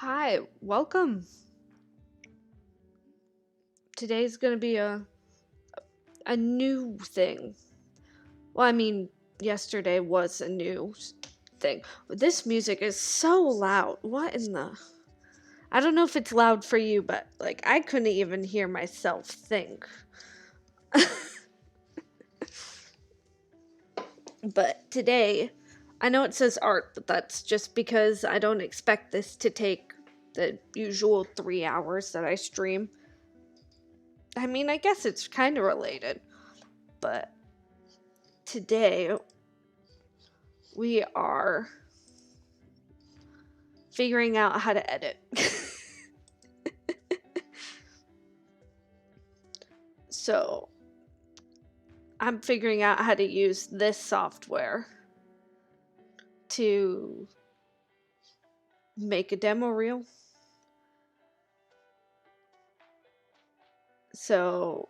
Hi, welcome. Today's gonna be a new thing. Well, I mean, yesterday was a new thing. This music is so loud. What in the? I don't know if it's loud for you, but like I couldn't even hear myself think. But today, I know it says art, but that's just because I don't expect this to take the usual 3 hours that I stream. I mean, I guess it's kind of related, but today we are figuring out how to edit. So, I'm figuring out how to use this software to make a demo reel. So,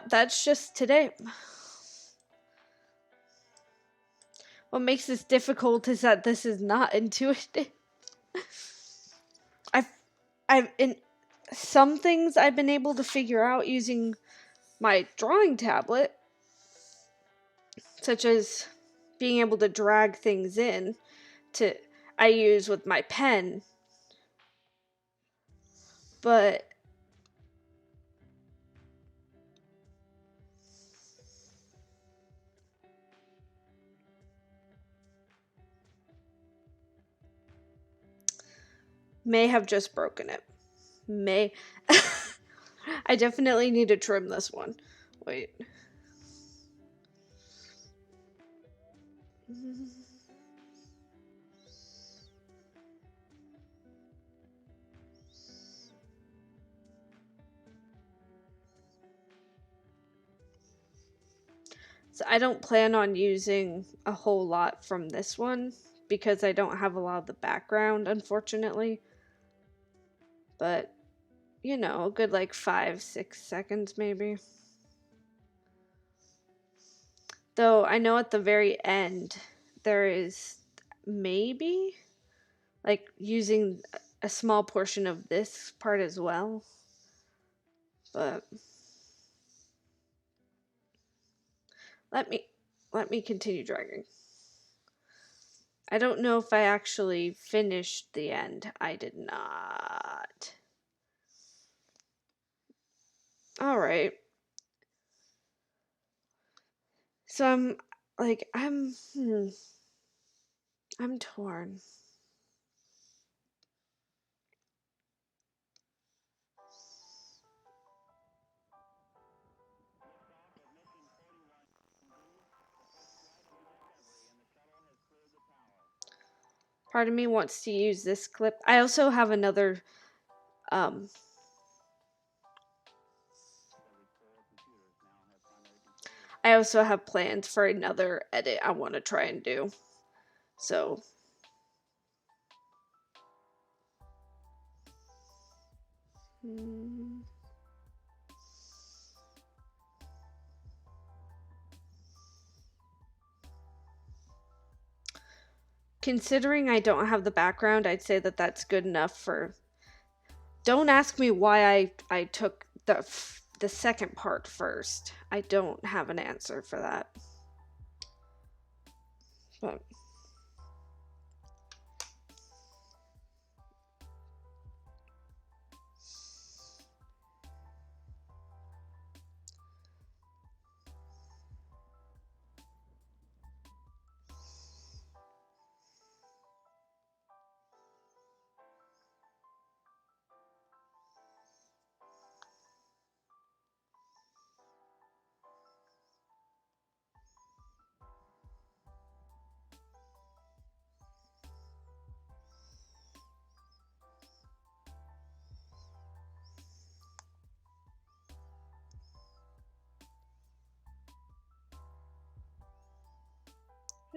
that's just today. What makes this difficult is that this is not intuitive. I've in some things I've been able to figure out using my drawing tablet, such as being able to drag things in to I use with my pen, but may have just broken it. May I definitely need to trim this one. Wait. So I don't plan on using a whole lot from this one because I don't have a lot of the background, unfortunately. But, a good like 5-6 seconds maybe. Though I know at the very end there is maybe like using a small portion of this part as well. But let me continue dragging. I don't know if I actually finished the end. I did not. All right. So I'm torn. Part of me wants to use this clip. I also have another um I also have plans for another edit I want to try and do. So considering I don't have the background, I'd say that that's good enough for. Don't ask me why I took the second part first. I don't have an answer for that. But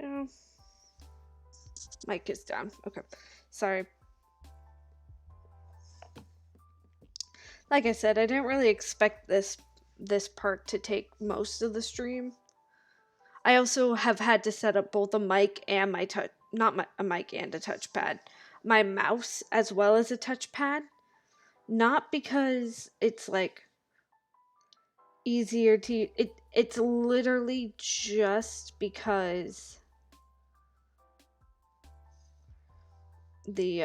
yeah. Mic is down. Okay. Sorry. Like I said, I didn't really expect this part to take most of the stream. I also have had to set up both a mic and my touch, not a mic and a touchpad. my mouse as well as a touchpad. Not because it's like easier to it's literally just because the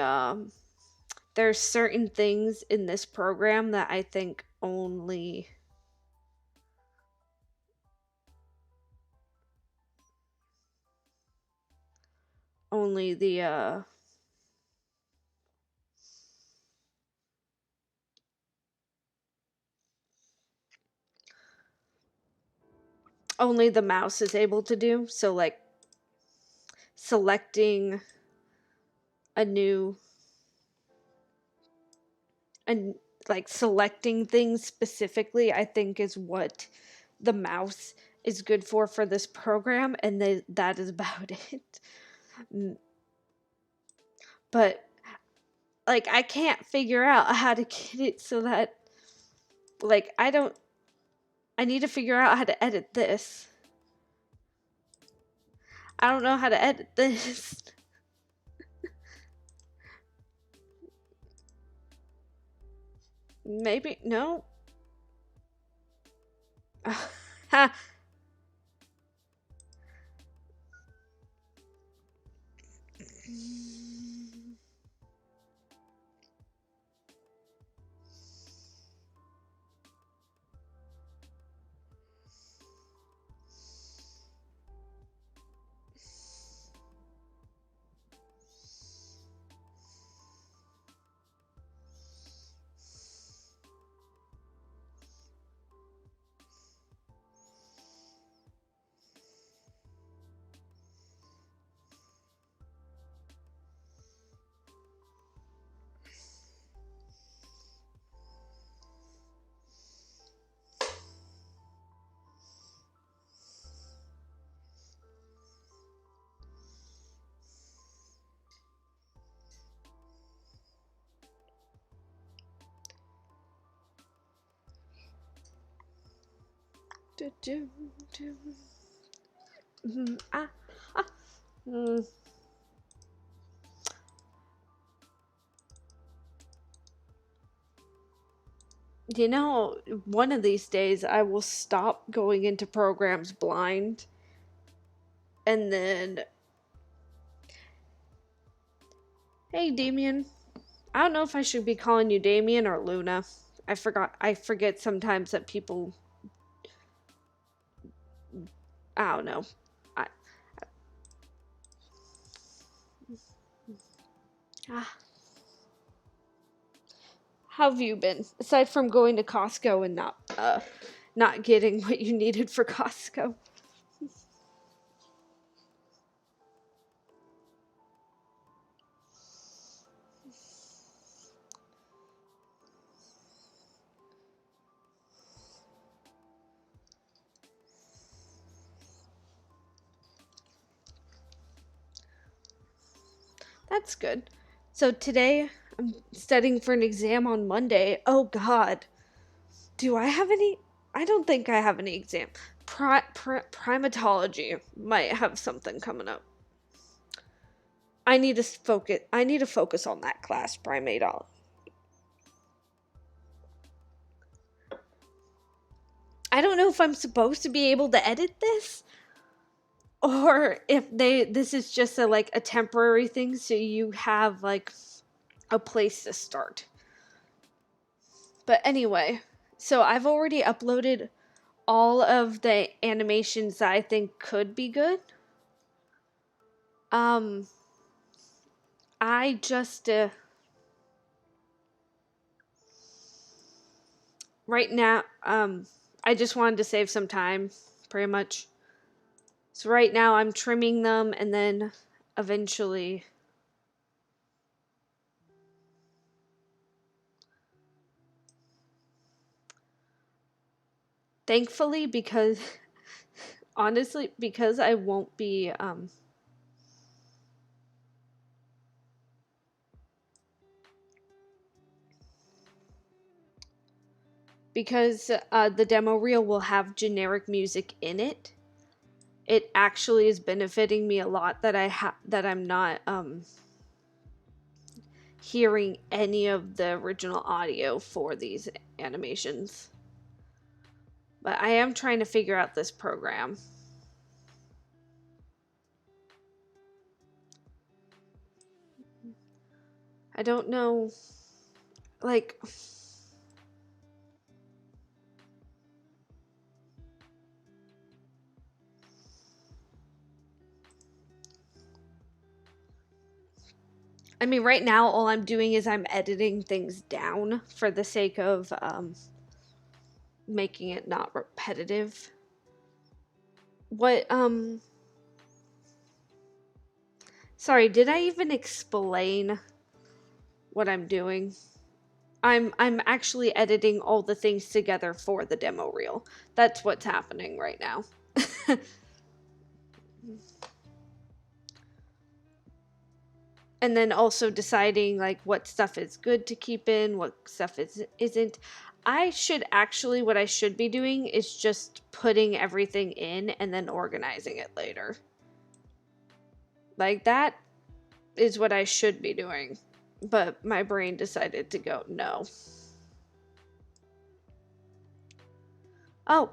there's certain things in this program that I think only the mouse is able to do. So like selecting a new and like selecting things specifically, I think is what the mouse is good for this program, and that is about it. But like I can't figure out how to get it so that like I need to figure out how to edit this. I don't know how to edit this. Maybe no. do, do, do. Ah, ah. You know, one of these days I will stop going into programs blind, and then hey Damien. I don't know if I should be calling you Damien or Luna. I forget sometimes that people, I don't know. I ah. How have you been? Aside from going to Costco and not getting what you needed for Costco. That's good. So today I'm studying for an exam on Monday. Oh God, do I have any? I don't think I have any exam. Primatology might have something coming up. I need to focus. I need to focus on that class, primatology. I don't know if I'm supposed to be able to edit this, or if this is just a temporary thing, so you have like a place to start. But anyway, so I've already uploaded all of the animations that I think could be good. I just right now I just wanted to save some time, pretty much. So right now I'm trimming them, and then eventually thankfully, because honestly, because I won't be because the demo reel will have generic music in it. It actually is benefiting me a lot that I'm not hearing any of the original audio for these animations. But I am trying to figure out this program. I don't know, like, I mean, right now all I'm doing is I'm editing things down for the sake of making it not repetitive. What sorry, did I even explain what I'm doing? I'm actually editing all the things together for the demo reel. That's what's happening right now. And then also deciding like what stuff is good to keep in, what stuff isn't. I should actually, what I should be doing is just putting everything in and then organizing it later. Like that is what I should be doing. But my brain decided to go, no. Oh,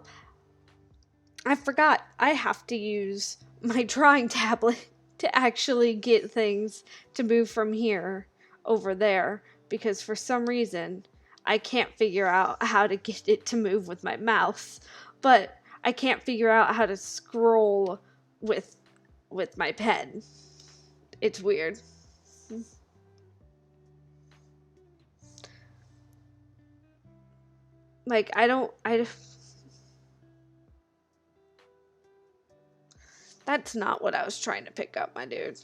I forgot. I have to use my drawing tablet to actually get things to move from here over there because for some reason I can't figure out how to get it to move with my mouse, but I can't figure out how to scroll with my pen. It's weird. Like that's not what I was trying to pick up, my dude.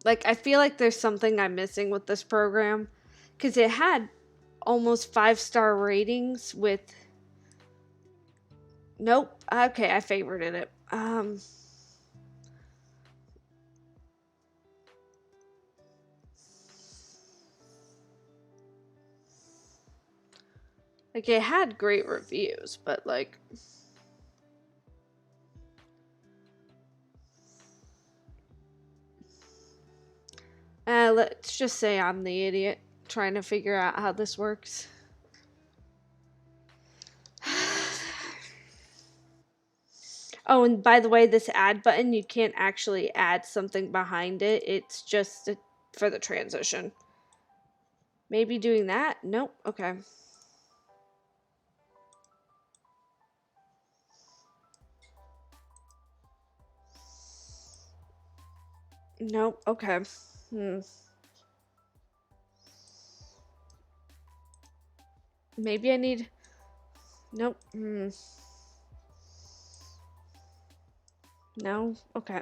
Like, I feel like there's something I'm missing with this program. Because it had almost 5-star ratings with... Nope. Okay, I favorited it. Like, it had great reviews, but, like... let's just say I'm the idiot trying to figure out how this works. Oh, and by the way, this add button, you can't actually add something behind it. It's just for the transition. Maybe doing that? Nope. Okay. Nope. Okay. Maybe I need... Nope. No? Okay.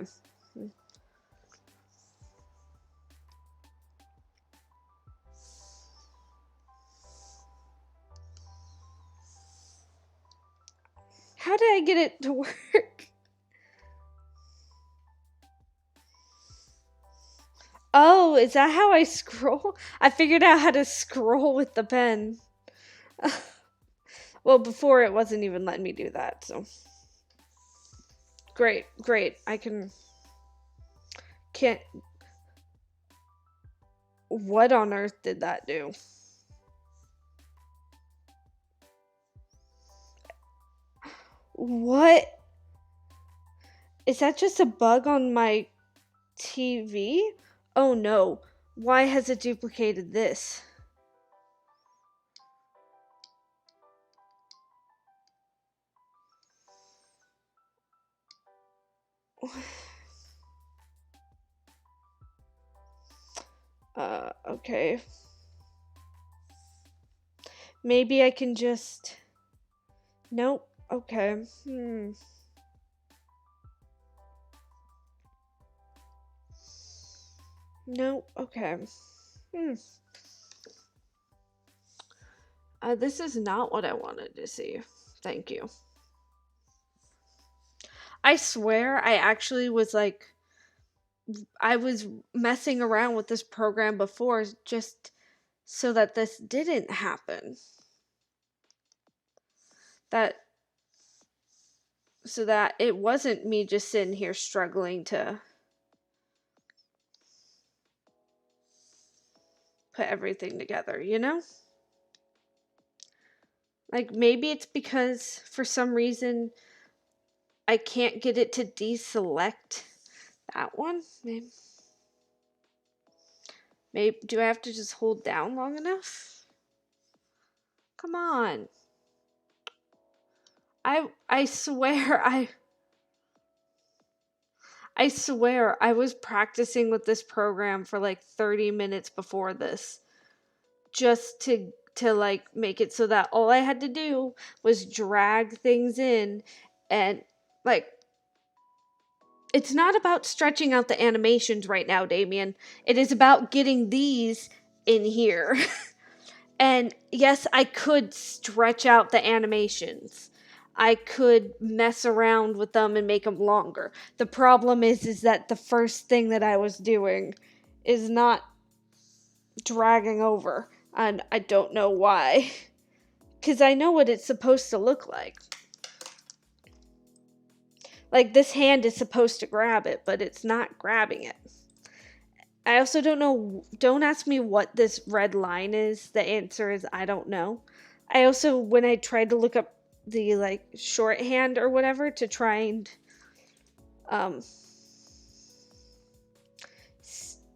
How did I get it to work? Oh, is that how I scroll? I figured out how to scroll with the pen. Well, before it wasn't even letting me do that, so. Great, great. Can't. What on earth did that do? What? Is that just a bug on my TV? Oh no. Why has it duplicated this? Okay. Maybe I can just... Nope. Okay. Nope. Okay. This is not what I wanted to see. Thank you. I swear I actually was like... I was messing around with this program before just so that this didn't happen. That so that it wasn't me just sitting here struggling to put everything together, you know? Like, maybe it's because for some reason I can't get it to deselect that one. Maybe do I have to just hold down long enough? Come on. I swear I swear I was practicing with this program for like 30 minutes before this just to like make it so that all I had to do was drag things in, and like it's not about stretching out the animations right now, Damien. It is about getting these in here. And yes, I could stretch out the animations. I could mess around with them and make them longer. The problem is that the first thing that I was doing is not dragging over, and I don't know why. Cuz I know what it's supposed to look like. Like, this hand is supposed to grab it, but it's not grabbing it. I also don't know. Don't ask me what this red line is. The answer is I don't know. I also, when I tried to look up the like shorthand or whatever to try and um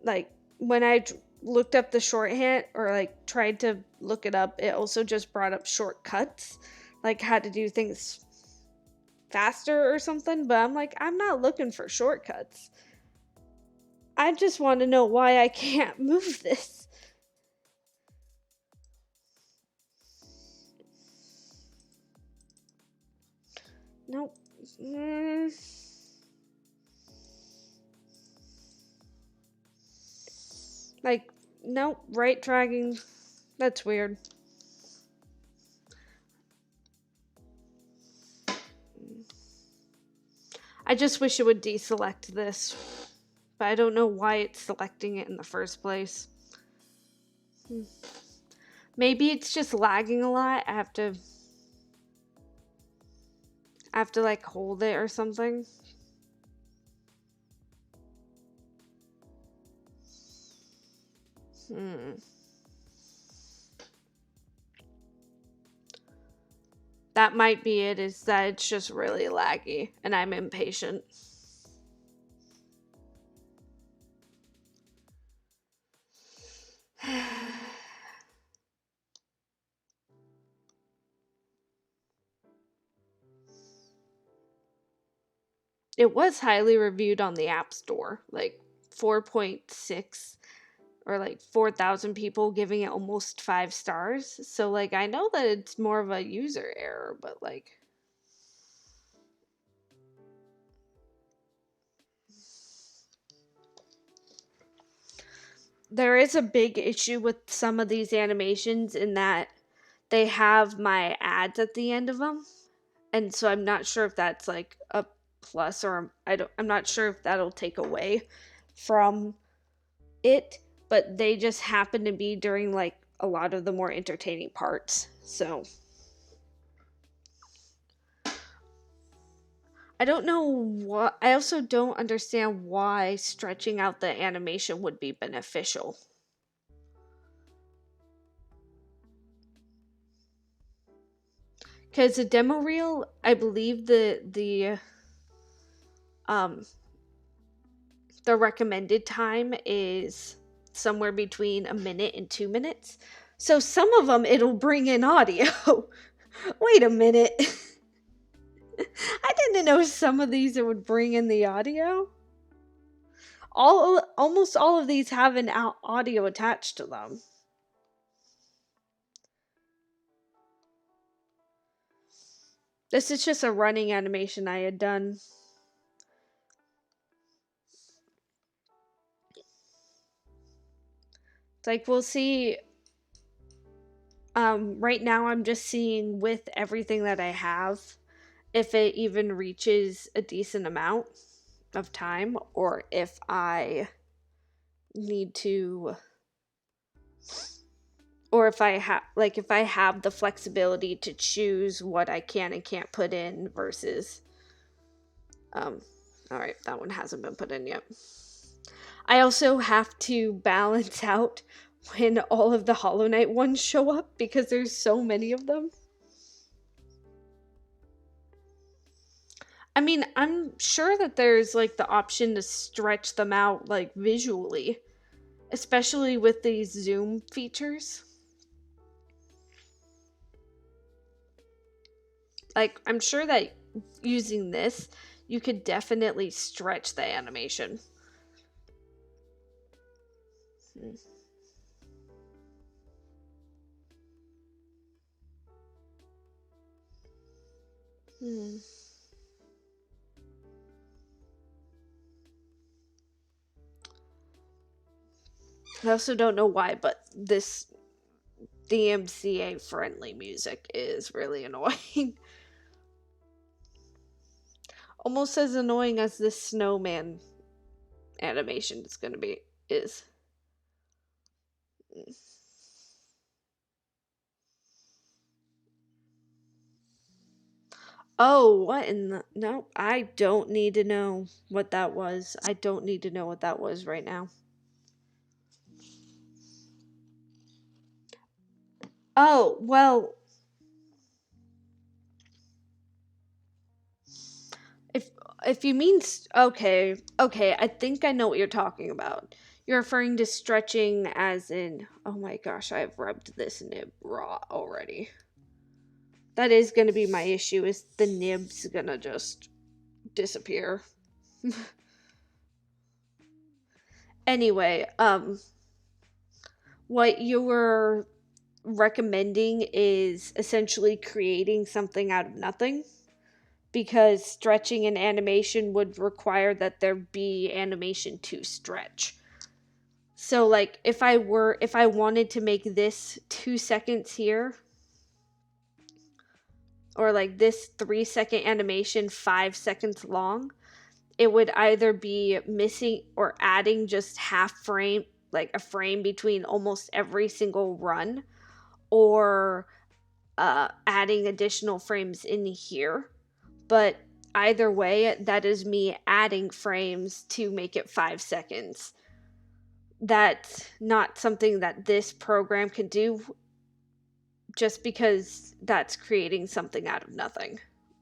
like when I looked up the shorthand or like tried to look it up, it also just brought up shortcuts, like how to do things faster or something. But I'm like, I'm not looking for shortcuts. I just want to know why I can't move this. Nope. Like, nope, right dragging. That's weird. I just wish it would deselect this. But I don't know why it's selecting it in the first place. Maybe it's just lagging a lot. I have to like hold it or something. That might be it, is that it's just really laggy and I'm impatient. It was highly reviewed on the App Store, like 4.6 or like 4,000 people giving it almost 5 stars. So like I know that it's more of a user error, but like there is a big issue with some of these animations in that they have my ads at the end of them. And so I'm not sure if that's like a plus, or I'm not sure if that'll take away from it, but they just happen to be during like a lot of the more entertaining parts. So I don't know what, I also don't understand why stretching out the animation would be beneficial. Because the demo reel, I believe um the recommended time is somewhere between a minute and 2 minutes. So some of them it'll bring in audio. Wait a minute. I didn't know some of these it would bring in the audio. Almost all of these have an audio attached to them. This is just a running animation I had done. It's like, we'll see. Right now I'm just seeing with everything that I have if it even reaches a decent amount of time, or if I need to, or if I have the flexibility to choose what I can and can't put in versus Um, all right, that one hasn't been put in yet. I also have to balance out when all of the Hollow Knight ones show up because there's so many of them. I mean, I'm sure that there's like the option to stretch them out like visually, especially with these zoom features. Like, I'm sure that using this, you could definitely stretch the animation. Hmm. Hmm. I also don't know why, but this DMCA friendly music is really annoying. Almost as annoying as this snowman animation is going to be is. Oh, what in the no, I don't need to know what that was. I don't need to know what that was right now. Oh, well, if if you mean okay, okay, I think I know what you're talking about. You're referring to stretching as in, oh my gosh, I've rubbed this nib raw already. That is going to be my issue, is the nib's going to just disappear. Anyway, what you were recommending is essentially creating something out of nothing, because stretching an animation would require that there be animation to stretch. So like if I wanted to make this 2 seconds here, or like this 3-second animation 5 seconds long, it would either be missing or adding just half frame, like a frame between almost every single run, or adding additional frames in here. But either way, that is me adding frames to make it 5 seconds. That's not something that this program can do, just because that's creating something out of nothing.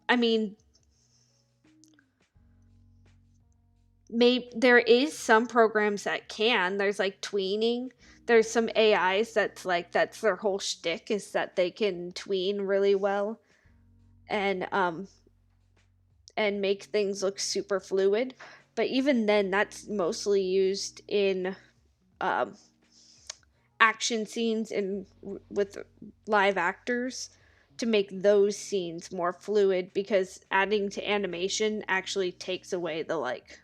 I mean, maybe there is some programs that can. There's like tweening. There's some AIs that's like that's their whole shtick, is that they can tween really well and make things look super fluid. But even then, that's mostly used in um, action scenes and with live actors to make those scenes more fluid, because adding to animation actually takes away the like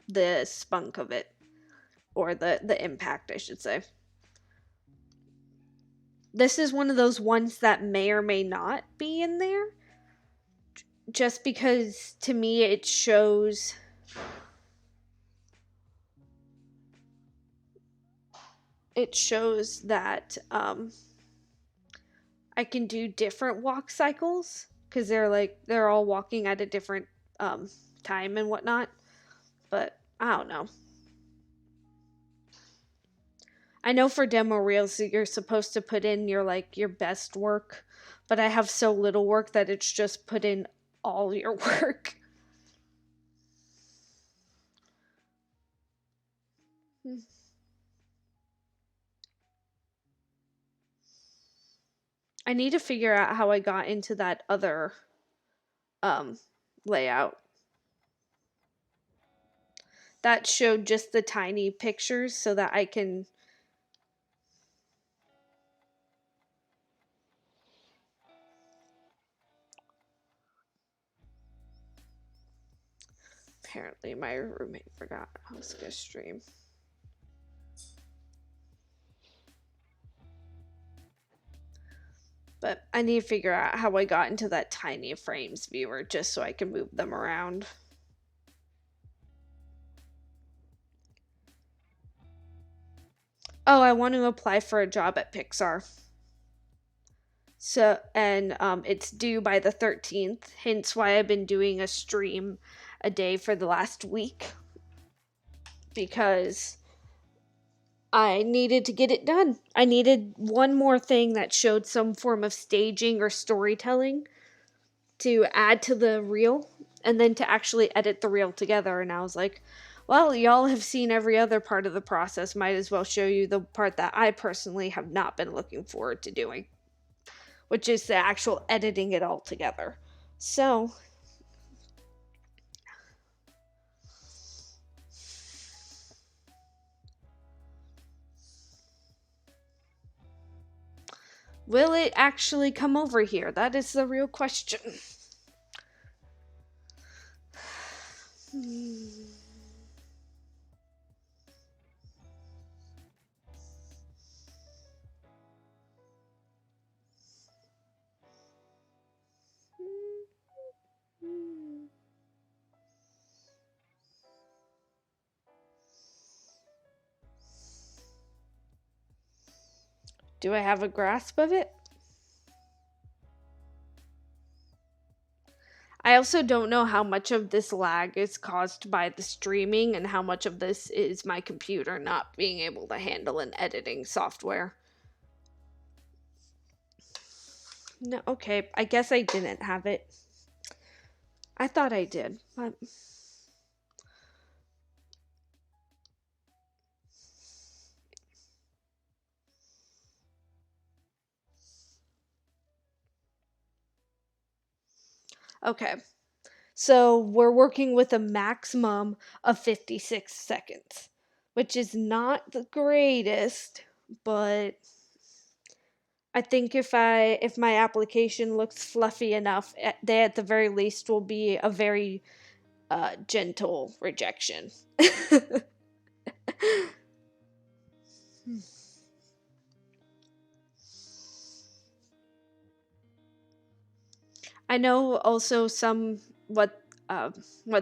the spunk of it, or the impact, I should say. This is one of those ones that may or may not be in there, just because to me it shows that I can do different walk cycles, because they're all walking at a different um, time and whatnot. But I don't know. I know for demo reels you're supposed to put in your best work, but I have so little work that it's just put in all your work. I need to figure out how I got into that other um layout that showed just the tiny pictures, so that I can apparently my roommate forgot I was gonna stream. But I need to figure out how I got into that tiny frames viewer, just so I can move them around. Oh, I want to apply for a job at Pixar. So, and it's due by the 13th, hence why I've been doing a stream a day for the last week because I needed to get it done. I needed one more thing that showed some form of staging or storytelling to add to the reel and then to actually edit the reel together. And I was like, well, y'all have seen every other part of the process. Might as well show you the part that I personally have not been looking forward to doing, which is the actual editing it all together. So, will it actually come over here? That is the real question. Do I have a grasp of it? I also don't know how much of this lag is caused by the streaming and how much of this is my computer not being able to handle an editing software. No, okay, I guess I didn't have it. I thought I did, but... Okay, so we're working with a maximum of 56 seconds, which is not the greatest, but I think if my application looks fluffy enough, they at the very least will be a very gentle rejection. I know also what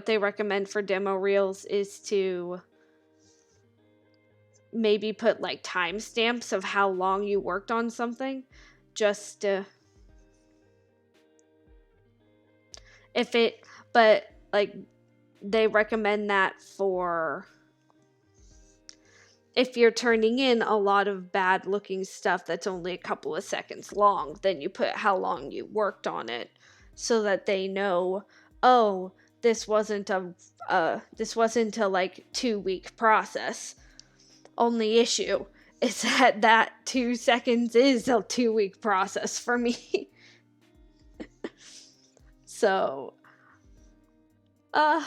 they recommend for demo reels is to maybe put like timestamps of how long you worked on something, just if it, but like they recommend that for if you're turning in a lot of bad looking stuff that's only a couple of seconds long, then you put how long you worked on it so that they know, oh, this wasn't a like 2 week process. Only issue is that 2 seconds is a 2 week process for me. So, uh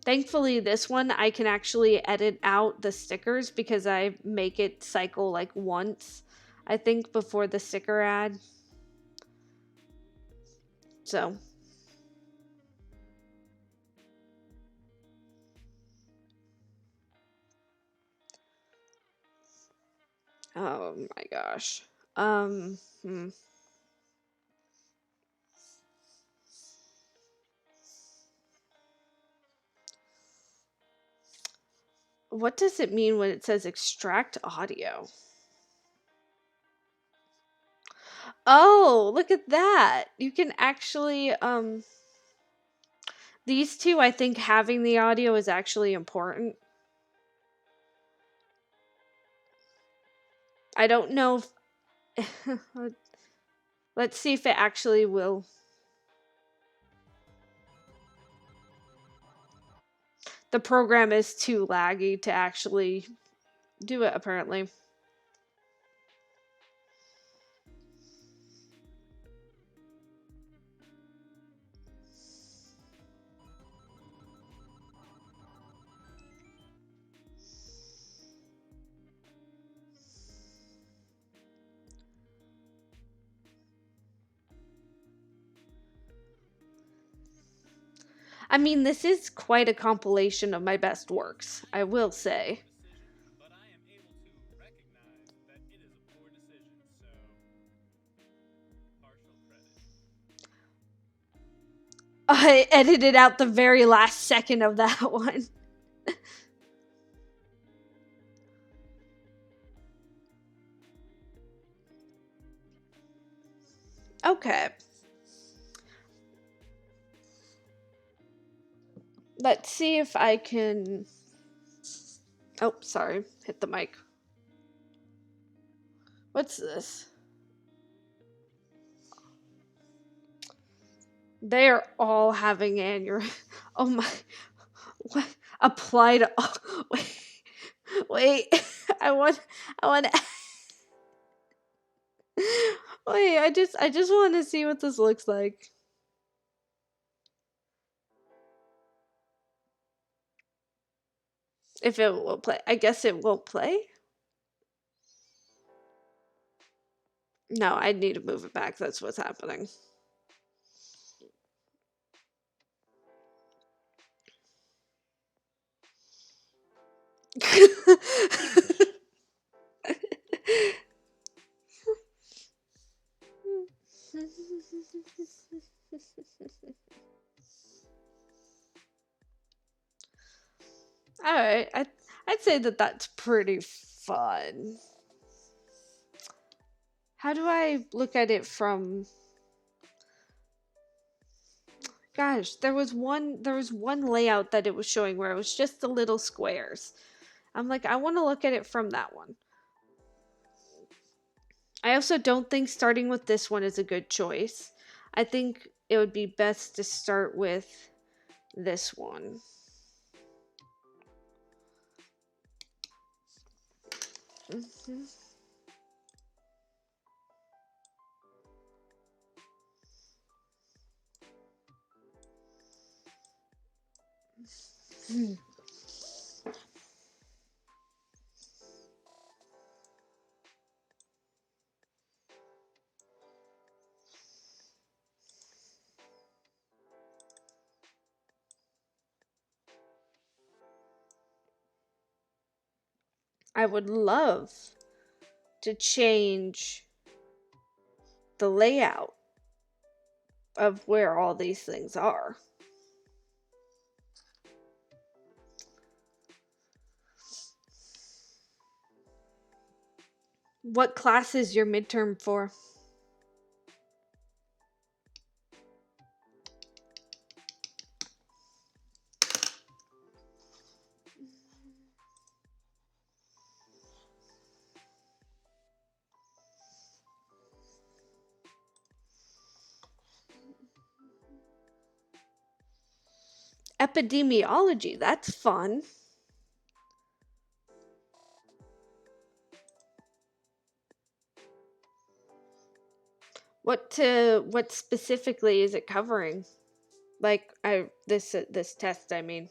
thankfully, this one I can actually edit out the stickers because I make it cycle like once, I think, before the sticker ad. So. Oh my gosh. Hmm. What does it mean when it says extract audio? Oh, look at that. You can actually, these two, I think having the audio is actually important. I don't know if, let's see if it actually will. The program is too laggy to actually do it, apparently. I mean, this is quite a compilation of my best works, I will say. I edited out the very last second of that one. Okay. let's see if I can. Oh, sorry, hit the mic. What's this? They're all having aneurysm. Oh my. What? Applied. Oh, wait. Wait. I want. I want. Wait. I just want to see what this looks like. If it will play. I guess it won't play. No, I need to move it back. That's what's happening. All right, I'd say that that's pretty fun. How do I look at it from? Gosh, there was one layout that it was showing where it was just the little squares. I'm like, I want to look at it from that one. I also don't think starting with this one is a good choice. I think it would be best to start with this one. Mm-hmm. I would love to change the layout of where all these things are. What class is your midterm for? Epidemiology, that's fun. What specifically is it covering? Like this test, I mean.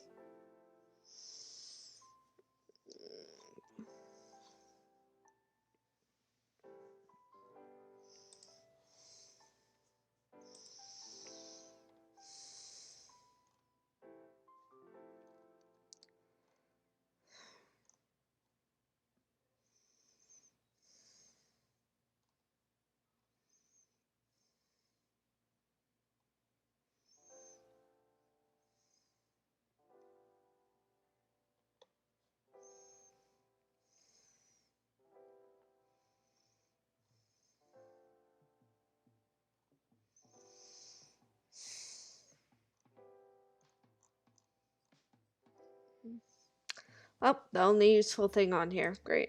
Oh, the only useful thing on here. Great.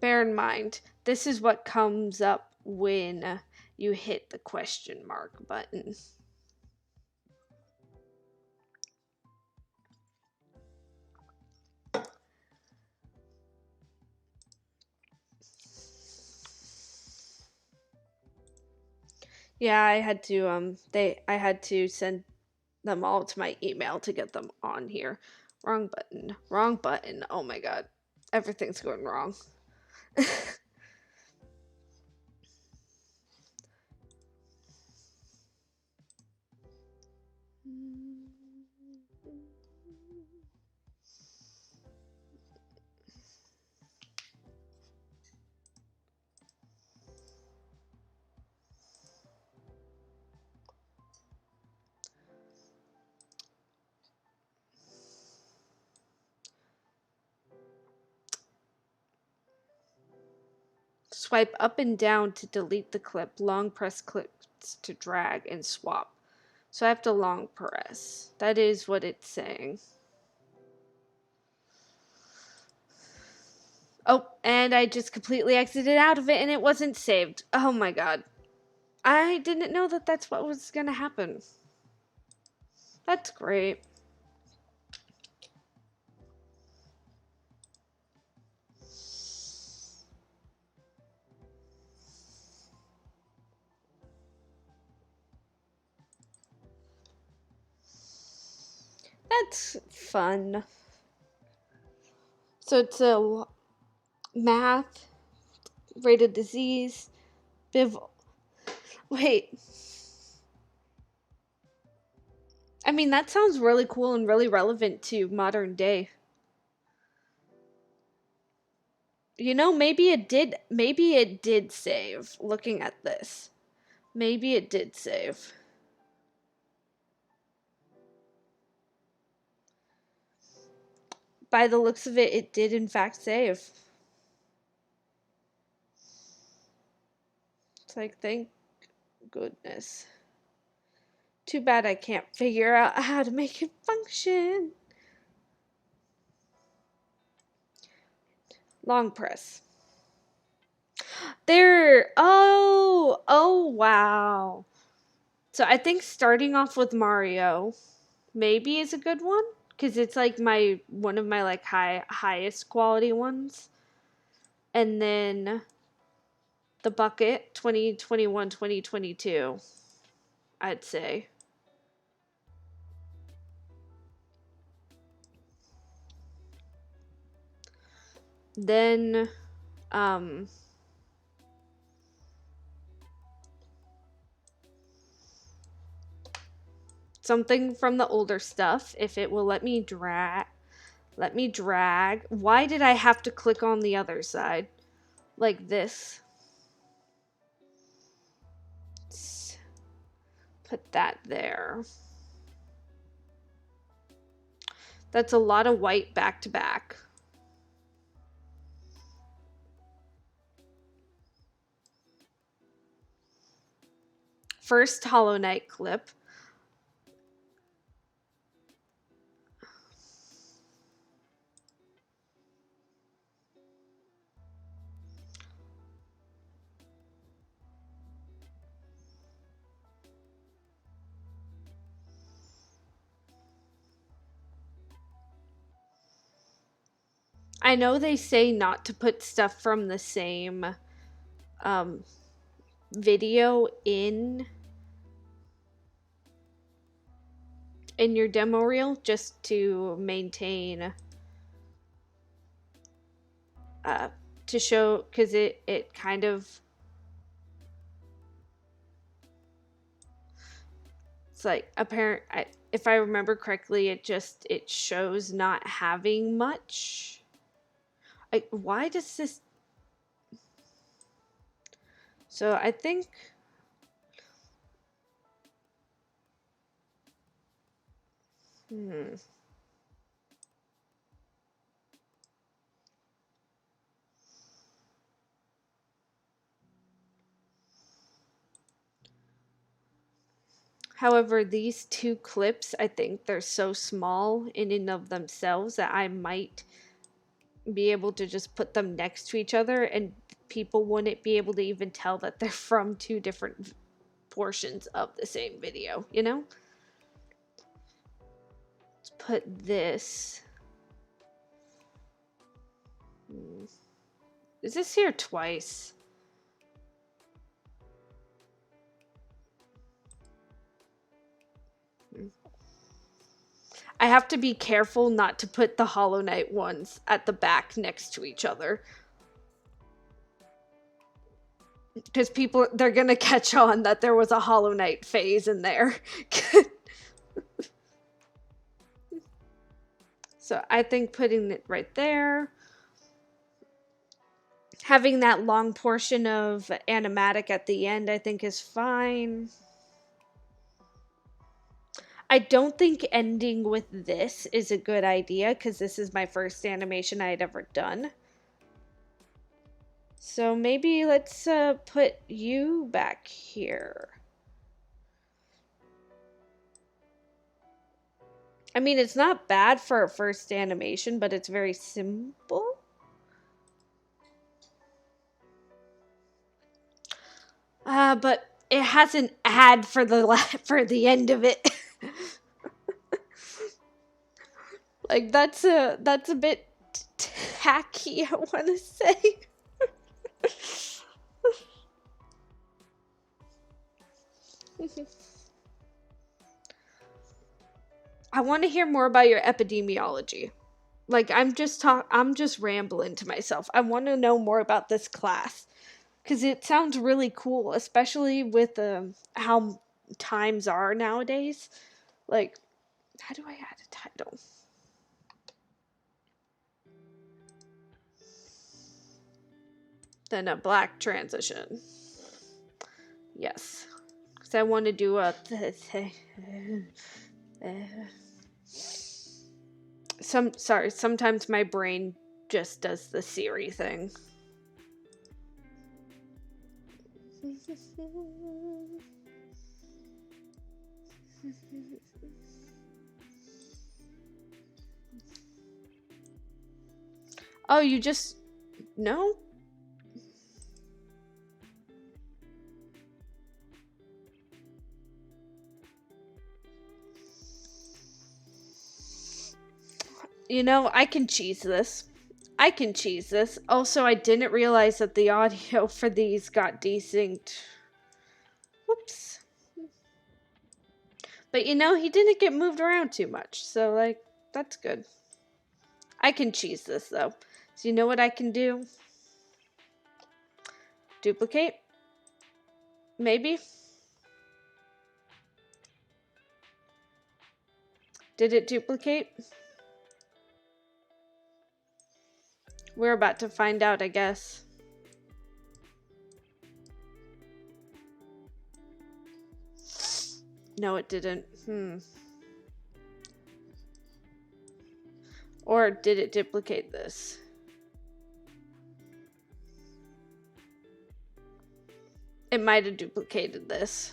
Bear in mind, this is what comes up when you hit the question mark button. Yeah, I had to I had to send them all to my email to get them on here. Wrong button. Wrong button. Oh my god. Everything's going wrong. Swipe up and down to delete the clip. Long press clips to drag and swap. So I have to long press. That is what it's saying. Oh, and I just completely exited out of it and it wasn't saved. Oh my god. I didn't know that that's what was gonna happen. That's great. That's fun. So it's a math, rate of disease, wait. I mean, that sounds really cool and really relevant to modern day. You know, maybe it did save, looking at this. Maybe it did save. By the looks of it, it did in fact save. It's like, thank goodness. Too bad I can't figure out how to make it function. Long press. There. Oh, wow. So I think starting off with Mario maybe is a good one, because it's like one of my like highest quality ones. And then the bucket 2021 2022, I'd say. Then something from the older stuff, if it will let me drag. Why did I have to click on the other side? Like this. Let's put that there. That's a lot of white back to back. First Hollow Knight clip. I know they say not to put stuff from the same video in your demo reel, just to maintain to show, because it kind of, it's like apparent, if I remember correctly, it shows not having much. Why does this? So I think However, these two clips, I think they're so small in and of themselves that I might be able to just put them next to each other and people wouldn't be able to even tell that they're from two different portions of the same video, you know? Let's put this. Is this here twice? I have to be careful not to put the Hollow Knight ones at the back next to each other. Because people, they're gonna catch on that there was a Hollow Knight phase in there. So I think putting it right there. Having that long portion of animatic at the end, I think is fine. I don't think ending with this is a good idea, because this is my first animation I had ever done. So maybe let's put you back here. I mean, it's not bad for a first animation, but it's very simple. But it has an ad for the end of it. Like that's a bit tacky, I want to say. I want to hear more about your epidemiology. Like I'm just rambling to myself. I want to know more about this class cuz it sounds really cool, especially with how times are nowadays. Like how do I add a title? Then a black transition. Yes. Cuz I want to do a sometimes my brain just does the Siri thing. Oh, you just no? You know, I can cheese this. Also, I didn't realize that the audio for these got desynced. Whoops. But you know, he didn't get moved around too much, so like, that's good. I can cheese this though. So you know what I can do? Duplicate? Maybe? Did it duplicate? We're about to find out, I guess. No, it didn't. Or did it duplicate this? It might have duplicated this.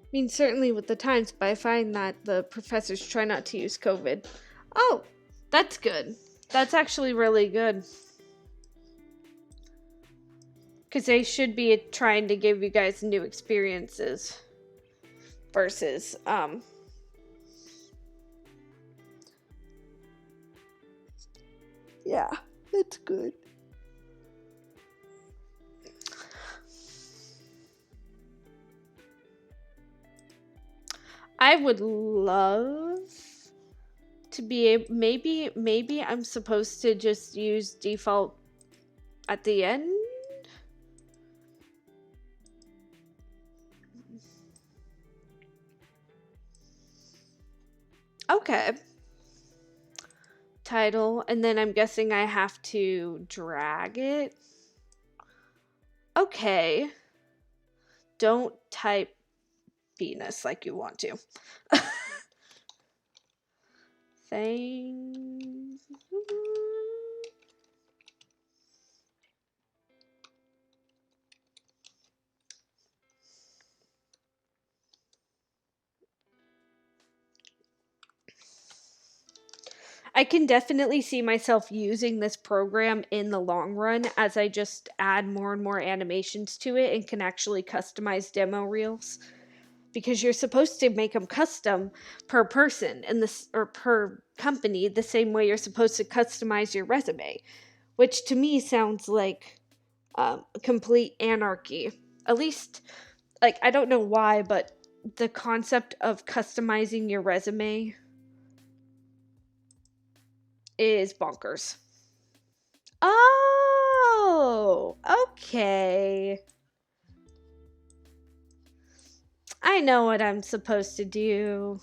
I mean, certainly with the times, but I find that the professors try not to use COVID. Oh, that's good. That's actually really good. Because they should be trying to give you guys new experiences. Versus, yeah, that's good. I would love to be able, maybe I'm supposed to just use default at the end. Okay. Title, and then I'm guessing I have to drag it. Okay. Don't type Venus like you want to. Thanks. I can definitely see myself using this program in the long run as I just add more and more animations to it and can actually customize demo reels. Because you're supposed to make them custom per person and this or per company the same way you're supposed to customize your resume, which to me sounds like complete anarchy. At least, like, I don't know why, but the concept of customizing your resume is bonkers. Oh, okay. I know what I'm supposed to do.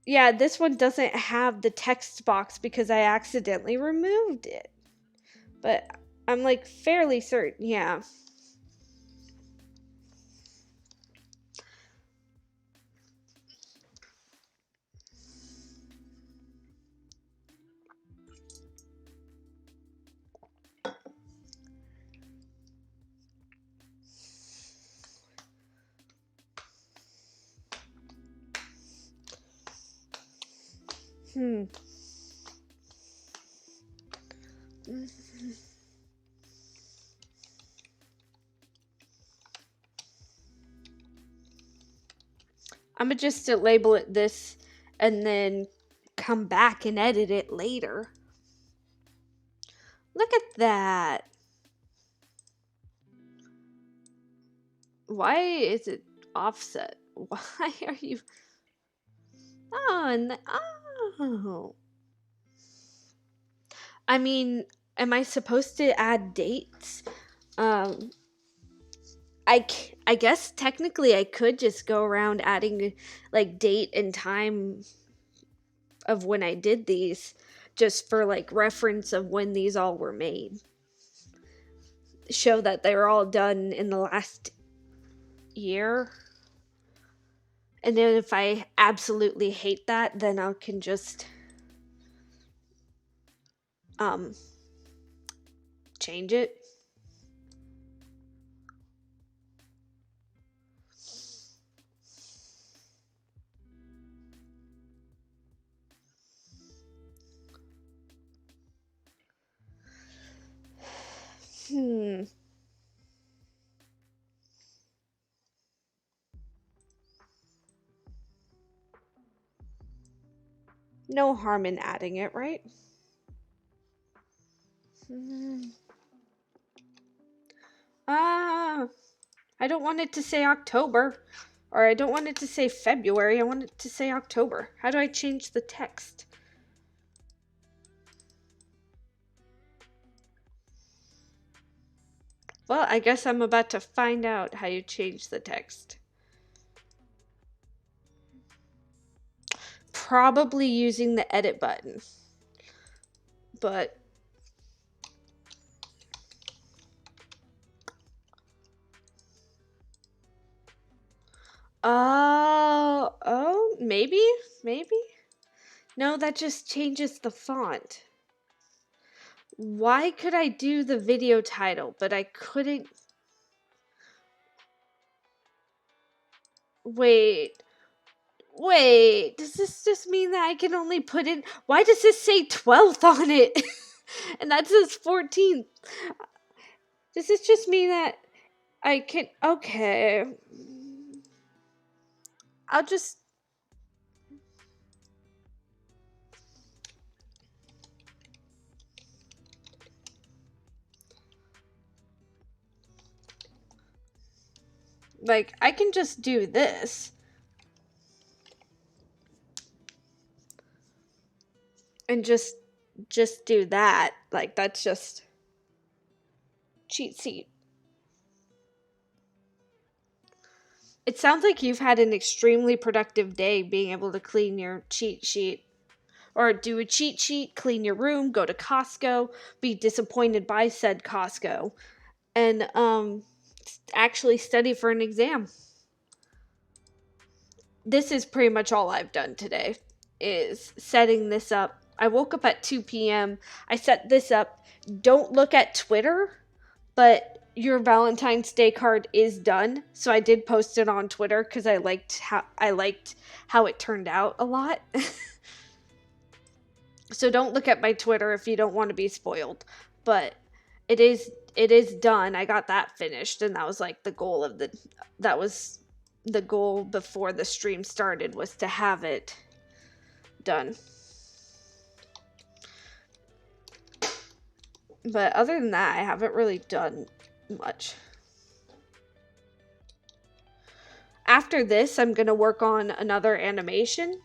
Yeah, this one doesn't have the text box because I accidentally removed it. But I'm like fairly certain, yeah. I'm gonna just label it this and then come back and edit it later. Look at that. Why is it offset? Why are you... Oh. I mean, am I supposed to add dates? I guess technically I could just go around adding like date and time of when I did these, just for like reference of when these all were made. Show that they were all done in the last year. And then if I absolutely hate that, then I can just change it. No harm in adding it, right? I don't want it to say October. Or I don't want it to say February. I want it to say October. How do I change the text? Well, I guess I'm about to find out how you change the text. Probably using the edit button. But... maybe? No, that just changes the font. Why could I do the video title, but I couldn't... Wait, does this just mean that I can only put in... Why does this say 12th on it? And that says 14th. Does this just mean that I can... Okay. I'll just... Like, I can just do this. And just do that. Like, that's just... cheat sheet. It sounds like you've had an extremely productive day being able to clean your cheat sheet. Or do a cheat sheet, clean your room, go to Costco, be disappointed by said Costco, and actually study for an exam. This is pretty much all I've done today, is setting this up. I woke up at 2 p.m. I set this up. Don't look at Twitter, but your Valentine's Day card is done. So I did post it on Twitter because I liked how it turned out a lot. So don't look at my Twitter if you don't want to be spoiled. But it is done. I got that finished, and that was like the goal of the goal before the stream started, was to have it done. But other than that, I haven't really done much. After this, I'm going to work on another animation,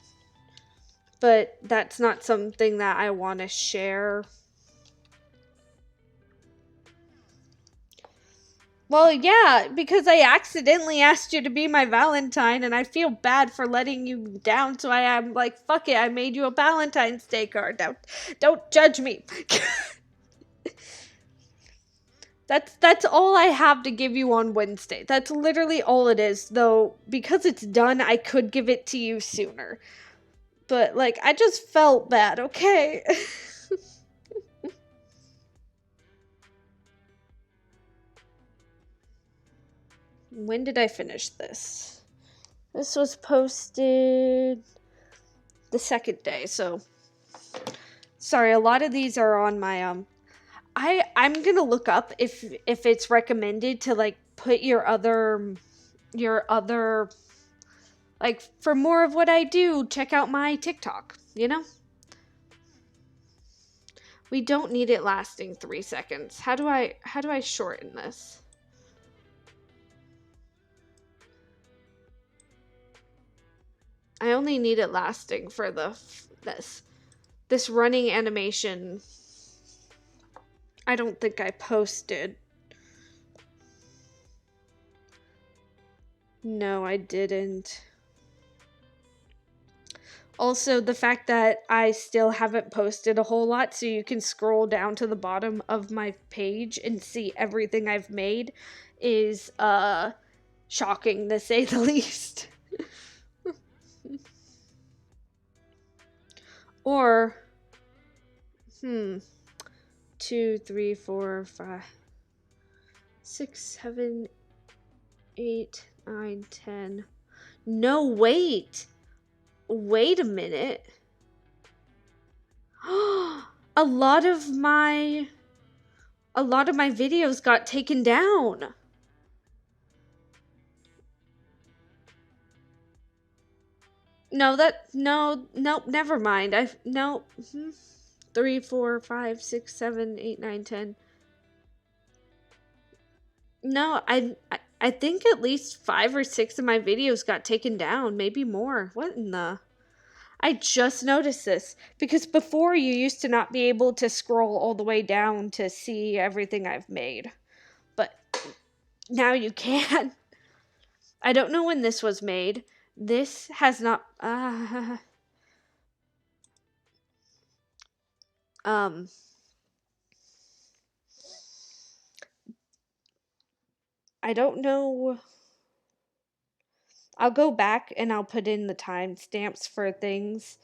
but that's not something that I want to share. Well, yeah, because I accidentally asked you to be my Valentine, and I feel bad for letting you down, so I am like, fuck it, I made you a Valentine's Day card. Don't judge me. That's all I have to give you on Wednesday. That's literally all it is, though, because it's done, I could give it to you sooner. But, like, I just felt bad, okay? When did I finish this? This was posted the second day, so Sorry, a lot of these are on my I'm gonna look up if it's recommended to like put your other like for more of what I do, check out my TikTok, you know? We don't need it lasting 3 seconds. How do I shorten this? I only need it lasting for this running animation. I don't think I posted. No, I didn't. Also, the fact that I still haven't posted a whole lot, so you can scroll down to the bottom of my page and see everything I've made is shocking to say the least. Or 2, 3, 4, 5, 6, 7, 8, 9, 10. No, wait a minute. a lot of my videos got taken down. No, nope, never mind. 3, 4, 5, 6, 7, 8, 9, 10. No, I think at least 5 or 6 of my videos got taken down, maybe more. What in the? I just noticed this because before you used to not be able to scroll all the way down to see everything I've made. But now you can. I don't know when this was made. This has not I don't know. I'll go back and I'll put in the timestamps for things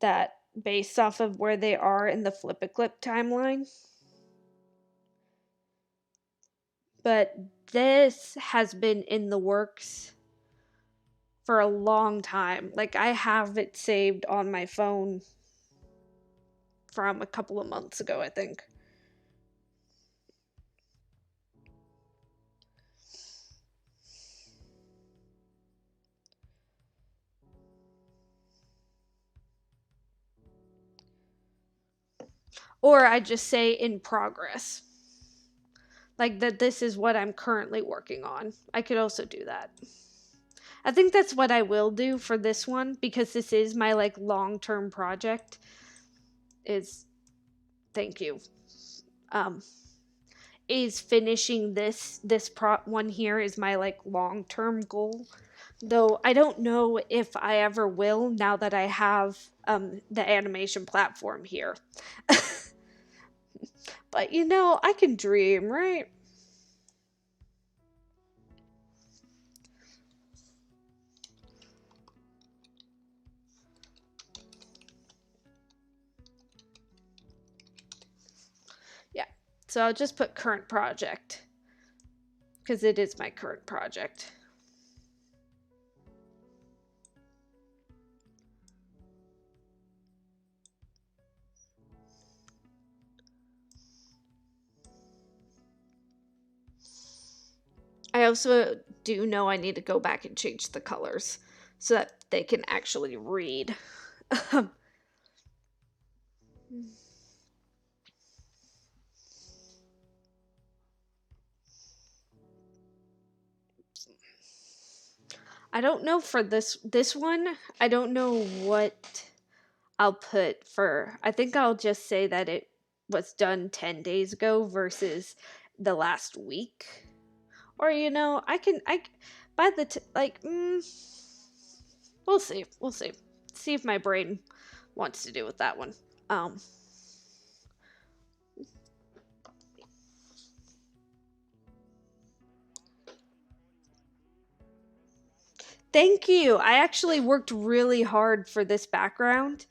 that based off of where they are in the Flip-A-Clip timeline. But this has been in the works for a long time. Like, I have it saved on my phone from a couple of months ago, I think. Or I just say in progress. Like that this is what I'm currently working on. I could also do that. I think that's what I will do for this one because this is my like long-term project. Is thank you. Is finishing this one here is my like long-term goal. Though I don't know if I ever will now that I have the animation platform here. But you know, I can dream, right? Yeah. So I'll just put current project because it is my current project. I also do know I need to go back and change the colors so that they can actually read. I don't know for this one. I don't know what I'll put for. I think I'll just say that it was done 10 days ago versus the last week. Or you know, I by the we'll see. We'll see. See if my brain wants to do with that one. Thank you. I actually worked really hard for this background.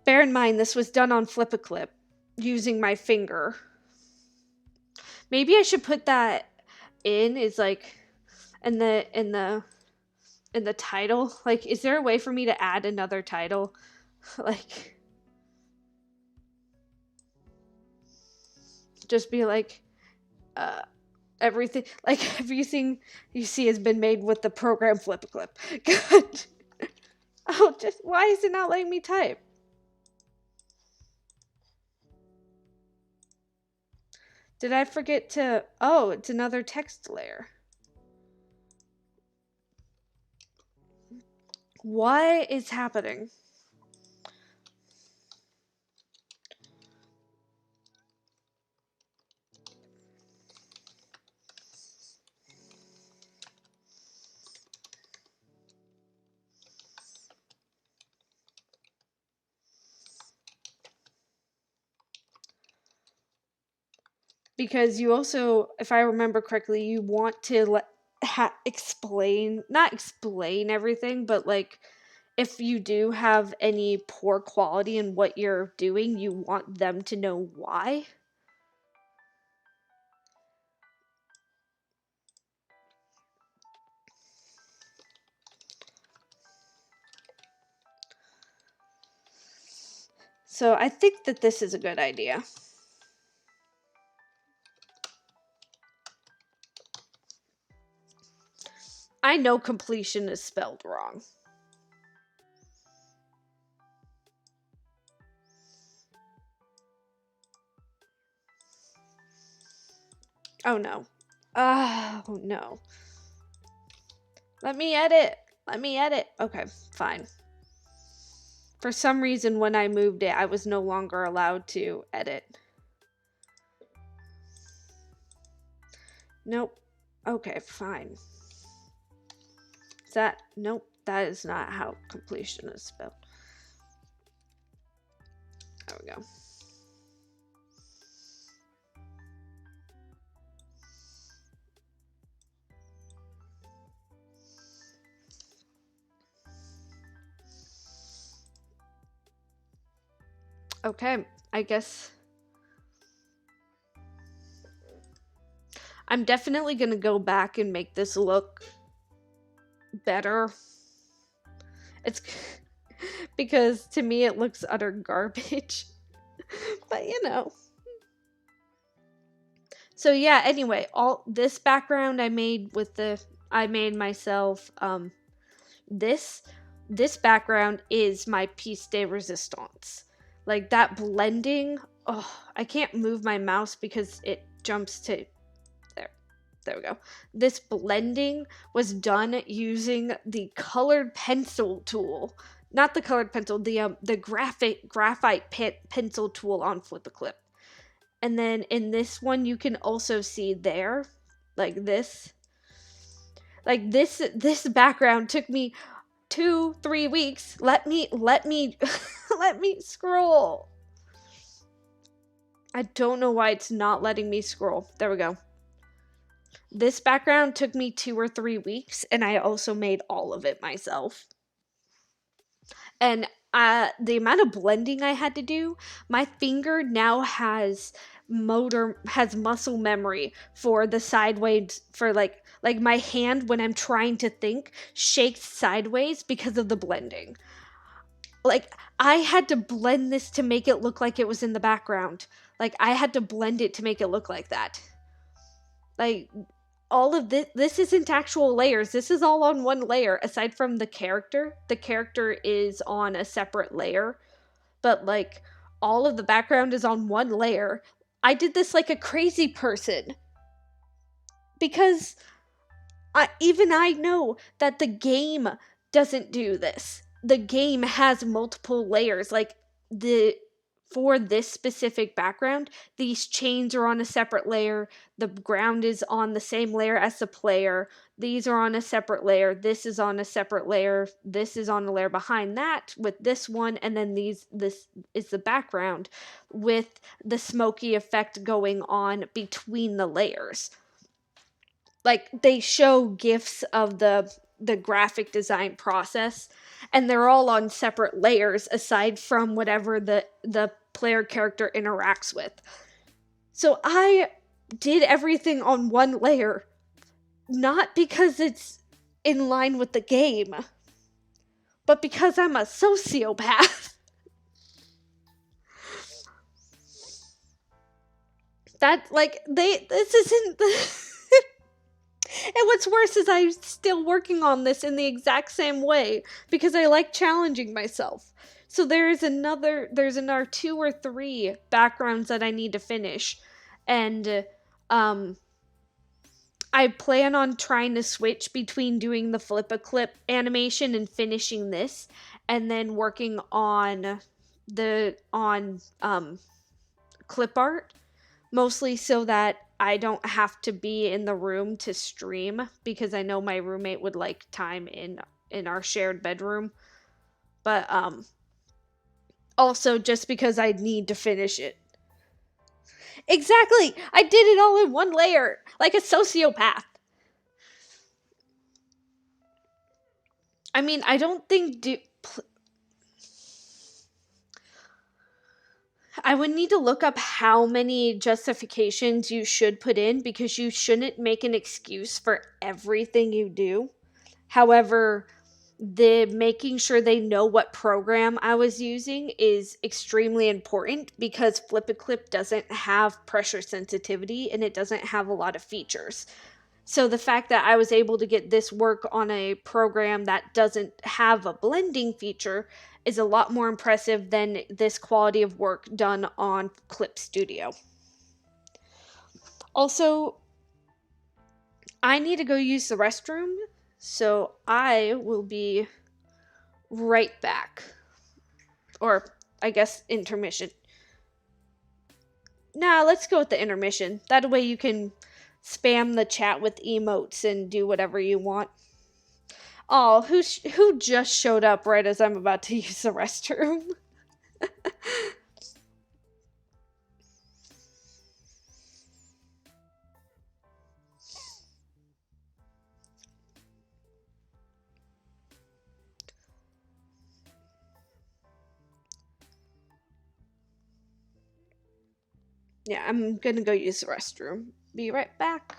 Bear in mind this was done on Flip-A-Clip using my finger. Maybe I should put that in is like in the title. Like, is there a way for me to add another title? Like Just be like, uh, everything you see has been made with the program FlipaClip. Good. Oh, why is it not letting me type? Did I forget to, oh, it's another text layer. What is happening? Because you also, if I remember correctly, you want to not explain everything, but like, if you do have any poor quality in what you're doing, you want them to know why. So I think that this is a good idea. I know completion is spelled wrong. Oh no. Oh no. Let me edit. Let me edit. Okay, fine. For some reason, when I moved it, I was no longer allowed to edit. Nope. Okay, fine. Nope, that is not how completion is spelled. There we go. Okay, I guess I'm definitely gonna go back and make this look better. It's because to me it looks utter garbage. But you know. So yeah, anyway, all this background I made myself. This background is my piece de resistance. Like that blending, oh, I can't move my mouse because it jumps to there we go. This blending was done using the colored pencil tool. Not the colored pencil, the graphite pencil tool on FlipaClip. And then in this one you can also see there, like this. Like this background took me 2-3 weeks. Let me let me scroll. I don't know why it's not letting me scroll. There we go. This background took me 2 or 3 weeks, and I also made all of it myself. And the amount of blending I had to do, my finger now has muscle memory for the sideways, for like my hand when I'm trying to think shakes sideways because of the blending. Like, I had to blend this to make it look like it was in the background. Like, I had to blend it to make it look like that. Like, all of this isn't actual layers. This is all on one layer, aside from the character. The character is on a separate layer. But, like, all of the background is on one layer. I did this like a crazy person. Because even I know that the game doesn't do this. The game has multiple layers. Like, for this specific background, these chains are on a separate layer. The ground is on the same layer as the player. These are on a separate layer. This is on a separate layer. This is on a layer behind that with this one. And then this is the background with the smoky effect going on between the layers. Like, they show GIFs of the graphic design process, and they're all on separate layers aside from whatever the player character interacts with. So I did everything on one layer, not because it's in line with the game, but because I'm a sociopath. That, like, this isn't. And what's worse is I'm still working on this in the exact same way because I like challenging myself. So there's another 2 or 3 backgrounds that I need to finish. And um I plan on trying to switch between doing the flip a clip animation and finishing this, and then working on the on clip art, mostly so that I don't have to be in the room to stream, because I know my roommate would like time in our shared bedroom. But also just because I need to finish it. Exactly. I did it all in one layer, like a sociopath. I mean, I don't think I would need to look up how many justifications you should put in, because you shouldn't make an excuse for everything you do. However, the making sure they know what program I was using is extremely important, because Flip a Clip doesn't have pressure sensitivity and it doesn't have a lot of features. So the fact that I was able to get this work on a program that doesn't have a blending feature is a lot more impressive than this quality of work done on Clip Studio. Also, I need to go use the restroom, so I will be right back. Or, I guess, intermission. Nah, let's go with the intermission. That way you can spam the chat with emotes and do whatever you want. Oh, who just showed up right as I'm about to use the restroom? Yeah, I'm gonna go use the restroom. Be right back.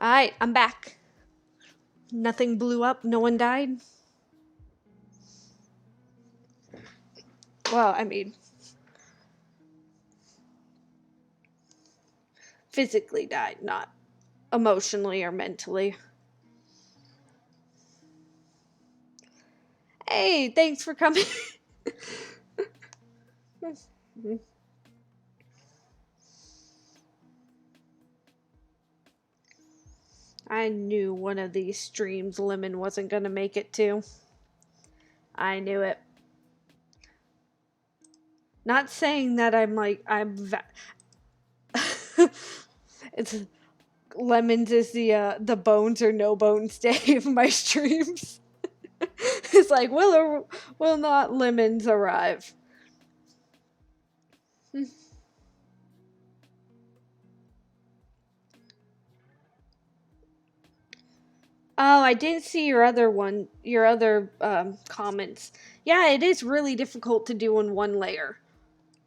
Alright, I'm back. Nothing blew up, no one died. Well, I mean, physically died, not emotionally or mentally. Hey, thanks for coming. I knew one of these streams Lemon wasn't gonna make it to. I knew it. Not saying that it's Lemons is the bones or no bones day of my streams. It's like, will or will not Lemons arrive? Oh, I didn't see your other comments. Yeah, it is really difficult to do in one layer.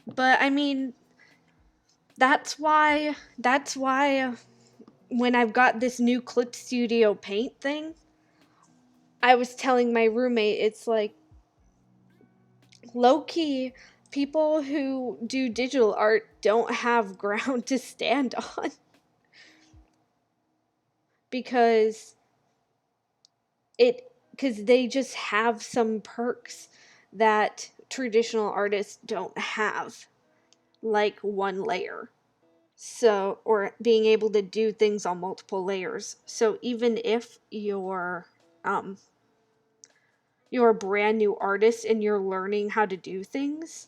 But I mean, that's why when I've got this new Clip Studio Paint thing, I was telling my roommate, it's like, low-key, people who do digital art don't have ground to stand on. Because they just have some perks that traditional artists don't have, like one layer. So, or being able to do things on multiple layers. So even if you're a brand new artist and you're learning how to do things,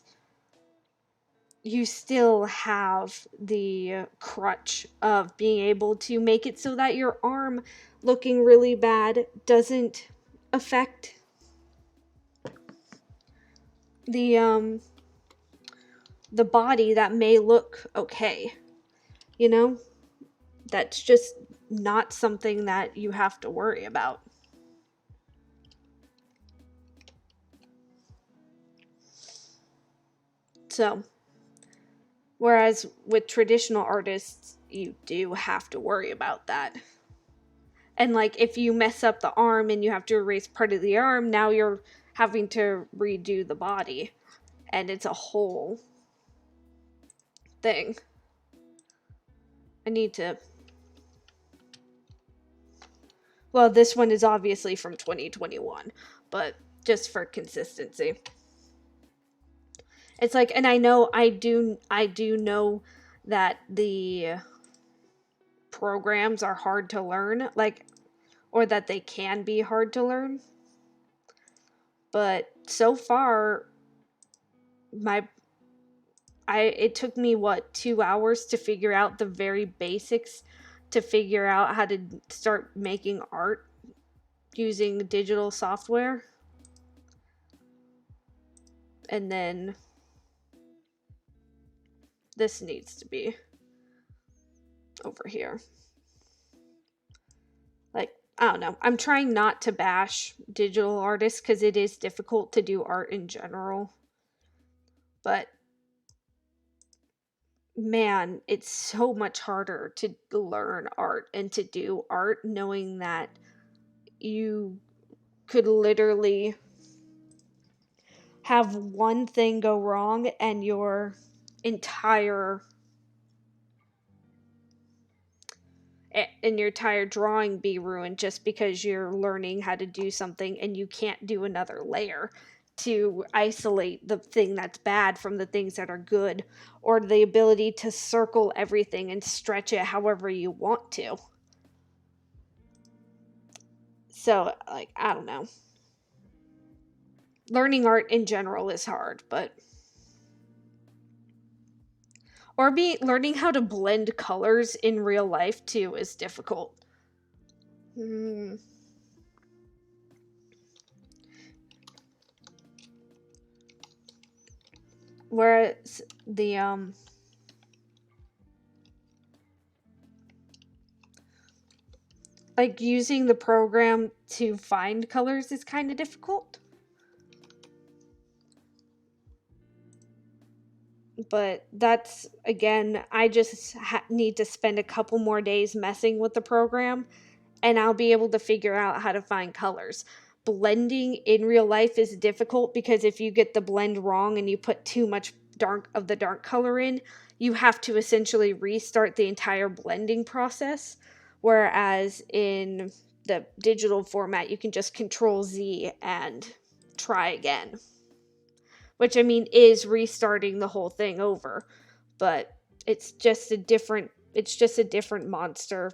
you still have the crutch of being able to make it so that your arm looking really bad doesn't affect the body that may look okay. You know? That's just not something that you have to worry about. So, whereas with traditional artists, you do have to worry about that. And like, if you mess up the arm and you have to erase part of the arm, now you're having to redo the body. And it's a whole thing. I need to... Well, this one is obviously from 2021, but just for consistency. It's like, and I do know that the programs are hard to learn, like, or that they can be hard to learn. But so far, it took me 2 hours to figure out the very basics, to figure out how to start making art using digital software. And then this needs to be over here. Like, I don't know. I'm trying not to bash digital artists because it is difficult to do art in general. But man, it's so much harder to learn art and to do art knowing that you could literally have one thing go wrong and your entire drawing be ruined just because you're learning how to do something and you can't do another layer to isolate the thing that's bad from the things that are good, or the ability to circle everything and stretch it however you want to. So, like, I don't know. Learning art in general is hard, but... Or learning how to blend colors in real life, too, is difficult. Whereas the, like, using the program to find colors is kind of difficult. But that's, again, I just need to spend a couple more days messing with the program, and I'll be able to figure out how to find colors. Blending in real life is difficult because if you get the blend wrong and you put too much dark color in, you have to essentially restart the entire blending process. Whereas in the digital format, you can just Control Z and try again. Which, I mean, is restarting the whole thing over, but it's just a different monster.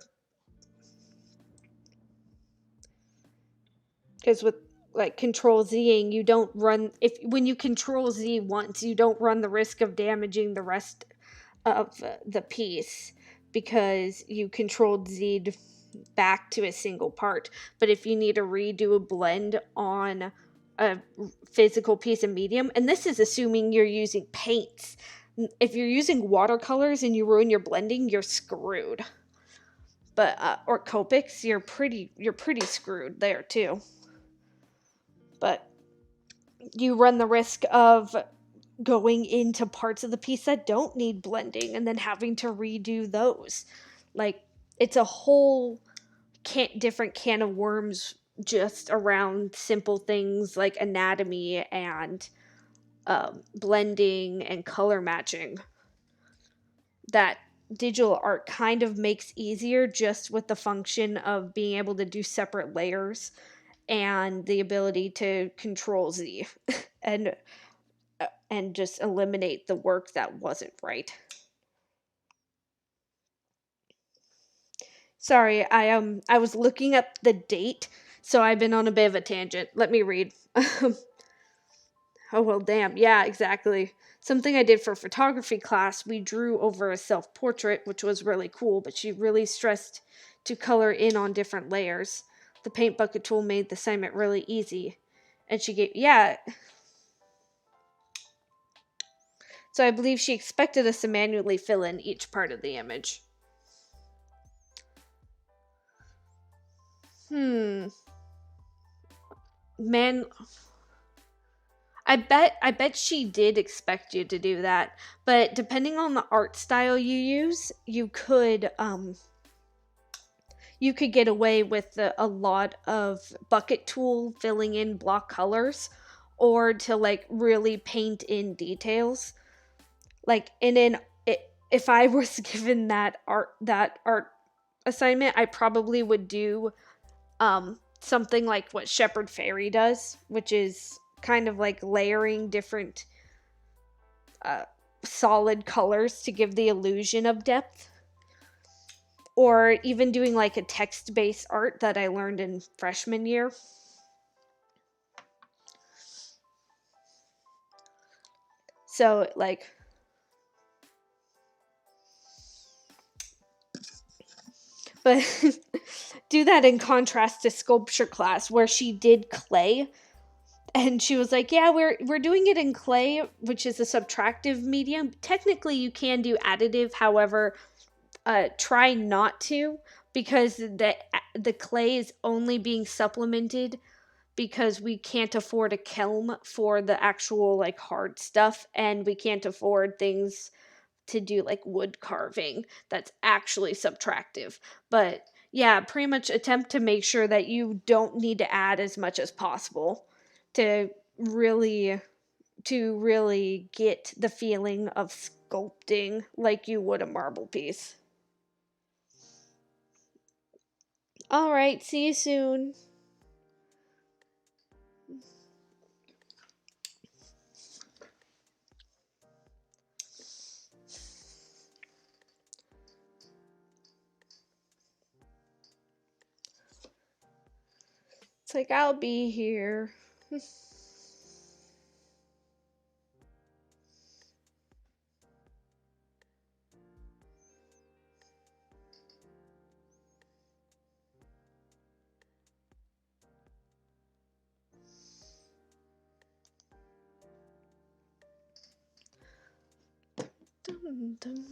Because with like Control Zing, you don't run if when you Control Z once, you don't run the risk of damaging the rest of the piece because you Controlled Z'd back to a single part. But if you need to redo a blend on a physical piece of medium, and this is assuming you're using paints. If you're using watercolors and you ruin your blending, you're screwed. But or Copics, you're pretty screwed there too. But you run the risk of going into parts of the piece that don't need blending and then having to redo those. Like, it's a whole different can of worms just around simple things like anatomy and blending and color matching that digital art kind of makes easier just with the function of being able to do separate layers and the ability to Control Z and just eliminate the work that wasn't right. Sorry, I was looking up the date, so I've been on a bit of a tangent. Let me read. Oh well, damn. Yeah, exactly. Something I did for photography class, we drew over a self-portrait, which was really cool, but she really stressed to color in on different layers. The paint bucket tool made the assignment really easy. And she gave, yeah. So I believe she expected us to manually fill in each part of the image. Man, I bet she did expect you to do that. But depending on the art style you use, you could get away with a lot of bucket tool filling in block colors, or to like really paint in details. Like, and then if I was given that art assignment, I probably would do something like what Shepard Fairey does, which is kind of like layering different uh, solid colors to give the illusion of depth, or even doing like a text-based art that I learned in freshman year. So like, but do that in contrast to sculpture class where she did clay, and she was like, yeah, we're doing it in clay, which is a subtractive medium. Technically you can do additive, however, try not to, because the clay is only being supplemented because we can't afford a kiln for the actual like hard stuff, and we can't afford things to do like wood carving that's actually subtractive. But yeah, pretty much attempt to make sure that you don't need to add as much as possible to really get the feeling of sculpting like you would a marble piece. All right, see you soon. It's like, I'll be here. Dun, dun.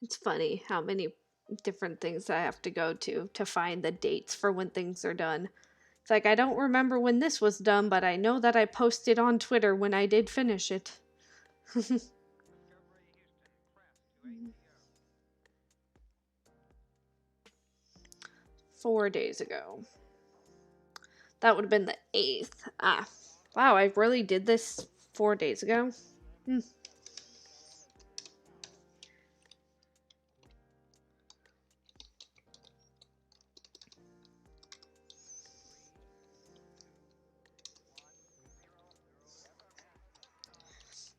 It's funny how many different things I have to go to find the dates for when things are done. It's like I don't remember when this was done, but I know that I posted on Twitter when I did finish it. 4 days ago. That would have been the 8th. Ah, wow, I really did this 4 days ago? Hmm.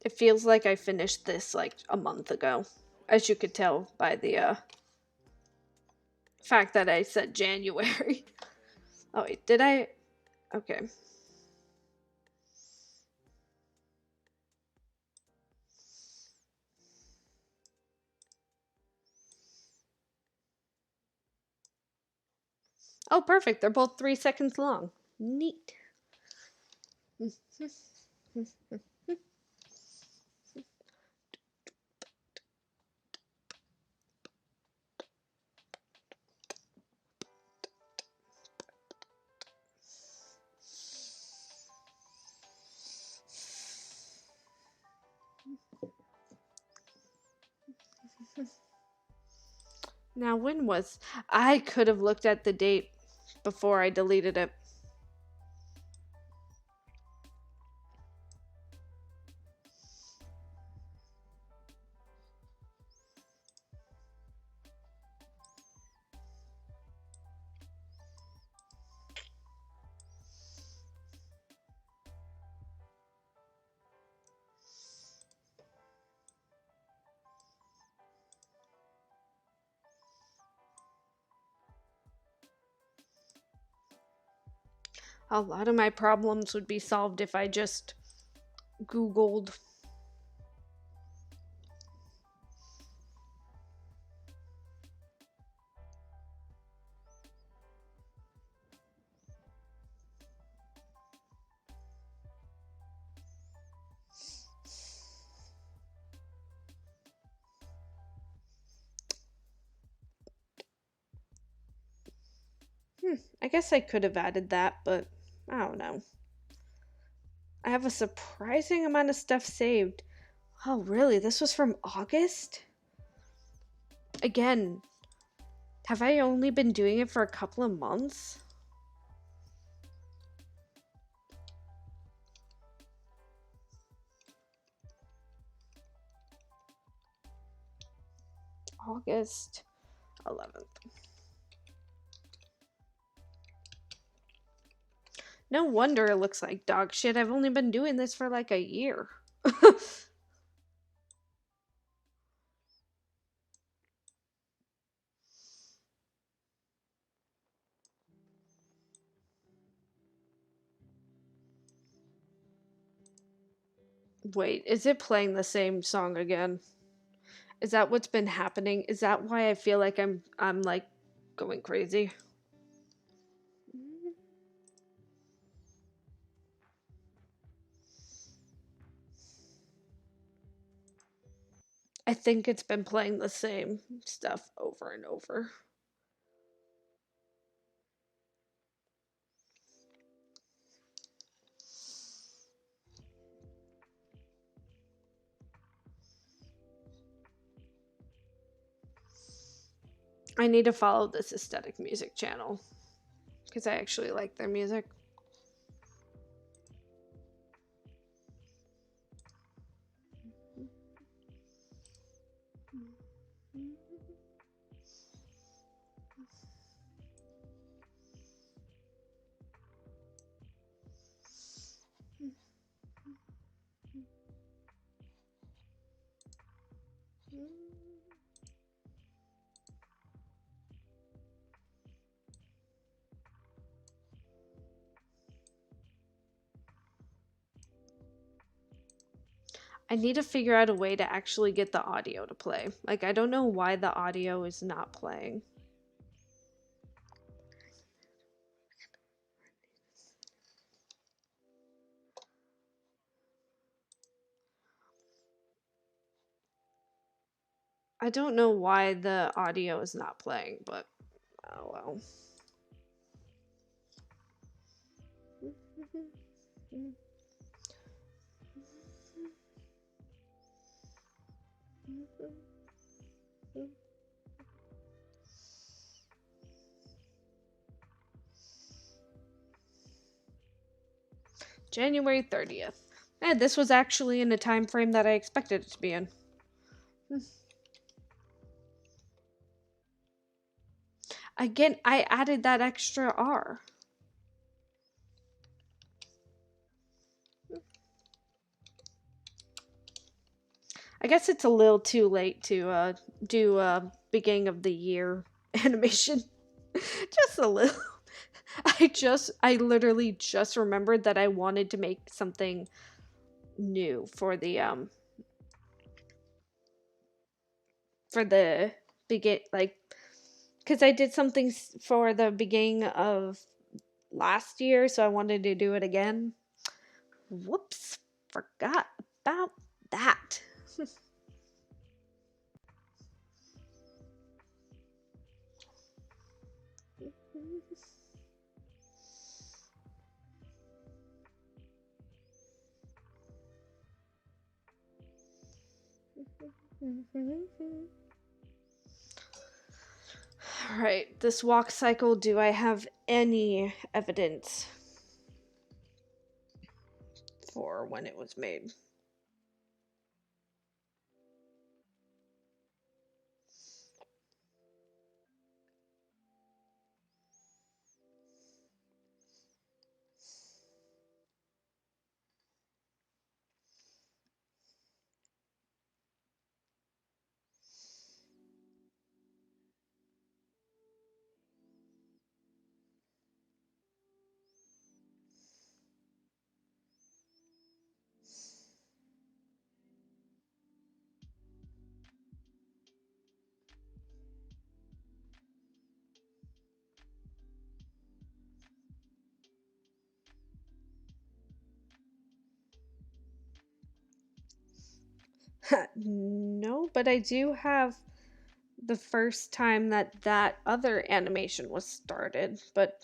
It feels like I finished this like a month ago, as you could tell by the fact that I said January. Oh wait, did I? Okay. Oh, perfect. They're both 3 seconds long. Neat. Now, when was I could have looked at the date before I deleted it. A lot of my problems would be solved if I just Googled. I guess I could have added that, but I don't know. I have a surprising amount of stuff saved. Oh, really? This was from August? Again, have I only been doing it for a couple of months? August 11th. No wonder it looks like dog shit. I've only been doing this for like a year. Wait, is it playing the same song again? Is that what's been happening? Is that why I feel like I'm like going crazy? I think it's been playing the same stuff over and over. I need to follow this aesthetic music channel because I actually like their music. I need to figure out a way to actually get the audio to play. Like, I don't know why the audio is not playing. I don't know why the audio is not playing, but oh well. January 30th. And this was actually in the time frame that I expected it to be in. Again, I added that extra R. I guess it's a little too late to do beginning of the year animation. Just a little. I literally just remembered that I wanted to make something new for the begin, like, because I did something for the beginning of last year, so I wanted to do it again. Whoops, forgot about that. Alright, this walk cycle, do I have any evidence for when it was made? No, but I do have the first time that other animation was started, but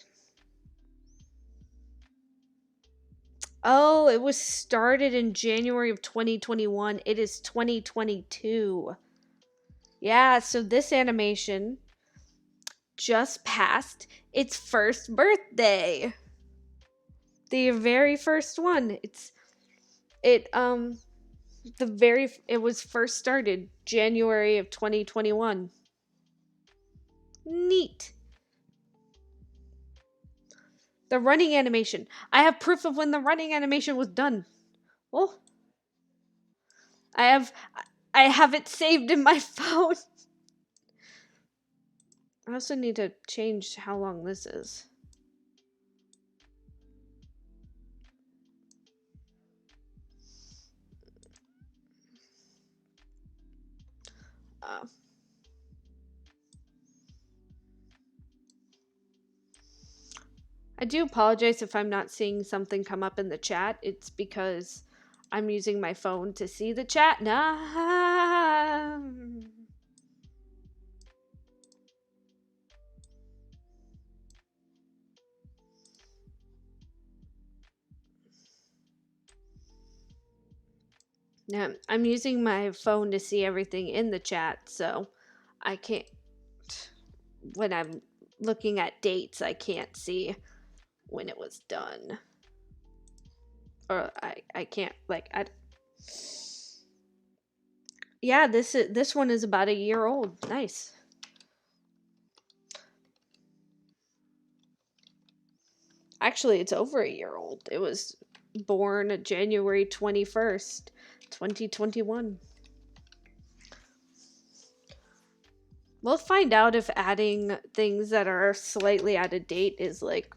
oh, it was started in January of 2021. It is 2022. Yeah, so this animation just passed its first birthday. The very first one. It it was first started January of 2021. Neat. The running animation. I have proof of when the running animation was done. Oh, I have I have it saved in my phone. I also need to change how long this is. Uh, I do apologize if I'm not seeing something come up in the chat. It's because I'm using my phone to see the chat. Nah. Yeah, I'm using my phone to see everything in the chat, so I can't. When I'm looking at dates, I can't see when it was done. Or I can't, like, yeah, this one is about a year old. Nice. Actually, it's over a year old. It was born January 21st, 2021. We'll find out if adding things that are slightly out of date is like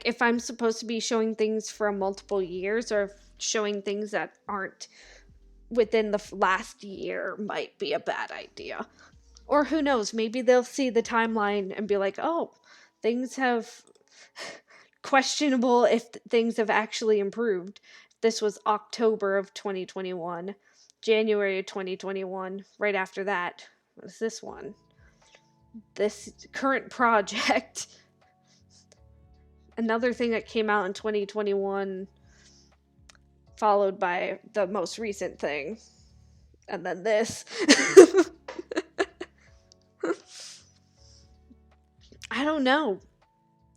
if I'm supposed to be showing things from multiple years, or if showing things that aren't within the last year might be a bad idea. Or who knows, maybe they'll see the timeline and be like, oh, things have questionable if things have actually improved. This was October of 2021. January of 2021. Right after that was this one. This current project. Another thing that came out in 2021, followed by the most recent thing. And then this. I don't know.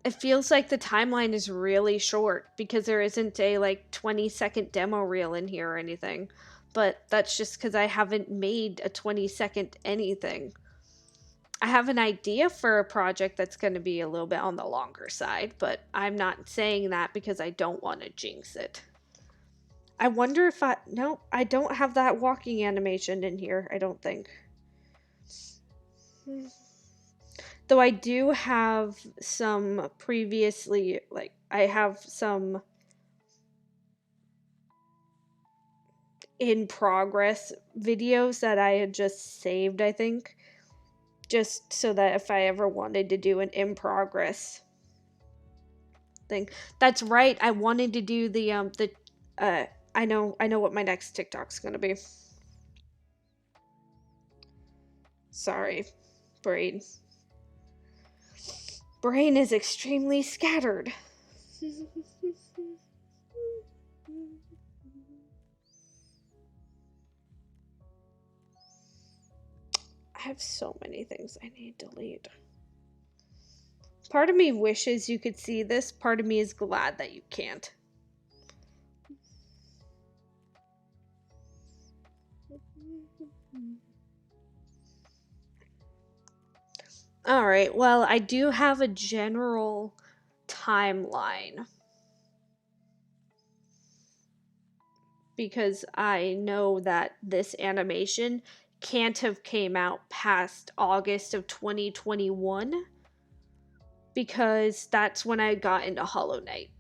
It feels like the timeline is really short because there isn't a like 20-second demo reel in here or anything. But that's just because I haven't made a 20-second anything. I have an idea for a project that's going to be a little bit on the longer side, but I'm not saying that because I don't want to jinx it. I wonder if no, I don't have that walking animation in here, I don't think. Though I do have some previously, like, I have some in progress videos that I had just saved, I think. Just so that if I ever wanted to do an in progress thing. That's right, I wanted to do I know what my next TikTok's gonna be. Sorry, brain. Brain is extremely scattered. I have so many things I need to delete. Part of me wishes you could see this. Part of me is glad that you can't. Alright, well, I do have a general timeline. Because I know that this animation can't have came out past August of 2021. Because that's when I got into Hollow Knight.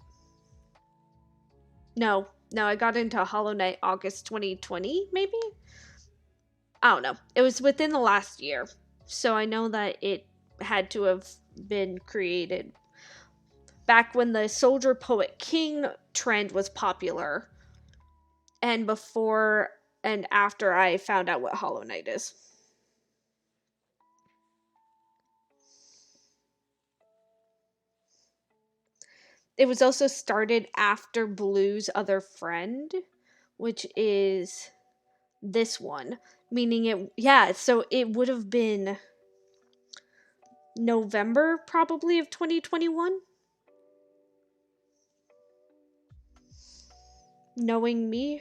No, I got into Hollow Knight August 2020, maybe? I don't know. It was within the last year. So I know that it had to have been created back when the Soldier Poet King trend was popular. And before and after I found out what Hollow Knight is. It was also started after Blue's Other Friend, which is this one. Meaning it, yeah, so it would have been November probably of 2021. Knowing me.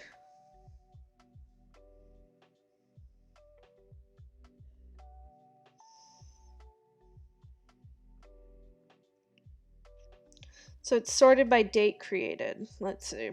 So it's sorted by date created. Let's see.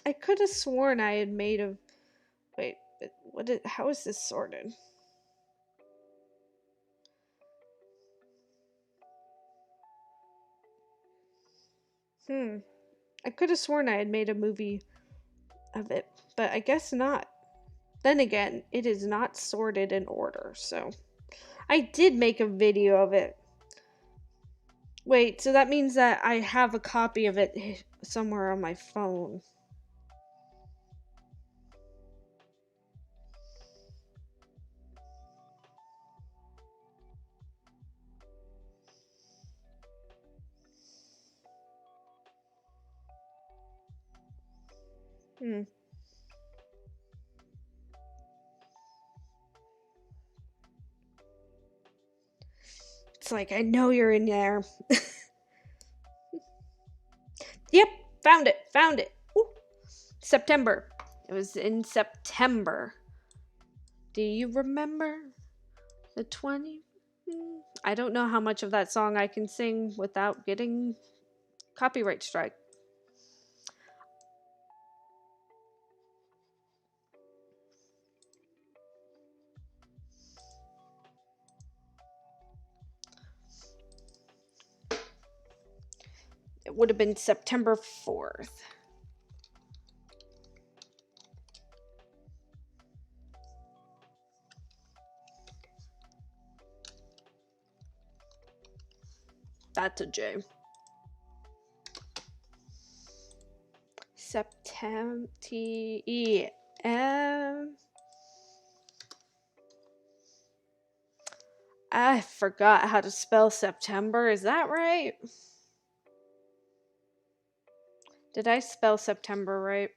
I could have sworn I had made a... Wait, how is this sorted? I could have sworn I had made a movie of it, but I guess not. Then again, it is not sorted in order, so... I did make a video of it. Wait, so that means that I have a copy of it somewhere on my phone. It's like, I know you're in there. Yep, found it. Ooh. September. It was in September. Do you remember the 20? I don't know how much of that song I can sing without getting copyright strike. It would have been September 4th. That's a J. September T-E-M. I forgot how to spell September. Is that right? Did I spell September right?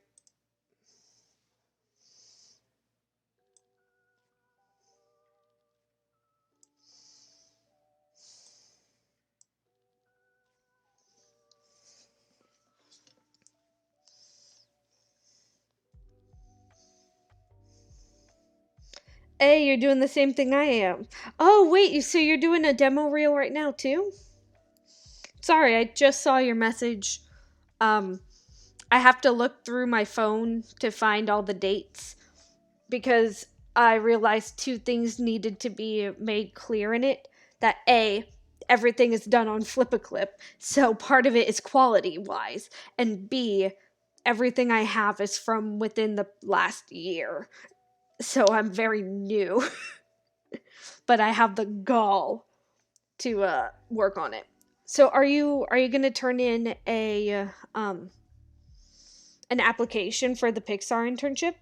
Hey, you're doing the same thing I am. Oh, wait, so you're doing a demo reel right now, too? Sorry, I just saw your message. I have to look through my phone to find all the dates because I realized two things needed to be made clear in it. That A, everything is done on Flip-A-Clip, so part of it is quality-wise, and B, everything I have is from within the last year. So I'm very new. But I have the gall to work on it. So are you gonna turn in a an application for the Pixar internship?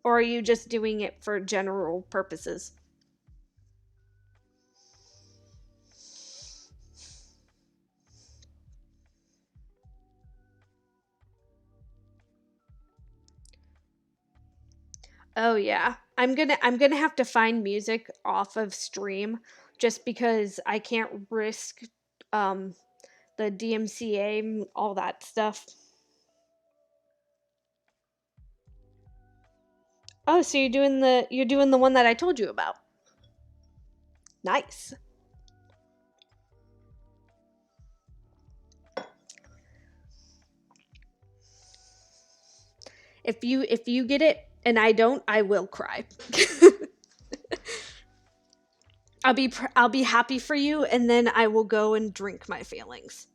Or are you just doing it for general purposes? Oh yeah. I'm gonna have to find music off of stream just because I can't risk um the DMCA, all that stuff. Oh, so you're doing the one that I told you about. Nice. If you get it and I don't, I will cry. I'll be happy for you, and then I will go and drink my feelings.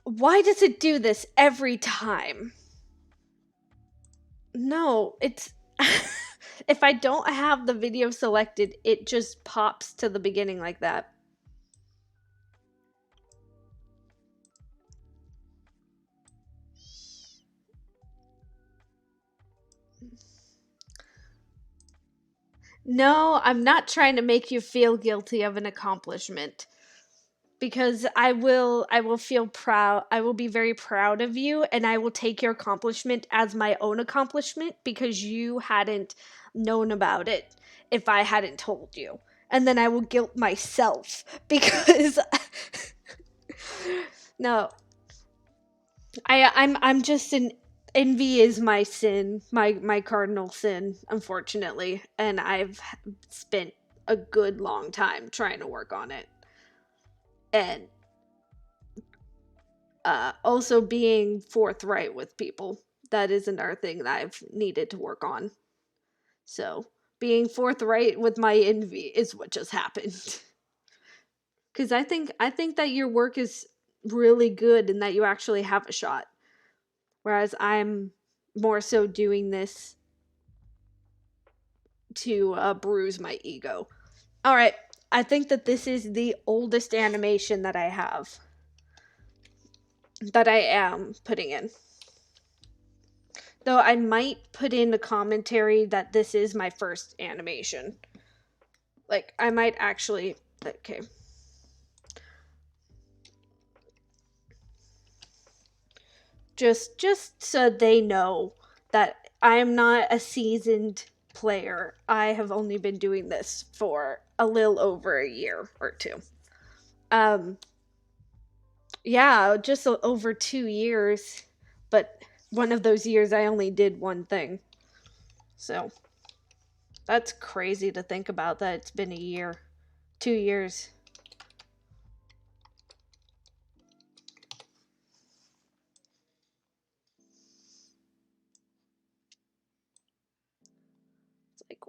Why does it do this every time? No, it's if I don't have the video selected, it just pops to the beginning like that. No, I'm not trying to make you feel guilty of an accomplishment. Because I will feel proud. I will be very proud of you, and I will take your accomplishment as my own accomplishment because you hadn't known about it if I hadn't told you. And then I will guilt myself because no, I'm just an envy is my sin, my cardinal sin, unfortunately, and I've spent a good long time trying to work on it. And also being forthright with people. That is another thing that I've needed to work on. So, being forthright with my envy is what just happened. Cuz I think that your work is really good and that you actually have a shot. Whereas I'm more so doing this to bruise my ego. All right, I think that this is the oldest animation that I have that I am putting in. Though I might put in a commentary that this is my first animation. Like, I might actually... Okay. Just so they know that I am not a seasoned player. I have only been doing this for a little over a year or two. Yeah, just over 2 years. But one of those years I only did one thing. So, that's crazy to think about that it's been a year. 2 years.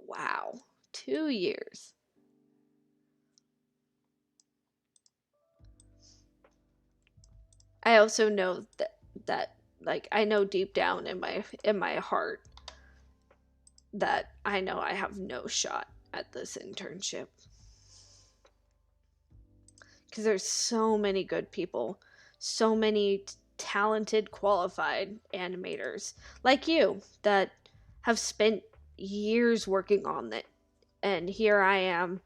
wow, 2 years. I also know that like I know deep down in my heart that I know I have no shot at this internship because there's so many good people, so many talented, qualified animators like you that have spent years working on it, and here I am,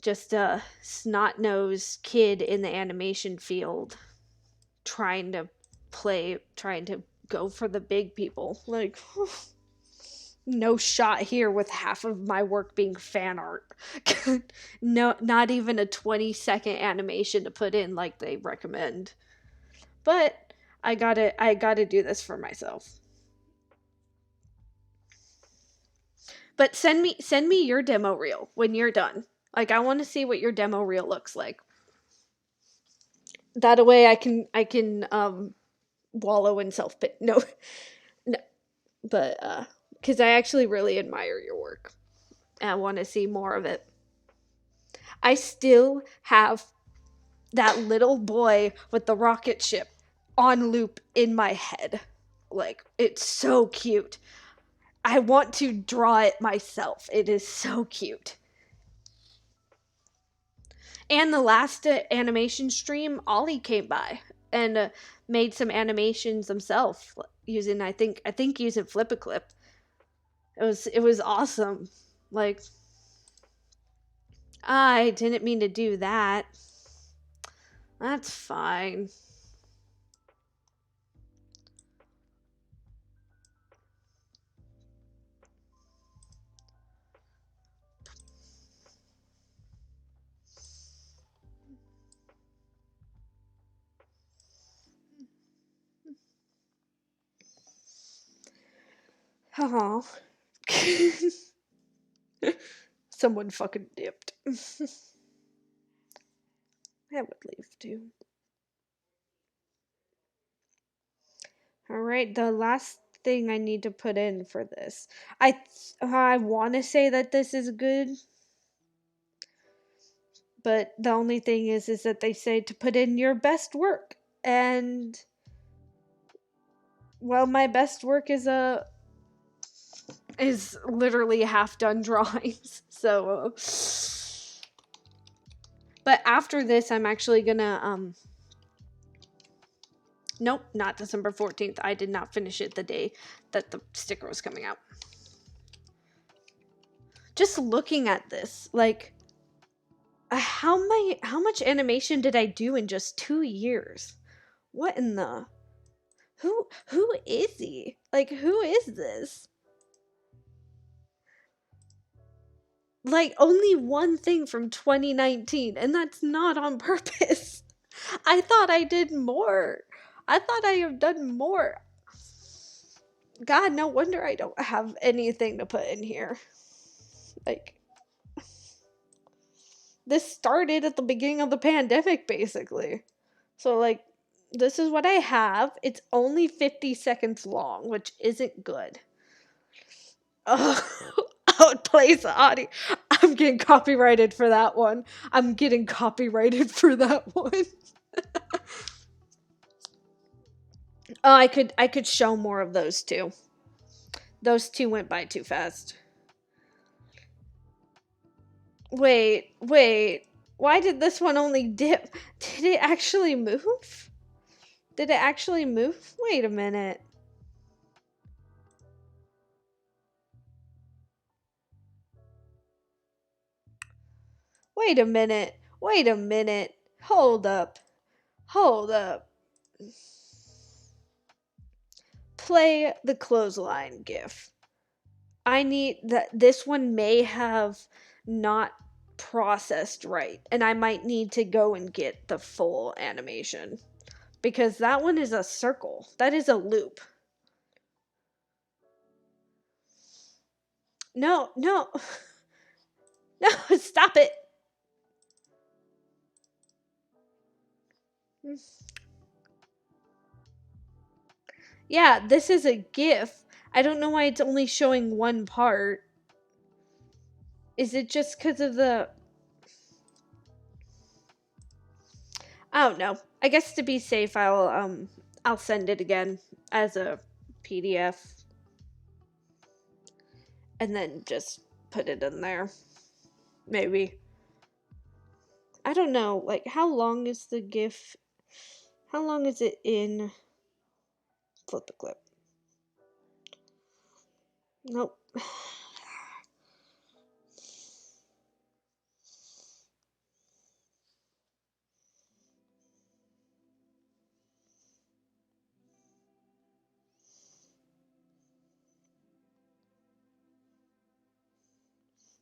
just a snot-nosed kid in the animation field, trying to trying to go for the big people. Like, no shot here with half of my work being fan art. No, not even a 20-second animation to put in like they recommend. But I gotta do this for myself. But send me your demo reel when you're done. Like, I want to see what your demo reel looks like. That way I can wallow in self pity. No, no, but because I actually really admire your work and I want to see more of it. I still have that little boy with the rocket ship on loop in my head. Like, it's so cute. I want to draw it myself. It is so cute. And the last animation stream, Ollie came by and made some animations himself using I think using Flip-A-Clip. It was awesome. Like, I didn't mean to do that. That's fine. Oh. Someone fucking dipped. I would leave too. Alright, the last thing I need to put in for this. I want to say that this is good, but the only thing is that they say to put in your best work. And well, my best work is literally half done drawings. So but after this I'm actually gonna nope, not December 14th. I did not finish it the day that the sticker was coming out. Just looking at this, like, how much animation did I do in just 2 years? What in the who is he? Like, who is this? Like, only one thing from 2019, and that's not on purpose. I thought I did more. I thought I have done more. God, no wonder I don't have anything to put in here. Like, this started at the beginning of the pandemic, basically. So, like, this is what I have. It's only 50 seconds long, which isn't good. Oh, outplays the audio. I'm getting copyrighted for that one. I'm getting copyrighted for that one. Oh, I could show more of those two. Those two went by too fast. Wait. Why did this one only dip? Did it actually move? Did it actually move? Wait a minute. Wait a minute. Wait a minute. Hold up. Hold up. Play the clothesline gif. I need that. This one may have not processed right, and I might need to go and get the full animation because that one is a circle. That is a loop. No, no. No, stop it. Yeah, this is a GIF. I don't know why it's only showing one part. Is it just because of the... I don't know. I guess to be safe, I'll send it again as a PDF and then just put it in there. Maybe. I don't know. Like, how long is the GIF? How long is it in Flip a Clip? Nope.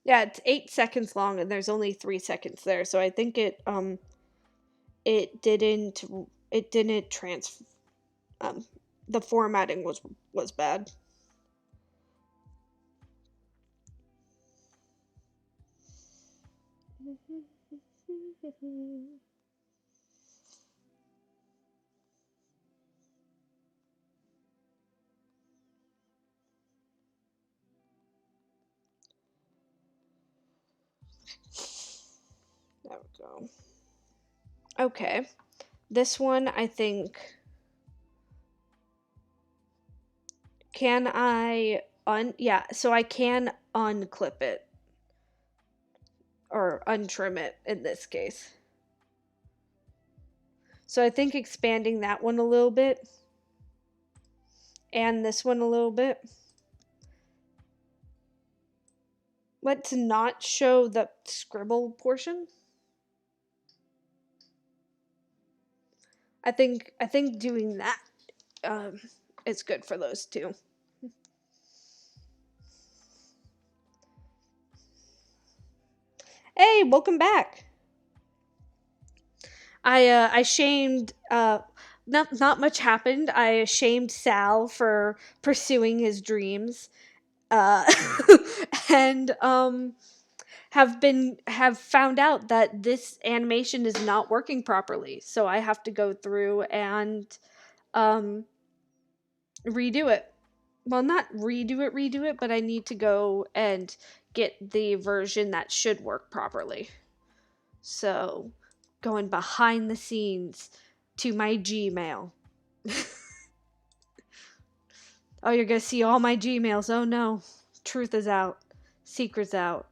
Yeah, it's 8 seconds long and there's only 3 seconds there. So I think it didn't the formatting was bad. There we go. Okay. This one, I think... Can I yeah, so I can unclip it. Or untrim it in this case. So I think expanding that one a little bit. And this one a little bit. Let's not show the scribble portion. I think doing that is good for those two. Hey, welcome back. I shamed not much happened. I shamed Sal for pursuing his dreams. And have found out that this animation is not working properly. So I have to go through and redo it. Well, not redo it, but I need to go and get the version that should work properly. So, going behind the scenes to my Gmail. Oh, you're gonna see all my Gmails. Oh no. Truth is out. Secret's out.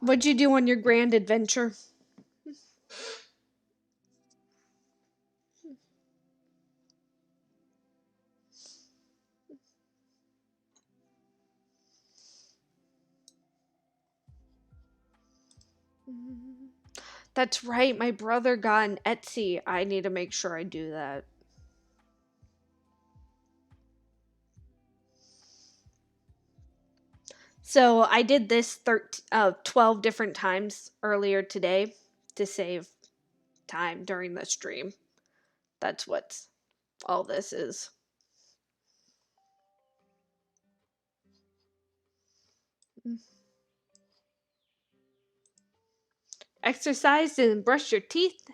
What'd you do on your grand adventure? That's right, my brother got an Etsy. I need to make sure I do that. So I did this 12 different times earlier today to save time during the stream. That's what all this is. Exercise and brush your teeth.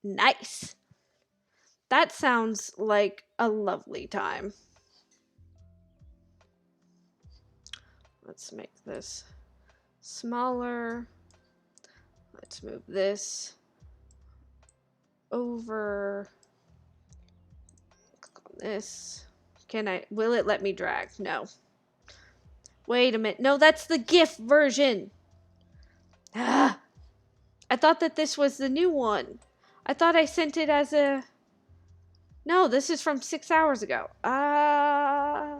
Nice. That sounds like a lovely time. Let's make this smaller. Let's move this over. Click on this. Will it let me drag? No. Wait a minute. No, that's the GIF version. Ah. I thought that this was the new one. I thought I sent it as a... No, this is from 6 hours ago. I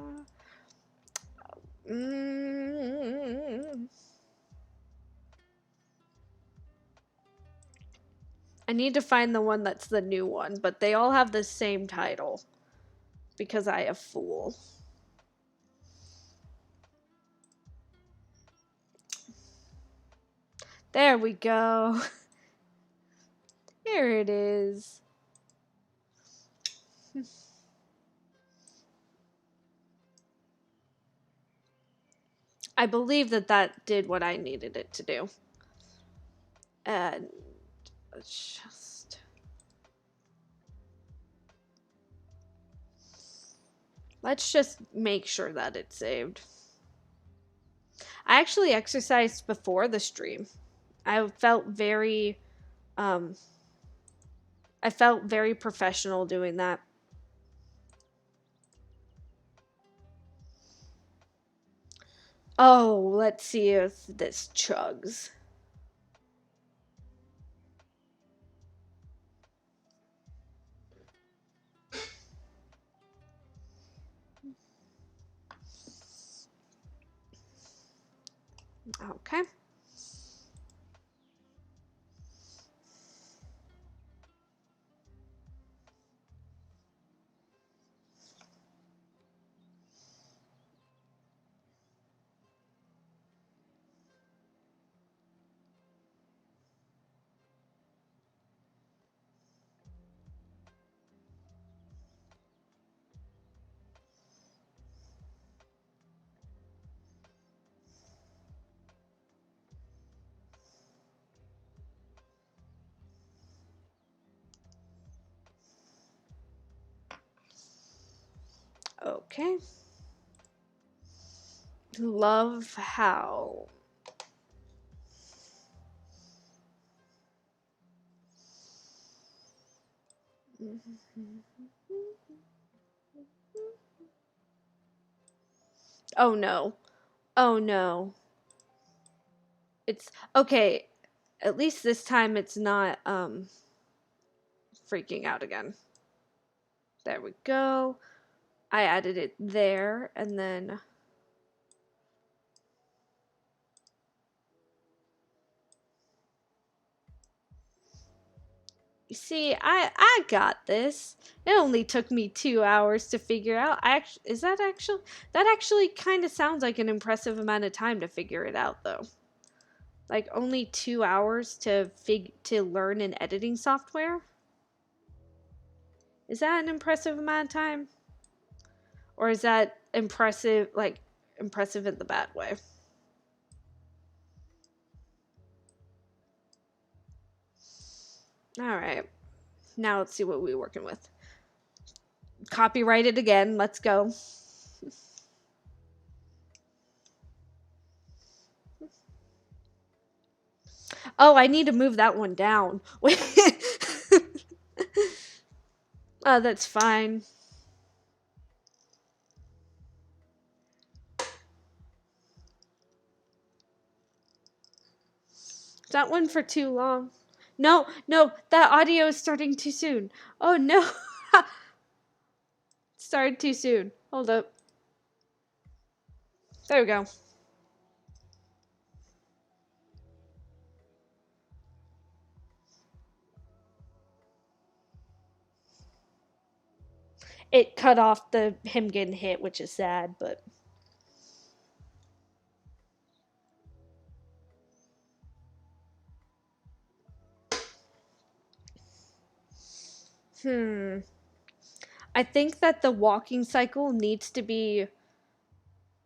need to find the one that's the new one, but they all have the same title. Because I a fool. There we go. Here it is. I believe that did what I needed it to do. And let's just... Let's just make sure that it's saved. I actually exercised before the stream. I felt very um I felt very professional doing that. Oh, let's see if this chugs. Okay. Okay. Love how. Oh no. Oh no. It's okay. At least this time it's not freaking out again. There we go. I added it there and then you see, I got this. It only took me 2 hours to figure out. That actually kind of sounds like an impressive amount of time to figure it out though. Like only 2 hours to learn an editing software? Is that an impressive amount of time? Or is that impressive impressive in the bad way? All right. Now let's see what we're working with. Copyrighted again. Let's go. Oh, I need to move that one down. Wait. Oh, that's fine. That one for too long. No, no, that audio is starting too soon. Oh no. Started too soon. Hold up. There we go. It cut off the him getting hit, which is sad, but I think that the walking cycle needs to be,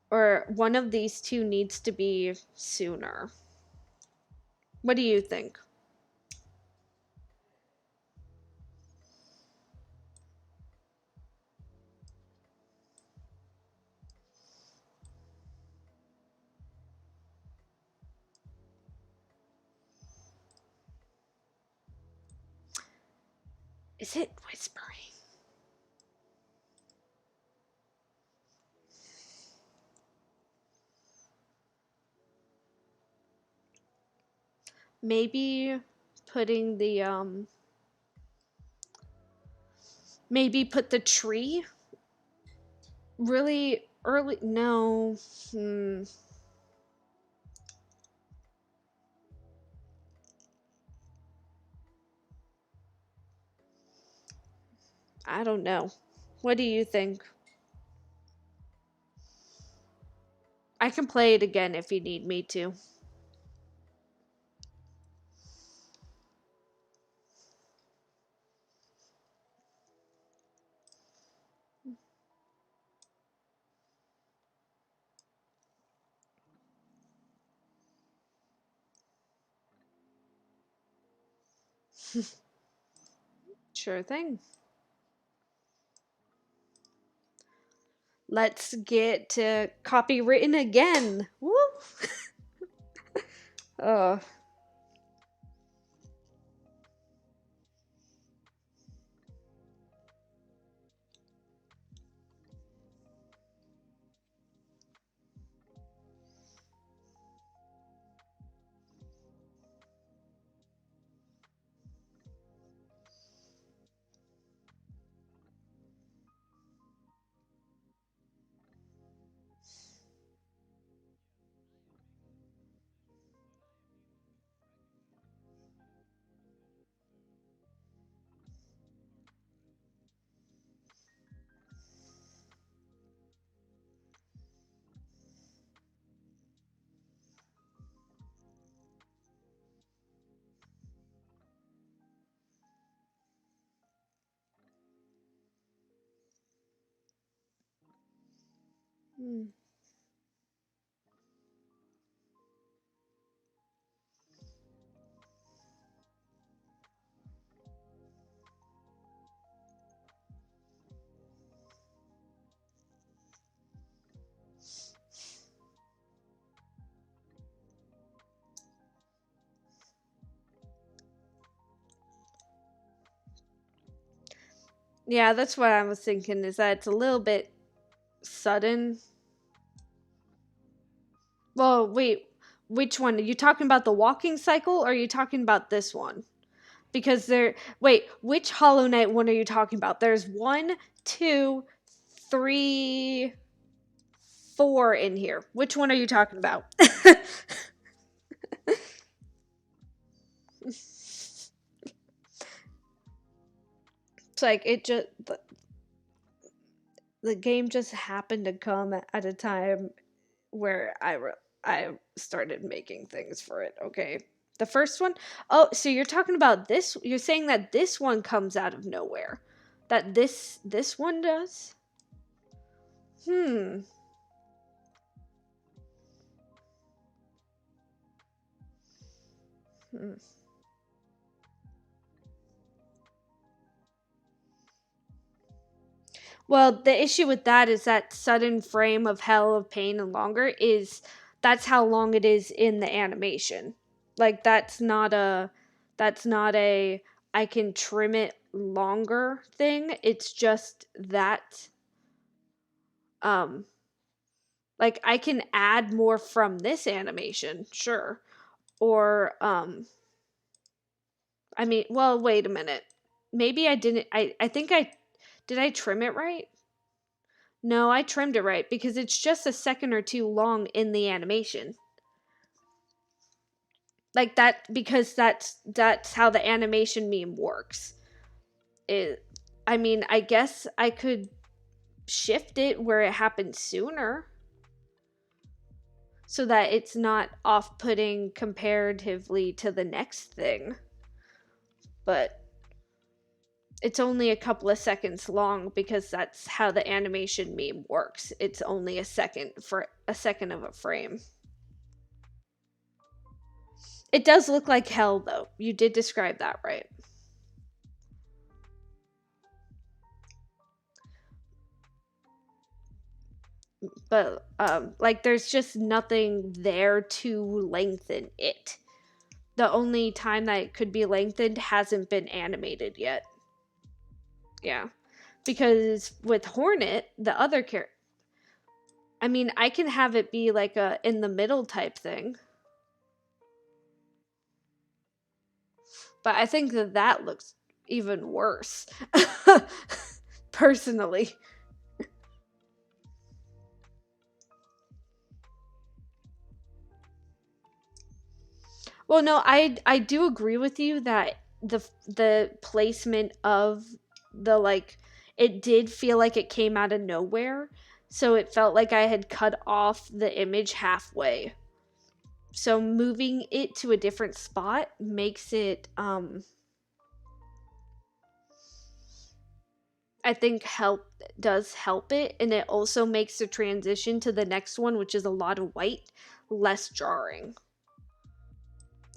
or one of these two needs to be sooner. What do you think? Is it whispering? Maybe putting the maybe put the tree really early. No. I don't know. What do you think? I can play it again if you need me to. Sure thing. Let's get to copywritten again. Woo! Oh. Hmm. Yeah, that's what I was thinking, is that it's a little bit sudden. Well, wait, which one? Are you talking about the walking cycle, or are you talking about this one? Because wait, which Hollow Knight one are you talking about? There's 1, 2, 3, 4 in here. Which one are you talking about? It's like the game just happened to come at a time where I started making things for it. Okay, the first one. Oh, so you're talking about this? You're saying that this one comes out of nowhere? That this one does? Hmm. Hmm. Well, the issue with that is that sudden frame of hell of pain and longer is that's how long it is in the animation. Like that's not a I can trim it longer thing. It's just that um like I can add more from this animation, sure. Or I mean, well, wait a minute. Maybe I didn't I think I did I trim it right? No, I trimmed it right because it's just a second or two long in the animation. Like that because that's how the animation meme works. It I mean, I guess I could shift it where it happens sooner so that it's not off-putting comparatively to the next thing. But it's only a couple of seconds long because that's how the animation meme works. It's only a second for a second of a frame. It does look like hell, though. You did describe that right. But like there's just nothing there to lengthen it. The only time that it could be lengthened hasn't been animated yet. Yeah. Because with Hornet, the other character, I mean, I can have it be like a in the middle type thing. But I think that looks even worse. Personally. Well, no, I do agree with you that the placement of the like it did feel like it came out of nowhere. So it felt like I had cut off the image halfway. So moving it to a different spot makes it I think help it, and it also makes the transition to the next one, which is a lot of white, less jarring.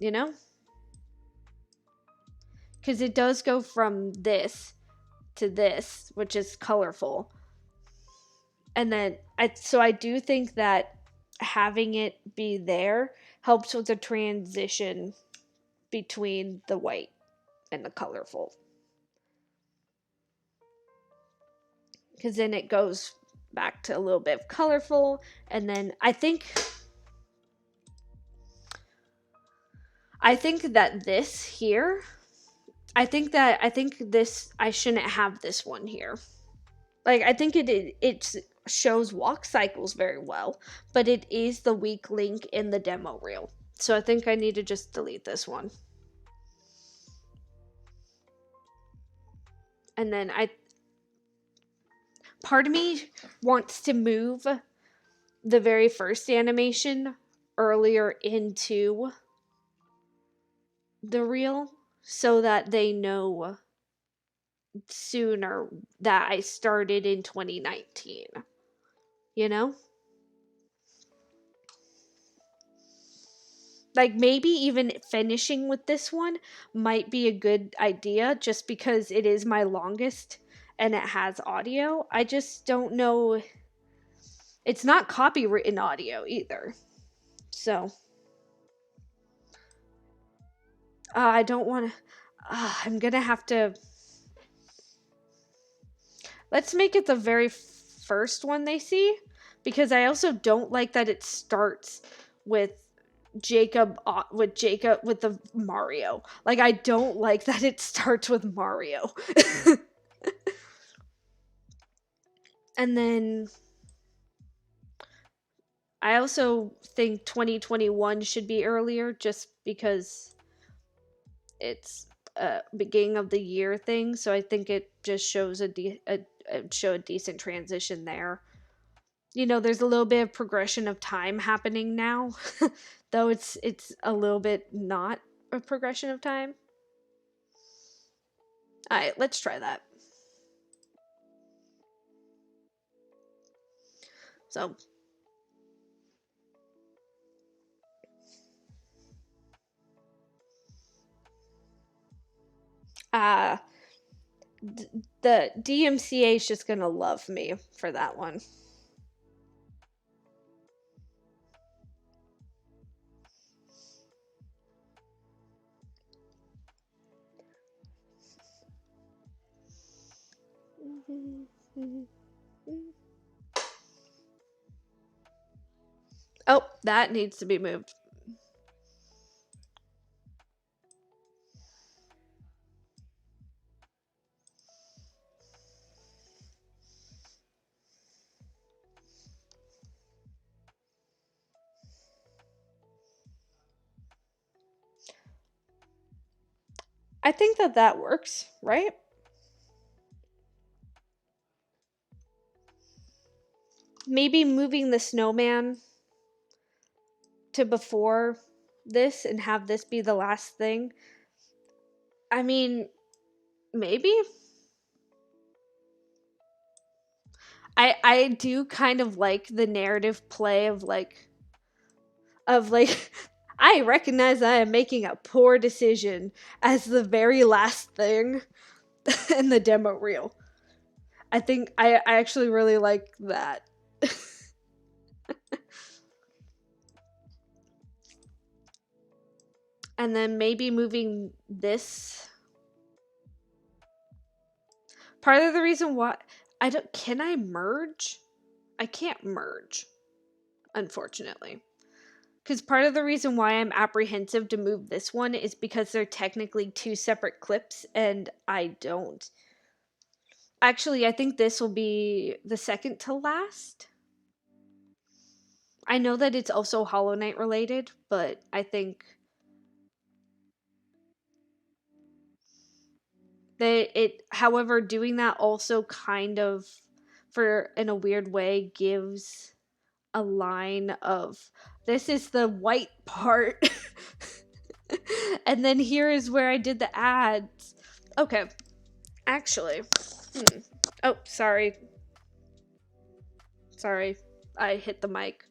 You know? Cuz it does go from this to this, which is colorful. And then I do think that having it be there helps with the transition between the white and the colorful. Because then it goes back to a little bit of colorful, and then I think that this here, I think this, I shouldn't have this one here. Like, I think it shows walk cycles very well, but it is the weak link in the demo reel. So I think I need to just delete this one. And then part of me wants to move the very first animation earlier into the reel so that they know sooner that I started in 2019. You know? Like, maybe even finishing with this one might be a good idea just because it is my longest and it has audio. I just don't know. It's not copywritten audio either. So, I don't want to. I'm gonna have to. Let's make it the very first one they see, because I also don't like that it starts with Jacob with the Mario. Like, I don't like that it starts with Mario. And then I also think 2021 should be earlier just because it's a beginning of the year thing, so I think it just shows a decent transition there. You know, there's a little bit of progression of time happening now, though it's a little bit not a progression of time. All right, let's try that. So, uh the DMCA is just gonna love me for that one. Oh, that needs to be moved. I think that works, right? Maybe moving the snowman to before this and have this be the last thing. I mean, maybe. I do kind of like the narrative play of like I recognize I am making a poor decision as the very last thing in the demo reel. I think I actually really like that. And then maybe moving this. Part of the reason why can I merge? I can't merge, unfortunately. Because part of the reason why I'm apprehensive to move this one is because they're technically two separate clips, and I don't. Actually, I think this will be the second to last. I know that it's also Hollow Knight related, but I think that however, doing that also kind of, for in a weird way, gives a line of this is the white part. And then here is where I did the ads. Okay. Actually. Oh, sorry. Sorry. I hit the mic.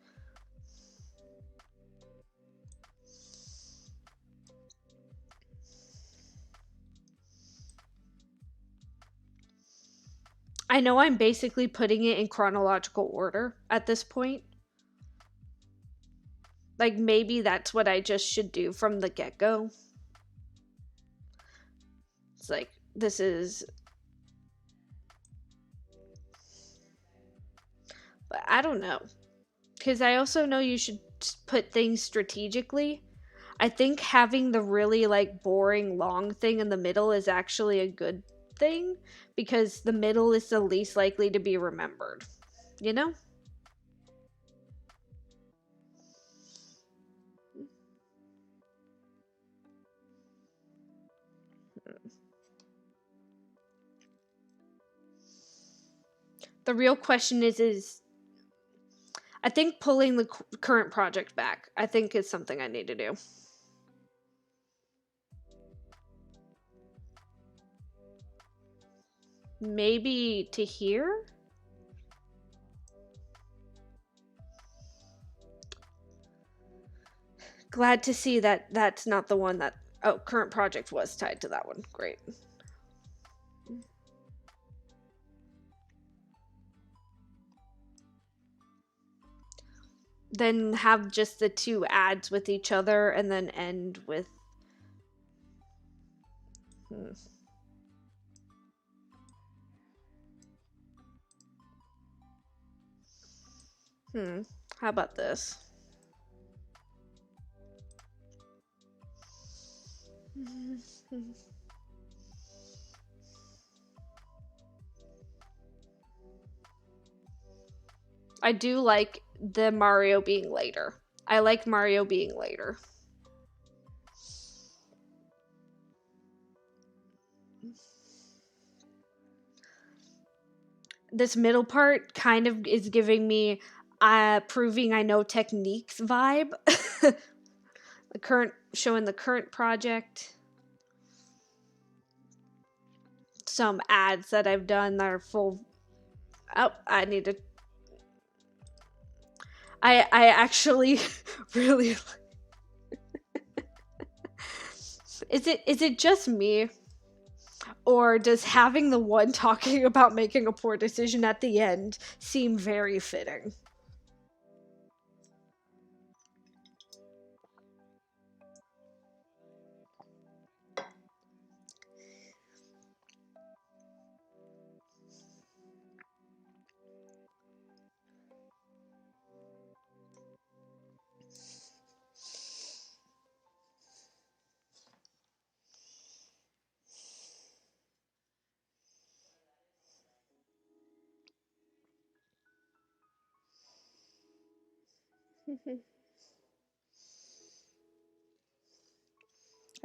I know I'm basically putting it in chronological order at this point. Like, maybe that's what I just should do from the get-go. It's like, this is... But I don't know. Because I also know you should put things strategically. I think having the really, like, boring long thing in the middle is actually a good thing. Because the middle is the least likely to be remembered. You know? The real question is I think pulling the current project back, I think is something I need to do. Maybe to here? Glad to see that that's not the one that... Oh, current project was tied to that one. Great. Then have just the two ads with each other and then end with... How about this? I do like the Mario being later. I like Mario being later. This middle part kind of is giving me proving I know techniques vibe. Showing the current project. Some ads that I've done that are full... Oh, I need to... I actually really... Is it just me? Or does having the one talking about making a poor decision at the end seem very fitting?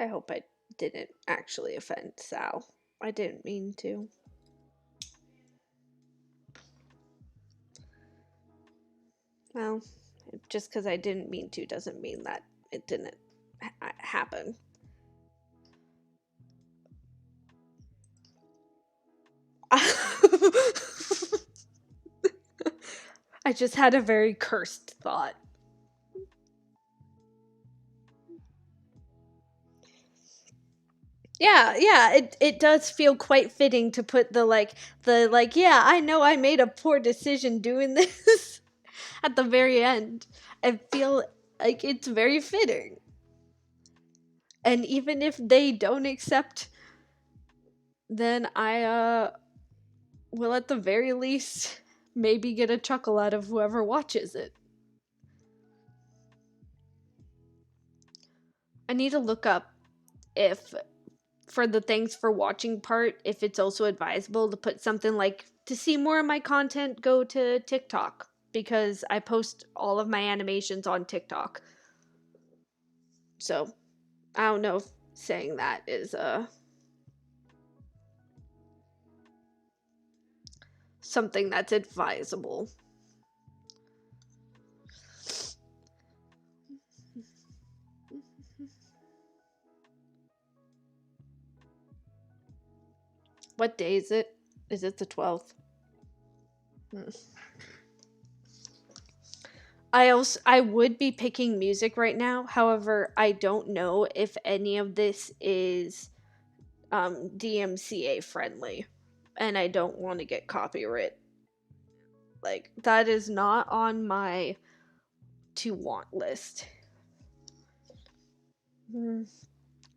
I hope I didn't actually offend Sal. I didn't mean to. Well, just because I didn't mean to doesn't mean that it didn't happen. I just had a very cursed thought. Yeah, it does feel quite fitting to put the yeah, I know I made a poor decision doing this at the very end. I feel like it's very fitting. And even if they don't accept, then I will at the very least maybe get a chuckle out of whoever watches it. I need to look up if, for the thanks for watching part, if it's also advisable to put something like, to see more of my content, go to TikTok, because I post all of my animations on TikTok. So, I don't know if saying that is something that's advisable. What day is it? Is it the 12th? I would be picking music right now. However, I don't know if any of this is DMCA friendly. and I don't want to get copyright. Like, that is not on my to want list.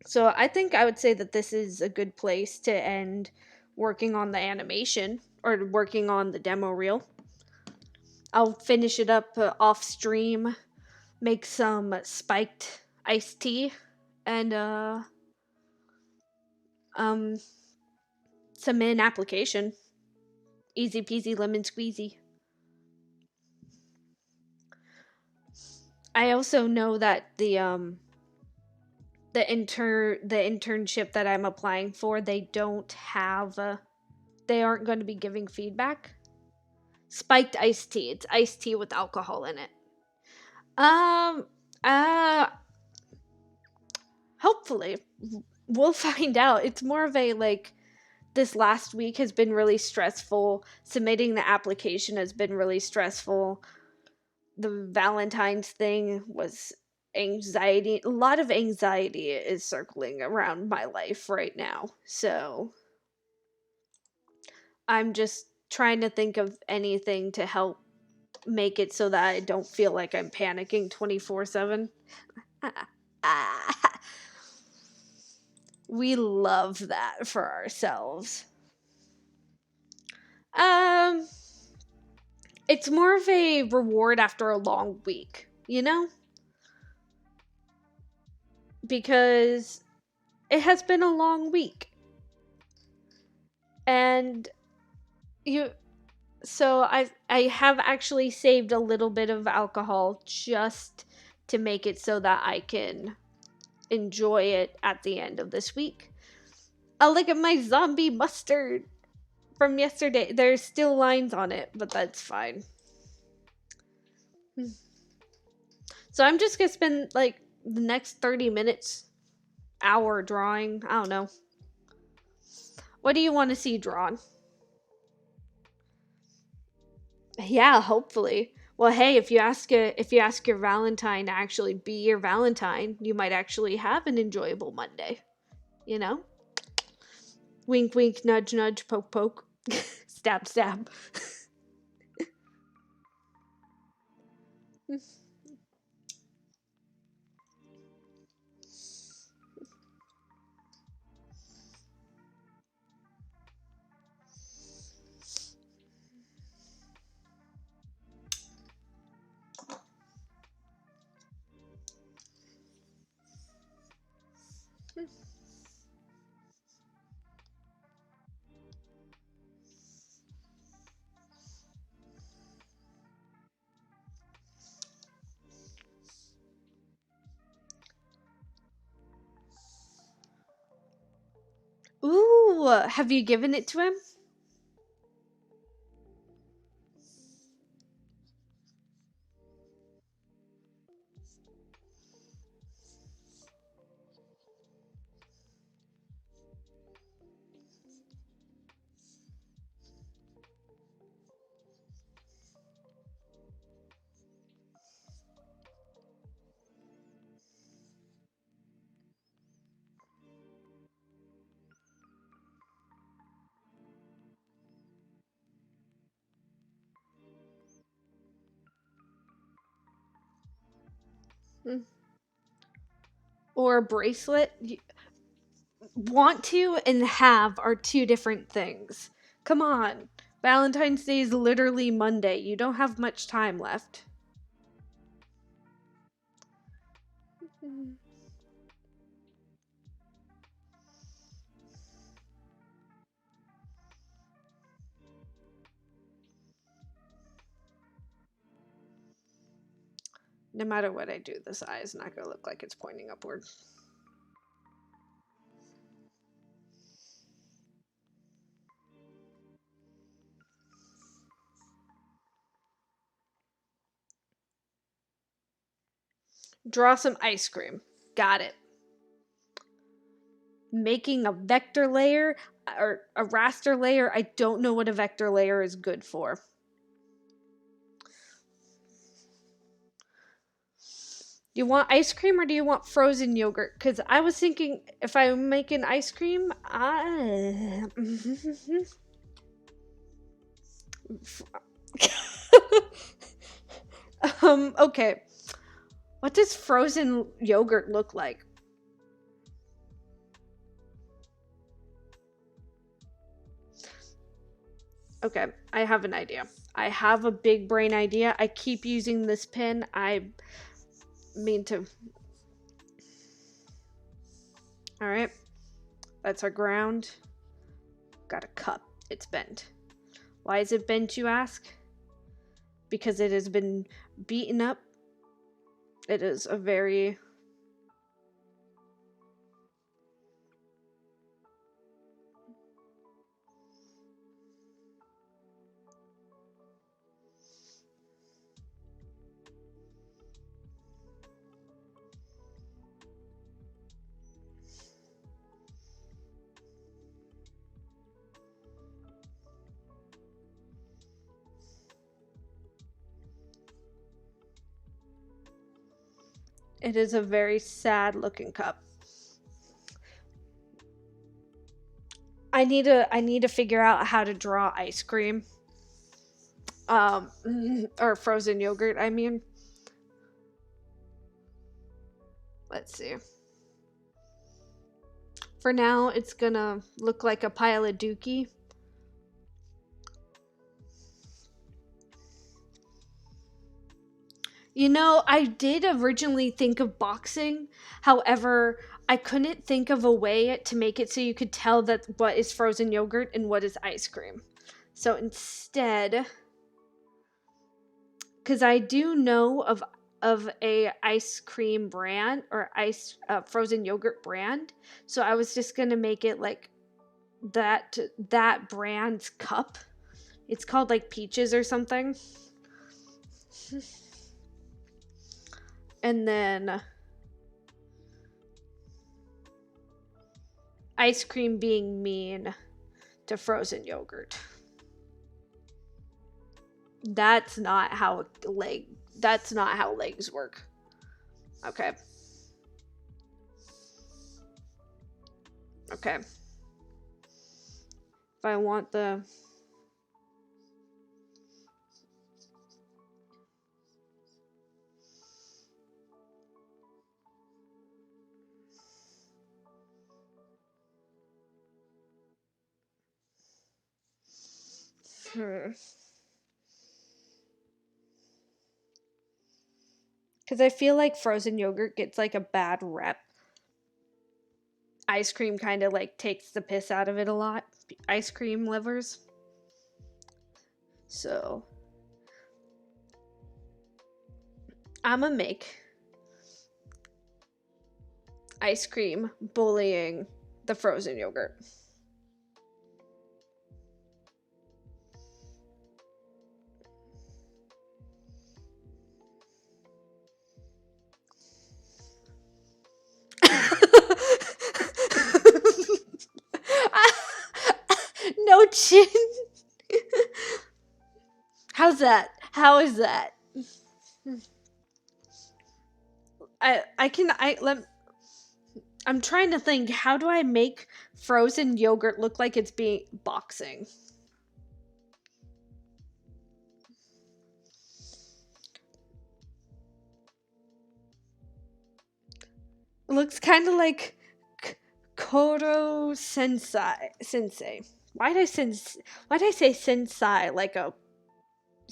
So I think I would say that this is a good place to end working on the animation or working on the demo reel. I'll finish it up off stream, make some spiked iced tea, and submit an application. Easy peasy lemon squeezy. I also know that the internship that I'm applying for, they aren't going to be giving feedback. Spiked iced tea. It's iced tea with alcohol in it. Hopefully. We'll find out. It's more of a, like, this last week has been really stressful. Submitting the application has been really stressful. The Valentine's thing was anxiety. A lot of anxiety is circling around my life right now. So I'm just trying to think of anything to help make it so that I don't feel like I'm panicking 24/7. We love that for ourselves. It's more of a reward after a long week, you know? Because it has been a long week. And so I have actually saved a little bit of alcohol just to make it so that I can enjoy it at the end of this week. Oh, look at my zombie mustard from yesterday. There's still lines on it, but that's fine. So I'm just gonna spend like the next 30 minutes, hour drawing. I don't know. What do you want to see drawn? Yeah, hopefully. Well, hey, if you ask your Valentine to actually be your Valentine, you might actually have an enjoyable Monday. You know? Wink, wink, nudge, nudge, poke, poke, stab, stab. Ooh, have you given it to him? Or a bracelet? Want to and have are two different things. Come on. Valentine's Day is literally Monday. You don't have much time left. No matter what I do, this eye is not going to look like it's pointing upward. Draw some ice cream. Got it. Making a vector layer or a raster layer. I don't know what a vector layer is good for. Do you want ice cream or do you want frozen yogurt? Because I was thinking if I'm making ice cream, Okay. What does frozen yogurt look like? Okay, I have an idea. I have a big brain idea. I keep using this pen. I mean to. All right. That's our ground. Got a cup. It's bent. Why is it bent, you ask? Because it has been beaten up. It is a very... It is a very sad looking cup. I need to figure out how to draw ice cream. Or frozen yogurt, I mean. Let's see. For now, it's gonna look like a pile of dookie. You know, I did originally think of boxing. However, I couldn't think of a way to make it so you could tell that what is frozen yogurt and what is ice cream. So instead, because I do know of a ice cream brand or frozen yogurt brand, so I was just gonna make it like that brand's cup. It's called like Peaches or something. And then ice cream being mean to frozen yogurt. That's not how legs work. Okay. Okay. If I want the... Because I feel like frozen yogurt gets like a bad rep. Ice cream kind of like takes the piss out of it a lot. Ice cream lovers. So I'ma make ice cream bullying the frozen yogurt. No chin. How's that? How is that? I'm trying to think, how do I make frozen yogurt look like it's being boxing? It looks kind of like Koro Sensei. Why'd I say sensei like a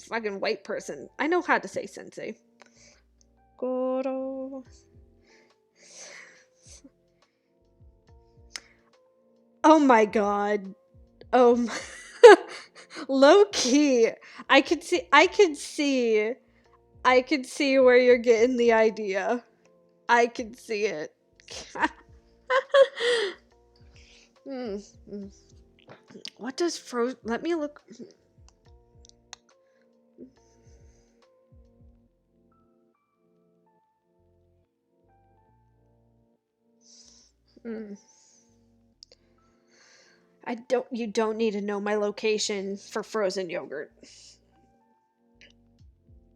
fucking white person? I know how to say sensei. Koro. Oh my god. Oh, low key. I could see where you're getting the idea. I can see it. What does frozen... Let me look. You don't need to know my location for frozen yogurt.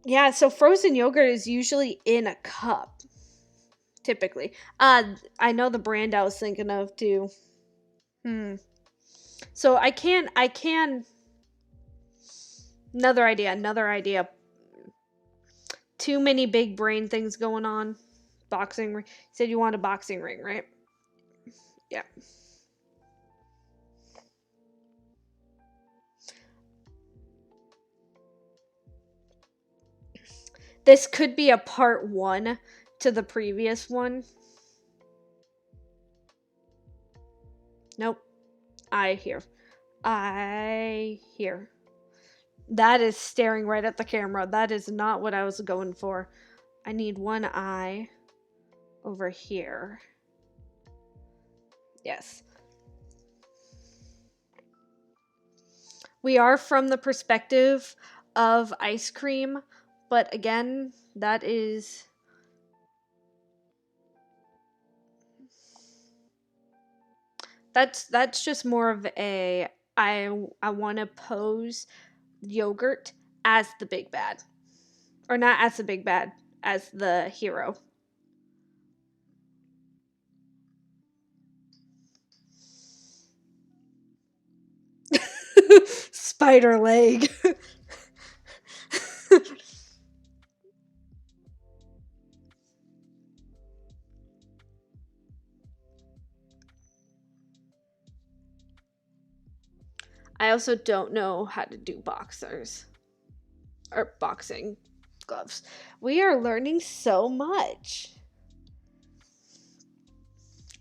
Yeah, so frozen yogurt is usually in a cup. Typically. I know the brand I was thinking of too. So I can Another idea, another idea. Too many big brain things going on. Boxing ring. You said you want a boxing ring, right? Yeah. This could be a part 1 to the previous one. Nope. I hear. That is staring right at the camera. That is not what I was going for. I need one eye over here. Yes. We are from the perspective of ice cream, but again, that's just more of a I want to pose yogurt as the big bad. Or not as the big bad, as the hero. Spider leg. I also don't know how to do boxers or boxing gloves. We are learning so much.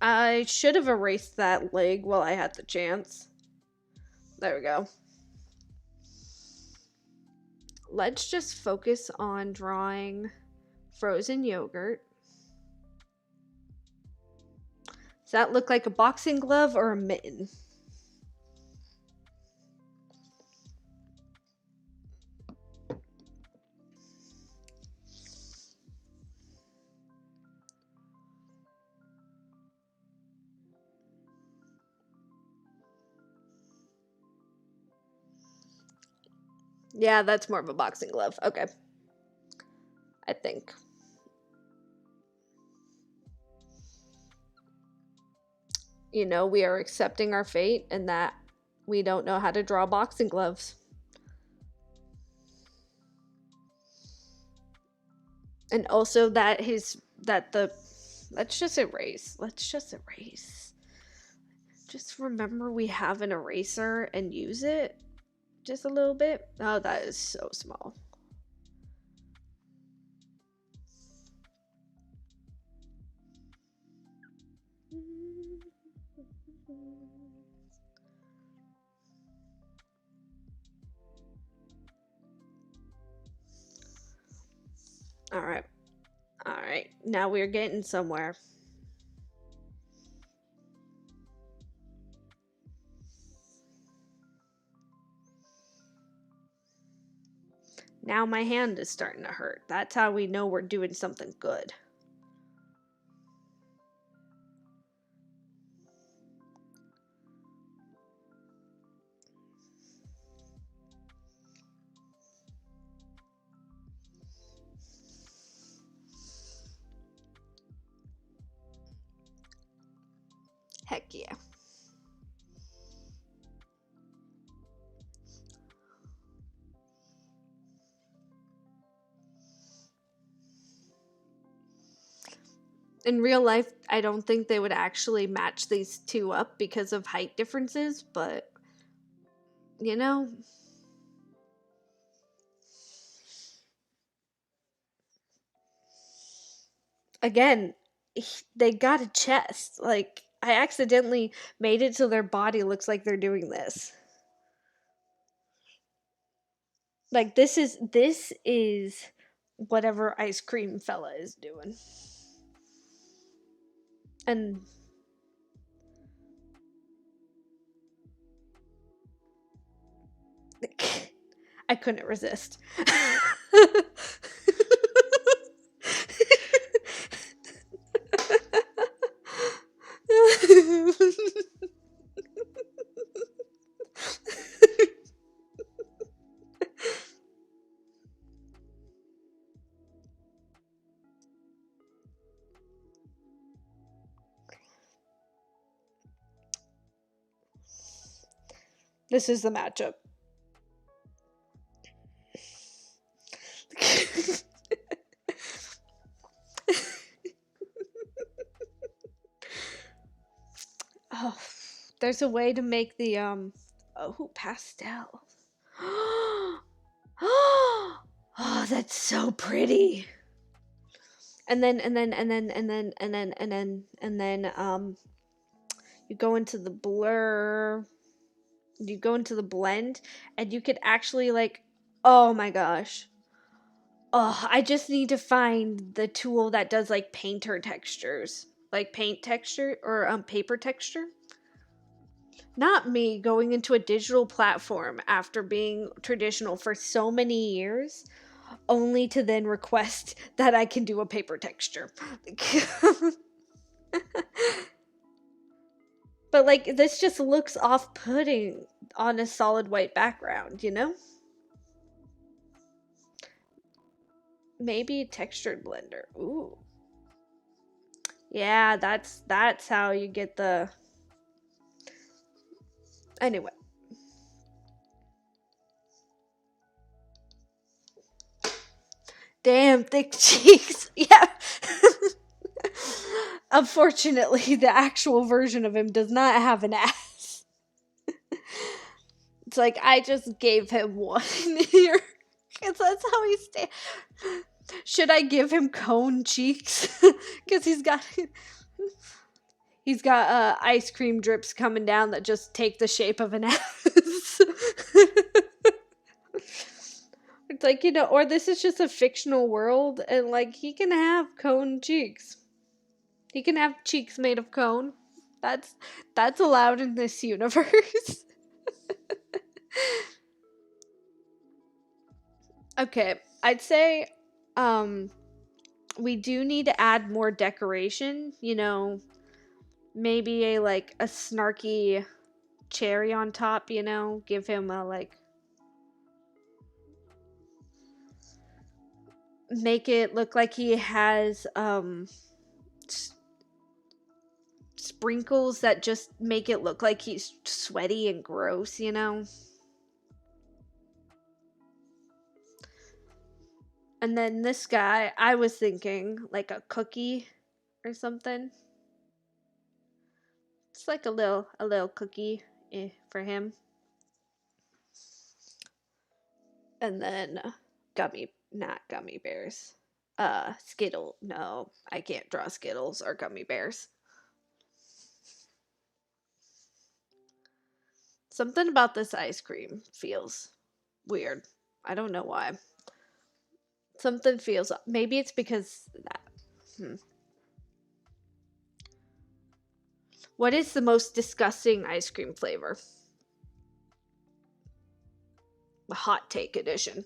I should have erased that leg while I had the chance. There we go. Let's just focus on drawing frozen yogurt. Does that look like a boxing glove or a mitten? Yeah, that's more of a boxing glove. Okay. I think. You know, we are accepting our fate and that we don't know how to draw boxing gloves. And also that let's just erase. Let's just erase. Just remember we have an eraser and use it just a little bit. Oh, that is so small. All right. All right. Now we're getting somewhere. Now my hand is starting to hurt. That's how we know we're doing something good. Heck yeah. In real life, I don't think they would actually match these two up because of height differences, but you know, again, they got a chest. Like, I accidentally made it so their body looks like they're doing this. Like, this is whatever ice cream fella is doing. And I couldn't resist. This is the matchup. there's a way to make the oh, pastel. Oh, that's so pretty. And then you go into the blur, you go into the blend, and you could actually like, oh my gosh. Oh, I just need to find the tool that does like painter textures, like paint texture or paper texture. Not me going into a digital platform after being traditional for so many years, only to then request that I can do a paper texture. But like this just looks off-putting on a solid white background, you know? Maybe textured blender. Ooh. Yeah, that's how you get the anyway. Damn thick cheeks. Yeah. Unfortunately, the actual version of him does not have an ass. It's like I just gave him one here. Because that's how he stands. Should I give him cone cheeks? Because he's got ice cream drips coming down that just take the shape of an ass. It's like, you know, or this is just a fictional world and like he can have cone cheeks. He can have cheeks made of cone. That's allowed in this universe. Okay, I'd say we do need to add more decoration, you know, maybe a snarky cherry on top, you know, give him a like make it look like he has sprinkles that just make it look like he's sweaty and gross, you know. And then this guy, I was thinking like a cookie or something. It's like a little cookie for him. And then not gummy bears. Skittle. No, I can't draw Skittles or gummy bears. Something about this ice cream feels weird. I don't know why. Something feels, maybe it's because that. What is the most disgusting ice cream flavor? The hot take edition.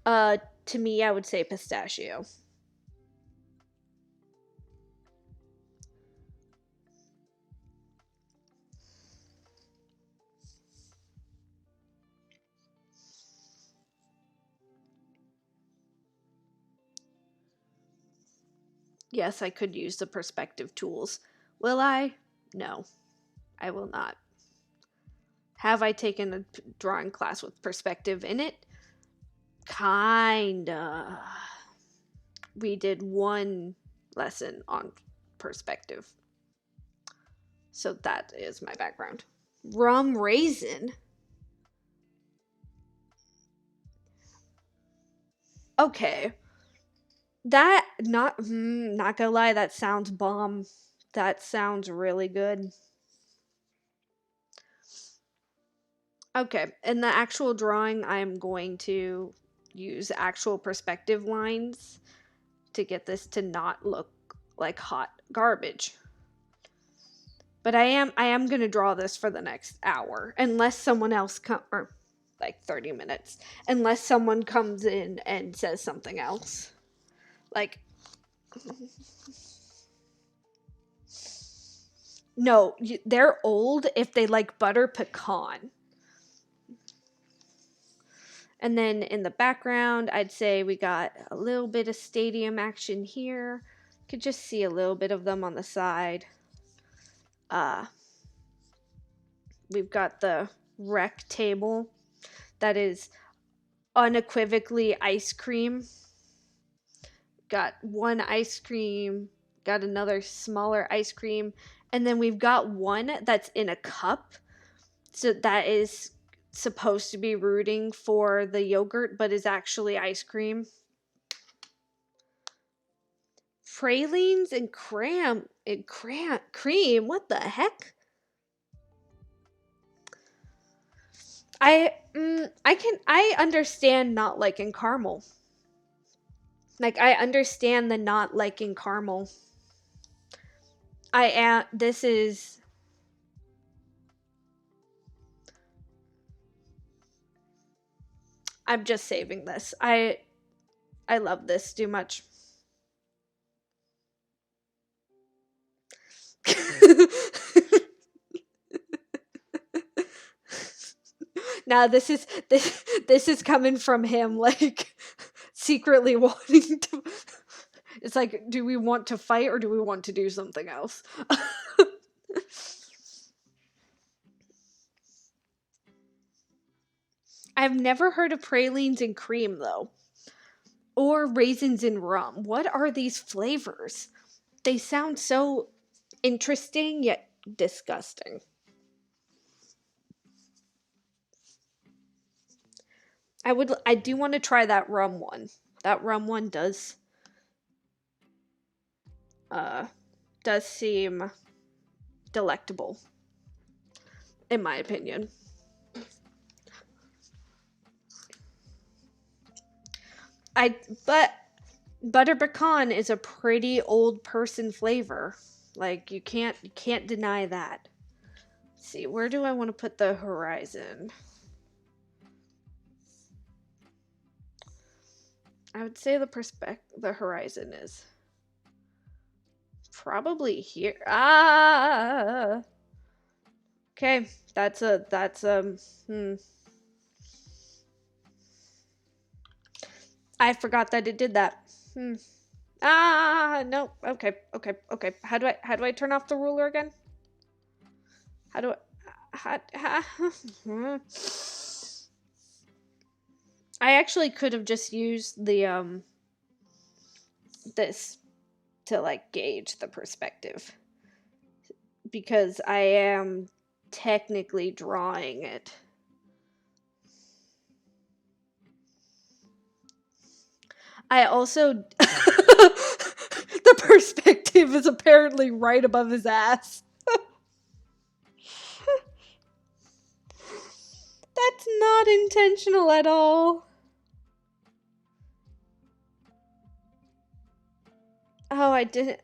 To me, I would say pistachio. Yes, I could use the perspective tools. Will I? No, I will not. Have I taken a drawing class with perspective in it? Kinda. We did one lesson on perspective. So that is my background. Rum raisin? Okay. That, not gonna lie, that sounds bomb. That sounds really good. Okay, in the actual drawing, I'm going to use actual perspective lines to get this to not look like hot garbage. But I am going to draw this for the next hour unless someone else or like 30 minutes, unless someone comes in and says something else. Like no, they're old if they like butter pecan. And then in the background, I'd say we got a little bit of stadium action here. Could just see a little bit of them on the side. We've got the rec table that is unequivocally ice cream. Got one ice cream, got another smaller ice cream, And then we've got one that's in a cup. So that is supposed to be rooting for the yogurt, but is actually ice cream. Pralines and cream. What the heck? I understand not liking caramel. Like, I understand the not liking caramel. This is, I'm just saving this. I love this too much. Now this is coming from him, like, secretly wanting to. It's like, do we want to fight or do we want to do something else? I've never heard of pralines and cream though, or raisins and rum. What are these flavors? They sound so interesting yet disgusting. I do want to try that rum one. That rum one uh does seem delectable, in my opinion. But butter pecan is a pretty old person flavor. Like, you can't deny that. Let's see, where do I want to put the horizon? I would say the horizon is probably here. Ah. Okay, that's I forgot that it did that. No. Okay. How do I turn off the ruler again? How do I I actually could have just used the this to, like, gauge the perspective, because I am technically drawing it. I also the perspective is apparently right above his ass. That's not intentional at all. Oh, I didn't.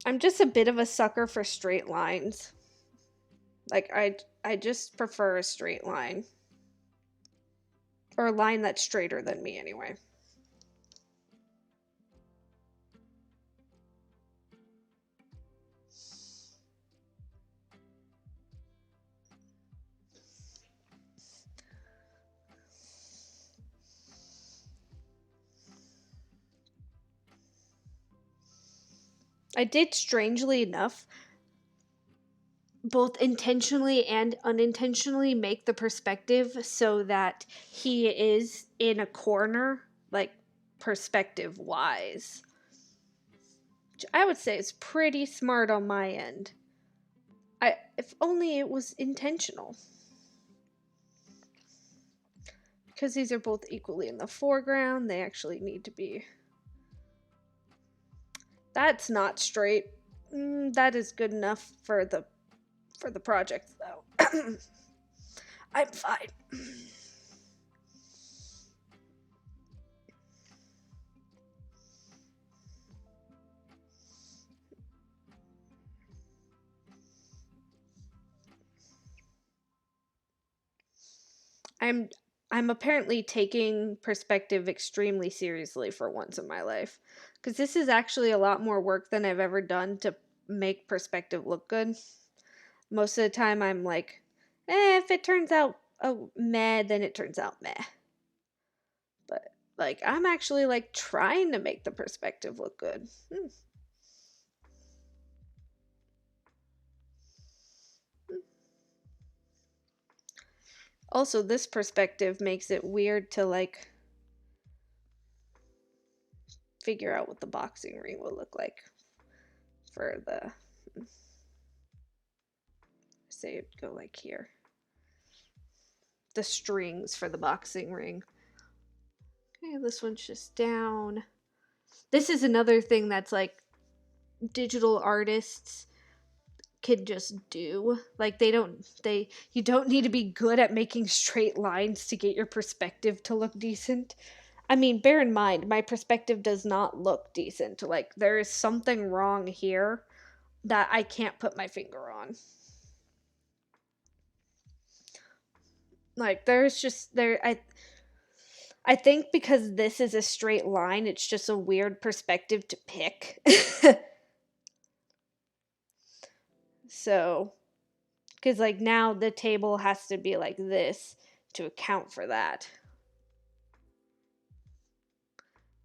I'm just a bit of a sucker for straight lines. Like, I just prefer a straight line. Or a line that's straighter than me, anyway. I did, strangely enough, both intentionally and unintentionally make the perspective so that he is in a corner, like, perspective wise. Which I would say is pretty smart on my end. If only it was intentional. Because these are both equally in the foreground, they actually need to be. That's not straight. That is good enough for the project, though. I'm fine. I'm apparently taking perspective extremely seriously for once in my life, because this is actually a lot more work than I've ever done to make perspective look good. Most of the time I'm like, if it turns out meh, then it turns out meh. But, like, I'm actually, like, trying to make the perspective look good. Also, this perspective makes it weird to like figure out what the boxing ring will look like for the, say it'd go like here. The strings for the boxing ring. Okay, this one's just down. This is another thing that's like digital artists can just do. Like you don't need to be good at making straight lines to get your perspective to look decent. I mean, bear in mind, my perspective does not look decent. Like there is something wrong here that I can't put my finger on. Like there's just there I think because this is a straight line, it's just a weird perspective to pick. So, because like now the table has to be like this to account for that.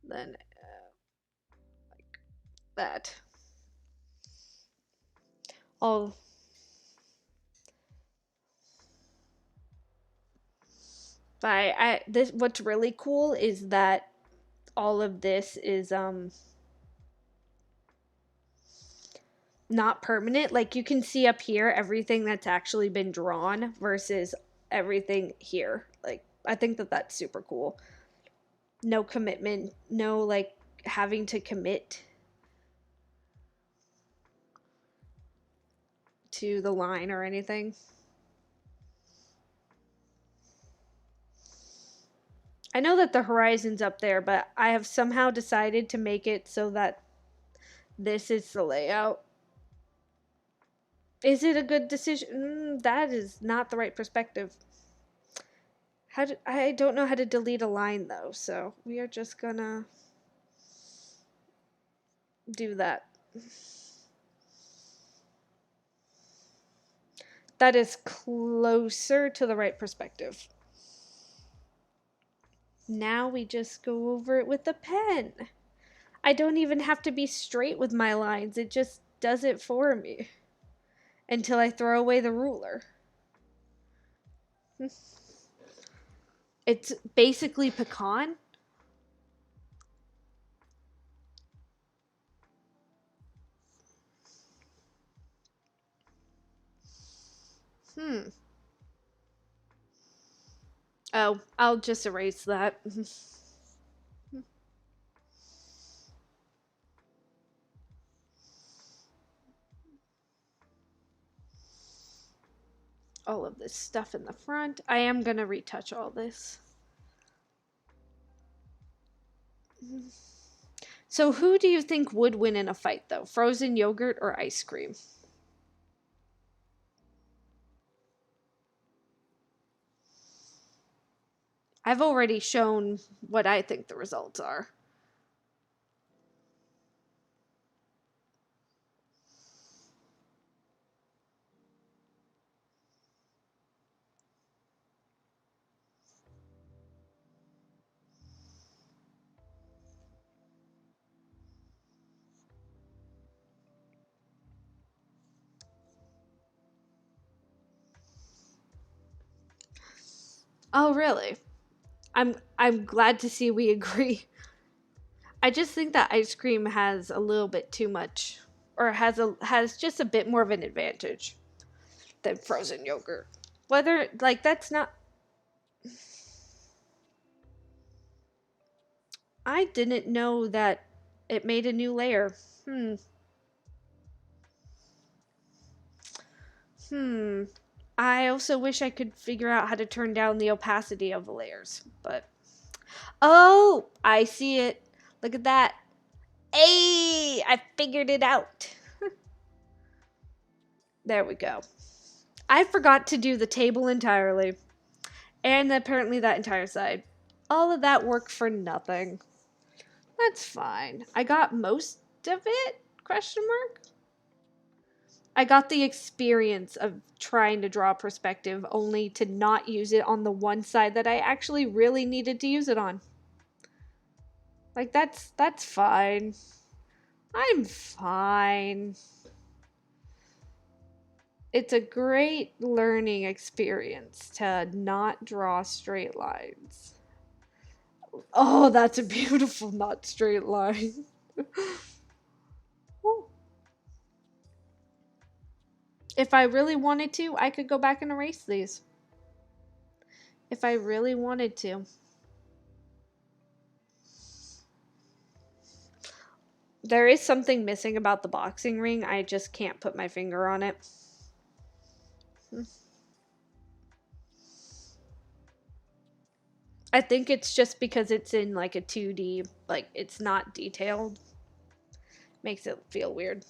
Then, like that. All. But this what's really cool is that all of this is not permanent. Like you can see up here everything that's actually been drawn versus everything here. Like I think that that's super cool. No commitment, no like having to commit to the line or anything. I know that the horizon's up there, but I have somehow decided to make it so that this is the layout. Is it a good decision? That is not the right perspective. I don't know how to delete a line though, so we are just gonna do that. That is closer to the right perspective. Now we just go over it with a pen. I don't even have to be straight with my lines. It just does it for me. Until I throw away the ruler. It's basically pecan. Oh, I'll just erase that. All of this stuff in the front. I am gonna retouch all this. So who do you think would win in a fight though? Frozen yogurt or ice cream? I've already shown what I think the results are. Oh, really? I'm glad to see we agree. I just think that ice cream has a little bit too much, or has just a bit more of an advantage than frozen yogurt. Whether like that's not. I didn't know that it made a new layer. Hmm. Hmm. I also wish I could figure out how to turn down the opacity of the layers, but oh, I see it. Look at that. Hey, I figured it out. There we go. I forgot to do the table entirely. And apparently that entire side. All of that work for nothing. That's fine. I got most of it? Question mark? I got the experience of trying to draw perspective only to not use it on the one side that I actually really needed to use it on. Like that's fine. I'm fine. It's a great learning experience to not draw straight lines. Oh, that's a beautiful not straight line. If I really wanted to, I could go back and erase these. If I really wanted to. There is something missing about the boxing ring. I just can't put my finger on it. I think it's just because it's in like a 2D, like it's not detailed. Makes it feel weird.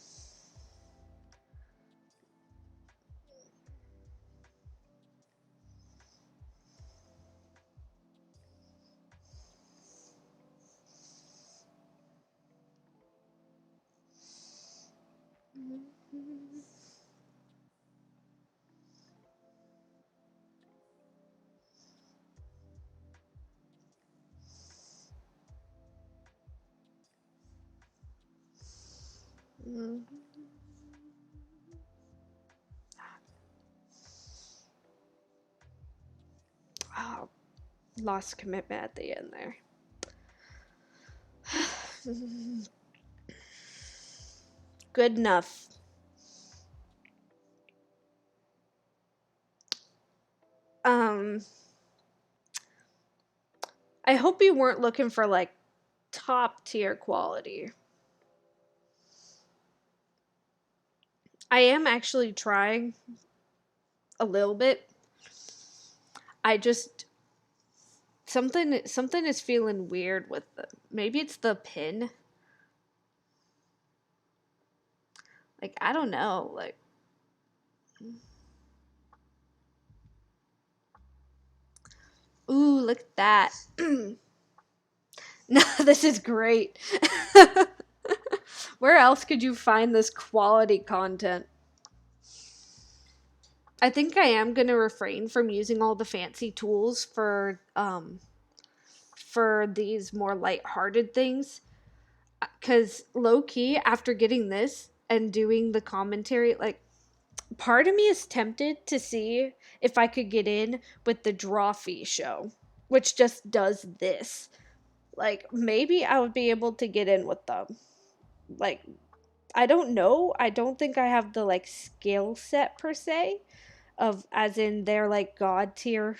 Oh, lost commitment at the end there. Good enough. I hope you weren't looking for like top tier quality. I am actually trying a little bit. I just something is feeling weird with maybe it's the pin. Like I don't know, like ooh, look at that. No, this is great. Where else could you find this quality content? I think I am going to refrain from using all the fancy tools for these more lighthearted things, cuz low key after getting this and doing the commentary, like part of me is tempted to see if I could get in with the Drawfee show, which just does this. Like maybe I would be able to get in with them. Like I don't know. I don't think I have the like skill set per se of as in they're like god tier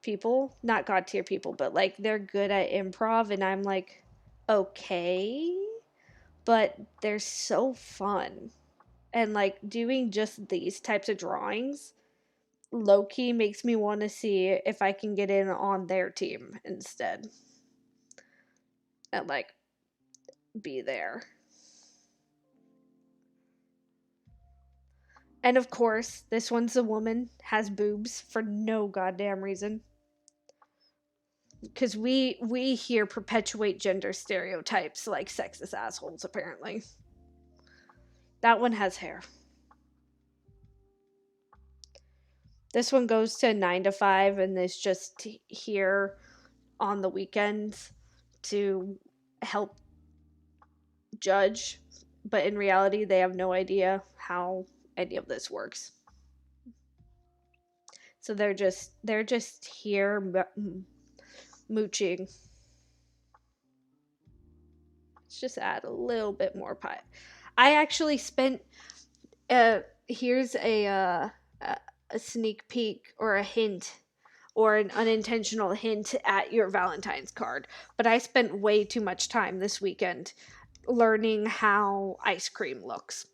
people, not god tier people, but like they're good at improv and I'm like okay, but they're so fun. And like doing just these types of drawings low key makes me want to see if I can get in on their team instead. And like be there. And of course, this one's a woman, has boobs for no goddamn reason. Because we here perpetuate gender stereotypes like sexist assholes, apparently. That one has hair. This one goes to 9 to 5 and is just here on the weekends to help judge. But in reality, they have no idea how any of this works. So they're just here mooching. Let's just add a little bit more pie. I actually spent here's a sneak peek or a hint or an unintentional hint at your Valentine's card, but I spent way too much time this weekend learning how ice cream looks.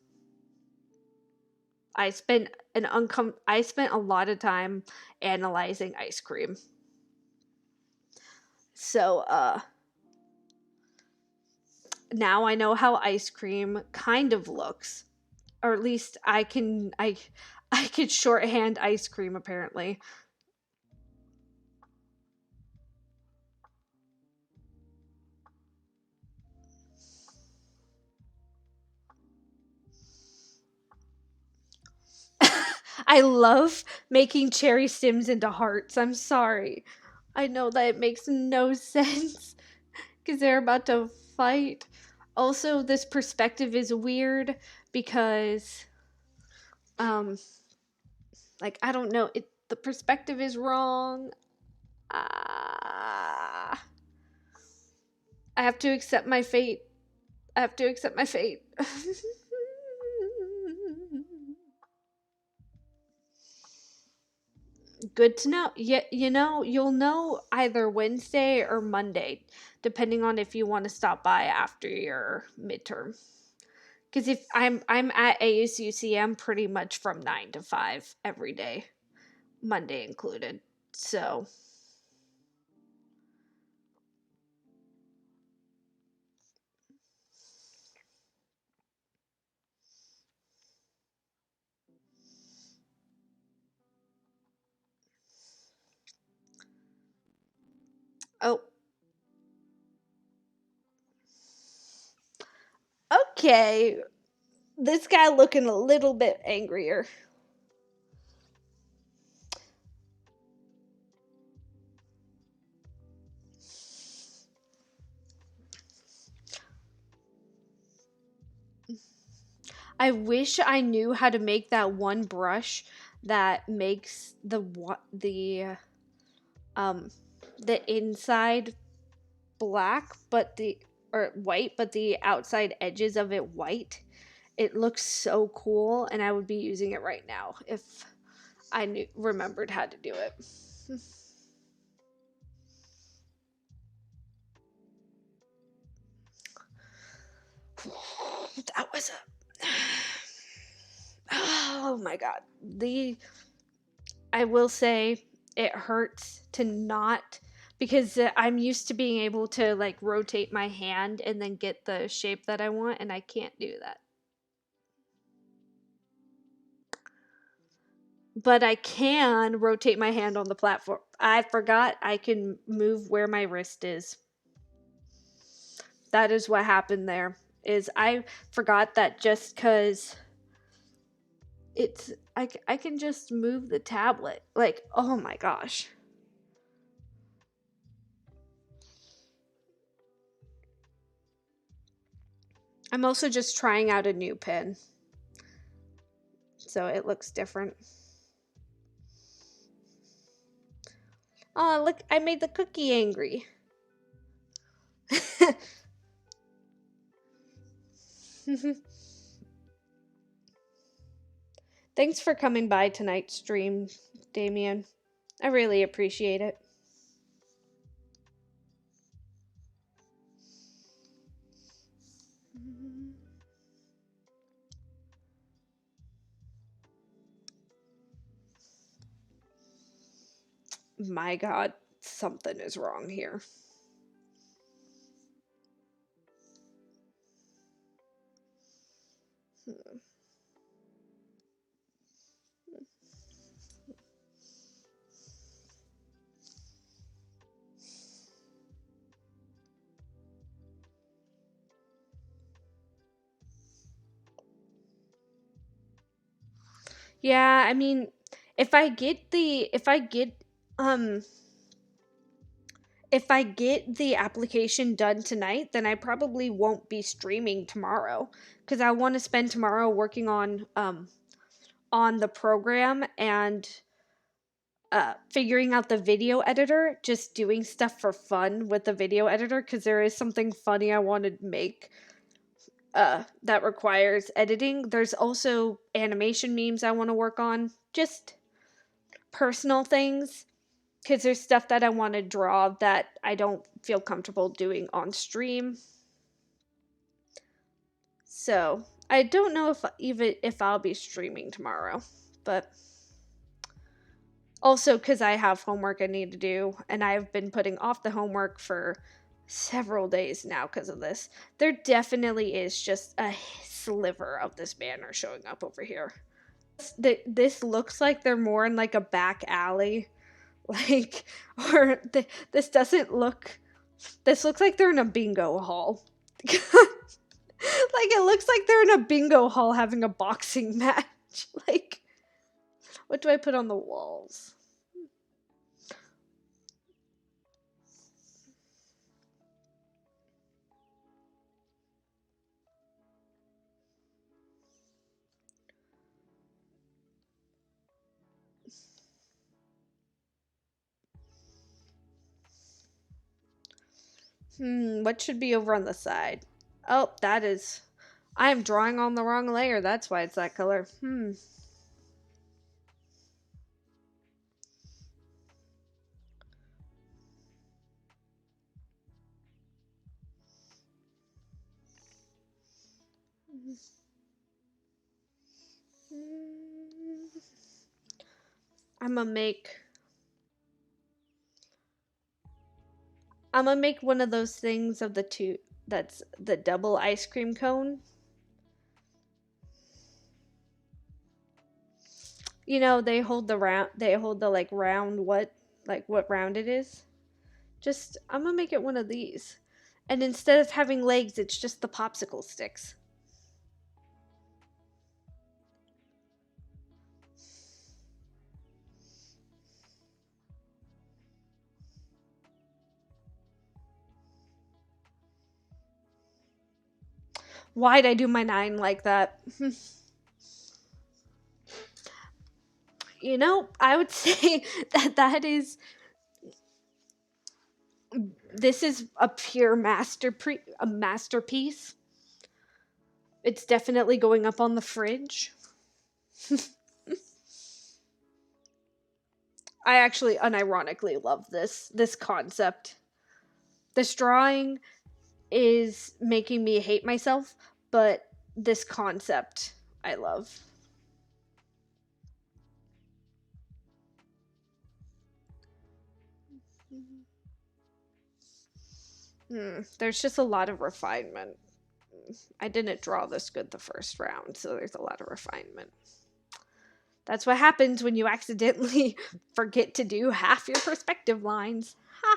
I spent I spent a lot of time analyzing ice cream. So now I know how ice cream kind of looks. Or at least I could shorthand ice cream apparently. I love making cherry stims into hearts. I'm sorry. I know that it makes no sense because they're about to fight. Also, this perspective is weird because um Like, I don't know. The perspective is wrong. Ah, I have to accept my fate. I have to accept my fate. Good to know. Yeah, you'll know either Wednesday or Monday, depending on if you want to stop by after your midterm. Because if I'm at ASUCM pretty much from 9 to 5 every day, Monday included. So, oh, okay. This guy looking a little bit angrier. I wish I knew how to make that one brush that makes um the inside black but the or white but the outside edges of it white. It looks so cool and I would be using it right now if I remembered how to do it. That was a oh my god. I will say it hurts to not because I'm used to being able to like rotate my hand and then get the shape that I want and I can't do that. But I can rotate my hand on the platform. I forgot I can move where my wrist is. That is what happened there. Is I forgot that just cuz I can just move the tablet. Like, oh my gosh. I'm also just trying out a new pen. So it looks different. Oh, look, I made the cookie angry. Thanks for coming by tonight's stream, Damien. I really appreciate it. My god, something is wrong here. Yeah, I mean, um if I get the application done tonight, then I probably won't be streaming tomorrow cuz I want to spend tomorrow working on the program and figuring out the video editor, just doing stuff for fun with the video editor because there is something funny I want to make that requires editing. There's also animation memes I want to work on, just personal things because there's stuff that I want to draw that I don't feel comfortable doing on stream. So I don't know if I'll be streaming tomorrow, but also because I have homework I need to do, and I've been putting off the homework for several days now because of this. There definitely is just a sliver of this banner showing up over here. This looks like they're more in like a back alley, like, or this doesn't look. This looks like they're in a bingo hall. Like it looks like they're in a bingo hall having a boxing match. Like, what do I put on the walls? What should be over on the side? Oh, that is... I am drawing on the wrong layer. That's why it's that color. I'm gonna make... I'm gonna make one of those things of the two... That's the double ice cream cone. You know, they hold the round... They hold the, like, round what... Like, what round it is. Just... I'm gonna make it one of these. And instead of having legs, it's just the popsicle sticks. Why'd I do my 9 like that? You know, I would say that is... This is a pure masterpiece. It's definitely going up on the fridge. I actually unironically love this concept. This drawing is making me hate myself, but this concept I love. There's just a lot of refinement. I didn't draw this good the first round, so there's a lot of refinement. That's what happens when you accidentally forget to do half your perspective lines. Ha!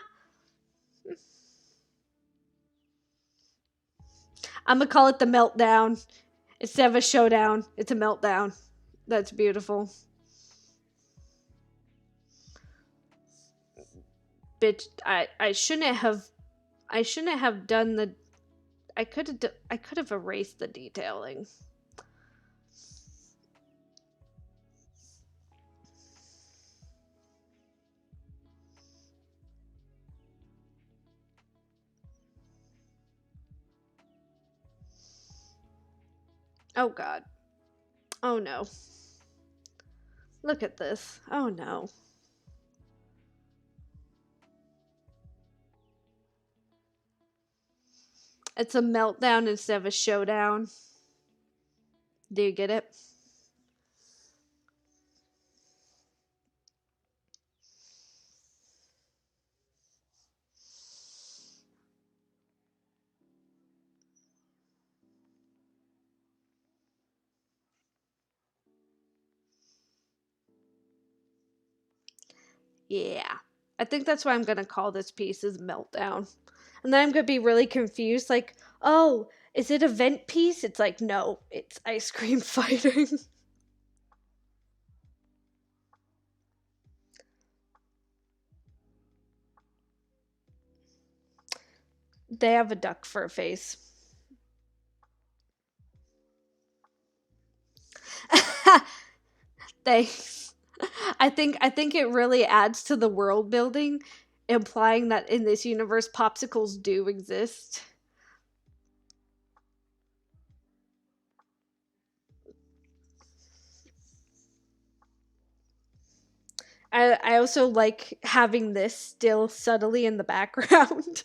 I'm gonna call it the meltdown. Instead of a showdown, it's a meltdown. That's beautiful. Bitch, I shouldn't have done the... I could have erased the detailing. Oh god. Oh no. Look at this. Oh no. It's a meltdown instead of a showdown. Do you get it? Yeah. I think that's why I'm gonna call this piece is Meltdown. And then I'm gonna be really confused, like, oh, is it a vent piece? It's like, no, it's ice cream fighting. They have a duck fur face. Thanks. I think it really adds to the world building, implying that in this universe popsicles do exist. I also like having this still subtly in the background.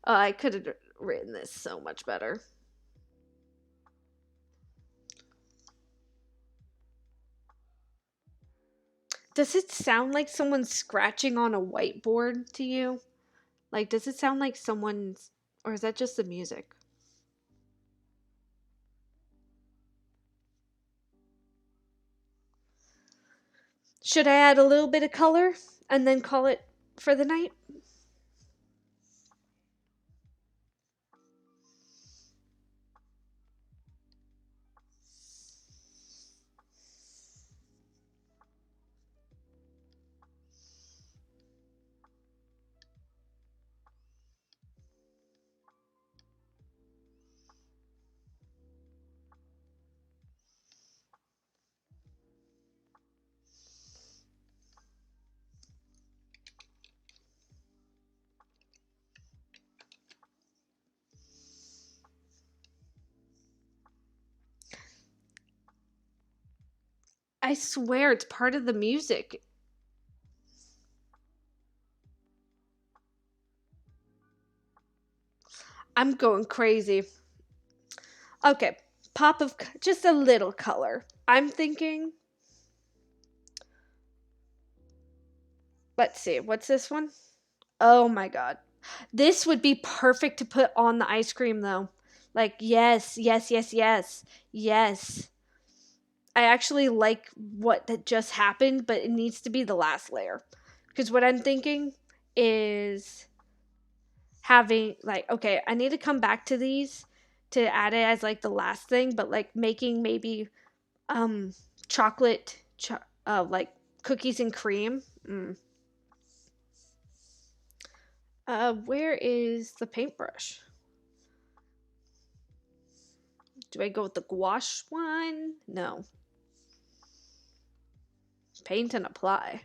I could have written this so much better. Does it sound like someone's scratching on a whiteboard to you? Like, does it sound like someone's, or is that just the music? Should I add a little bit of color and then call it for the night? I swear it's part of the music. I'm going crazy. Okay, pop of just a little color. I'm thinking, let's see, what's this one? Oh my god. This would be perfect to put on the ice cream though. Like, yes, yes, yes, yes, yes. I actually like what that just happened, but it needs to be the last layer. Because what I'm thinking is having, like, okay, I need to come back to these to add it as like the last thing, but like making maybe um chocolate, like cookies and cream. Where is the paintbrush? Do I go with the gouache one? No. Paint and apply.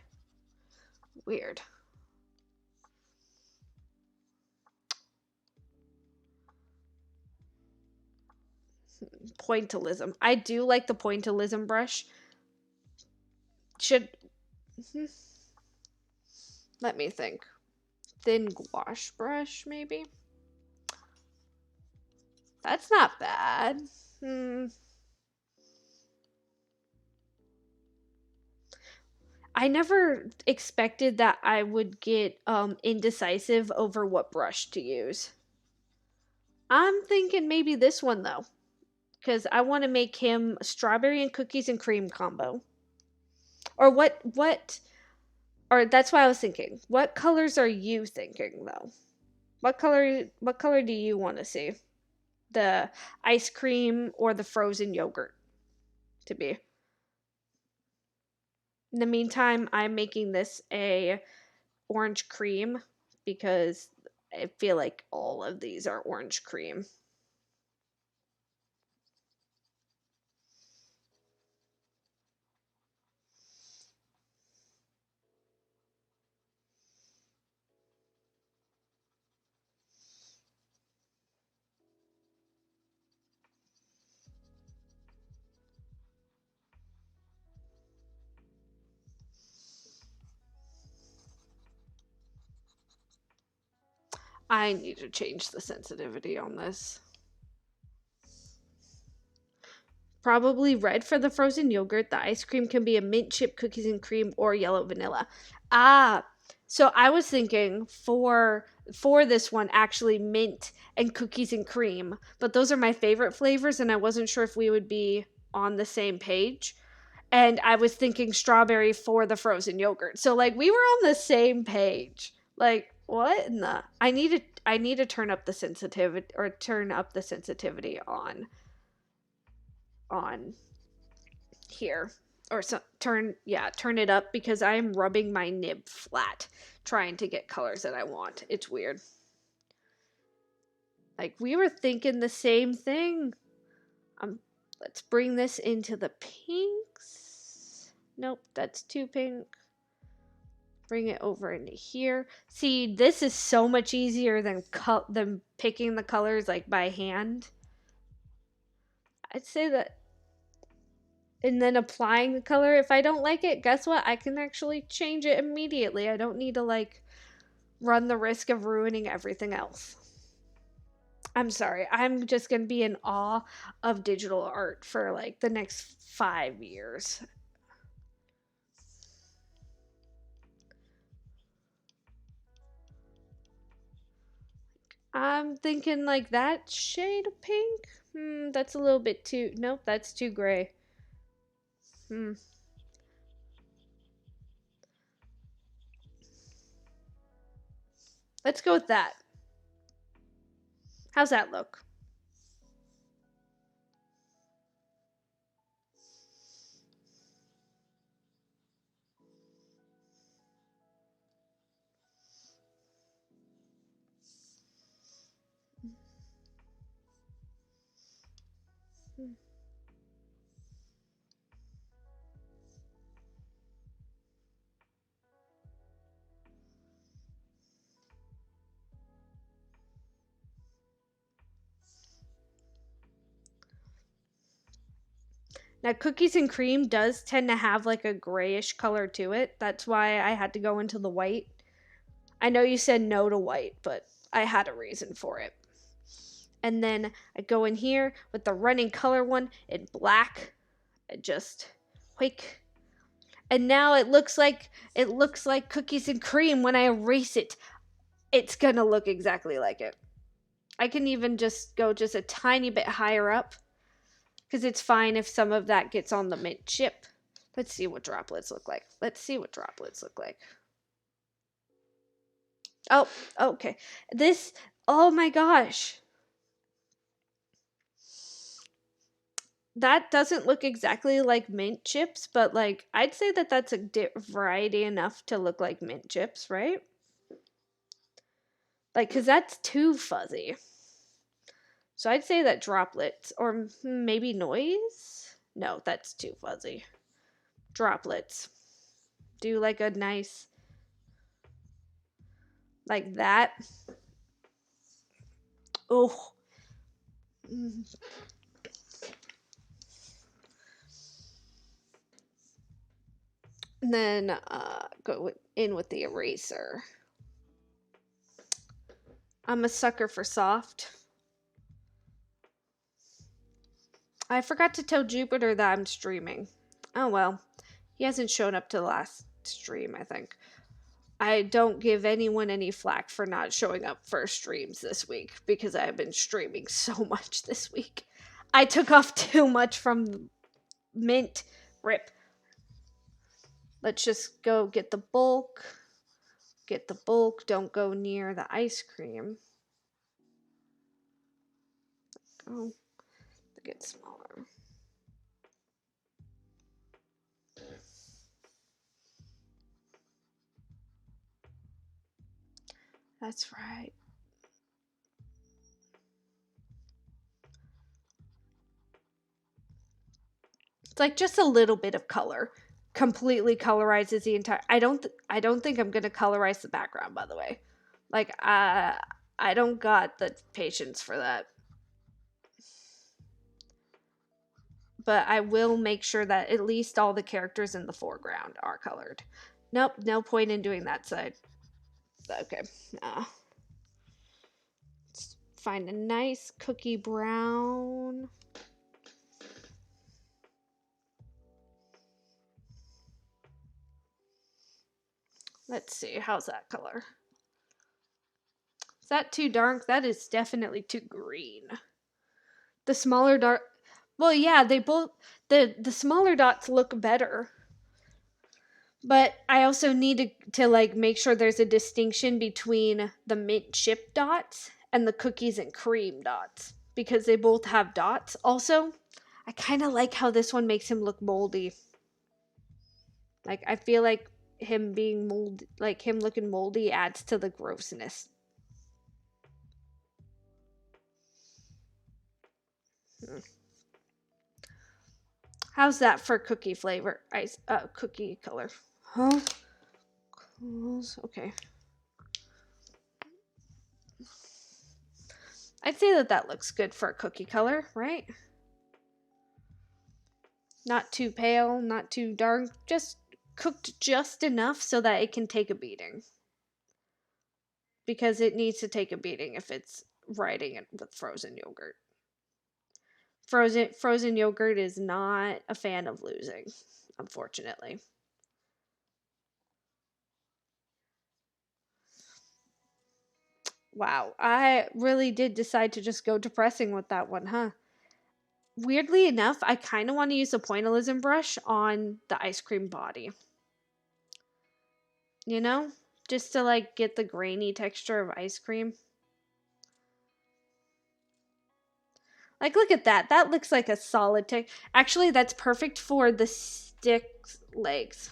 Weird. Pointillism. I do like the pointillism brush. Should. Let me think. Thin gouache brush, maybe? That's not bad. I never expected that I would get indecisive over what brush to use. I'm thinking maybe this one though, because I want to make him strawberry and cookies and cream combo. Or what or that's what I was thinking. What colors are you thinking though? What color do you want to see? The ice cream or the frozen yogurt to be? In the meantime, I'm making this a orange cream because I feel like all of these are orange cream. I need to change the sensitivity on this. Probably red for the frozen yogurt. The ice cream can be a mint chip cookies and cream or yellow vanilla. Ah, so I was thinking for this one actually mint and cookies and cream, but those are my favorite flavors and I wasn't sure if we would be on the same page. And I was thinking strawberry for the frozen yogurt. So like we were on the same page. Like what in the I need to turn up the sensitivity on here or so, turn it up because I'm rubbing my nib flat trying to get colors that I want. It's weird. Like we were thinking the same thing. Um let's bring this into the pinks. Nope, that's too pink. Bring it over into here. See, this is so much easier than picking the colors like by hand. I'd say that, and then applying the color. If I don't like it, guess what? I can actually change it immediately. I don't need to like run the risk of ruining everything else. I'm sorry. I'm just going to be in awe of digital art for like the next 5 years. I'm thinking like that shade of pink. That's a little bit too. Nope, that's too gray. Hmm. Let's go with that. How's that look? Now, cookies and cream does tend to have like a grayish color to it. That's why I had to go into the white. I know you said no to white, but I had a reason for it. And then I go in here with the running color one in black. I just quick. And now it looks like cookies and cream when I erase it. It's gonna look exactly like it. I can even just go just a tiny bit higher up because it's fine if some of that gets on the mint chip. Let's see what droplets look like. Oh, okay. This, oh my gosh. That doesn't look exactly like mint chips, but like I'd say that that's a variety enough to look like mint chips, right? Like, because that's too fuzzy. So I'd say that droplets, or maybe noise? No, that's too fuzzy. Droplets. Do like a nice, like that. Oh. And then go in with the eraser. I'm a sucker for soft. I forgot to tell Jupiter that I'm streaming. Oh well. He hasn't shown up to the last stream, I think. I don't give anyone any flack for not showing up for streams this week because I've been streaming so much this week. I took off too much from Mint. Rip. Let's just go get the bulk. Get the bulk. Don't go near the ice cream. Oh, get smaller. That's right. It's like just a little bit of color completely colorizes the entire. I don't think I'm gonna colorize the background. By the way, like I don't got the patience for that. But I will make sure that at least all the characters in the foreground are colored. Nope, no point in doing that side. Okay. Let's find a nice cookie brown. Let's see, how's that color? Is that too dark? That is definitely too green. The smaller dot, well, yeah, they both, the smaller dots look better. But I also need to like make sure there's a distinction between the mint chip dots and the cookies and cream dots because they both have dots. Also, I kind of like how this one makes him look moldy. Like I feel like him being moldy, like him looking moldy adds to the grossness. How's that for cookie flavor? Cookie color. Huh? Okay. I'd say that that looks good for a cookie color, right? Not too pale, not too dark, just cooked just enough so that it can take a beating. Because it needs to take a beating if it's riding it with frozen yogurt. Frozen yogurt is not a fan of losing, unfortunately. Wow, I really did decide to just go depressing with that one, huh? Weirdly enough, I kind of want to use a pointillism brush on the ice cream body. You know? Just to like get the grainy texture of ice cream. Like, look at that. That looks like a solid tick. Actually, that's perfect for the stick legs.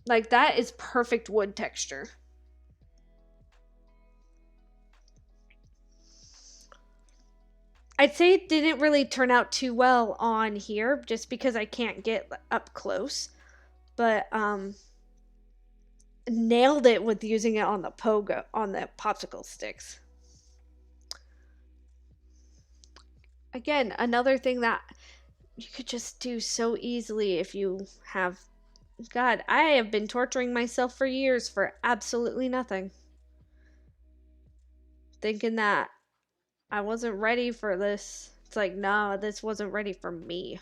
Like, that is perfect wood texture. I'd say it didn't really turn out too well on here just because I can't get up close. But, nailed it with using it on the pogo, on the popsicle sticks. Again, another thing that you could just do so easily if you have. God, I have been torturing myself for years for absolutely nothing. Thinking that I wasn't ready for this. It's like, no, this wasn't ready for me.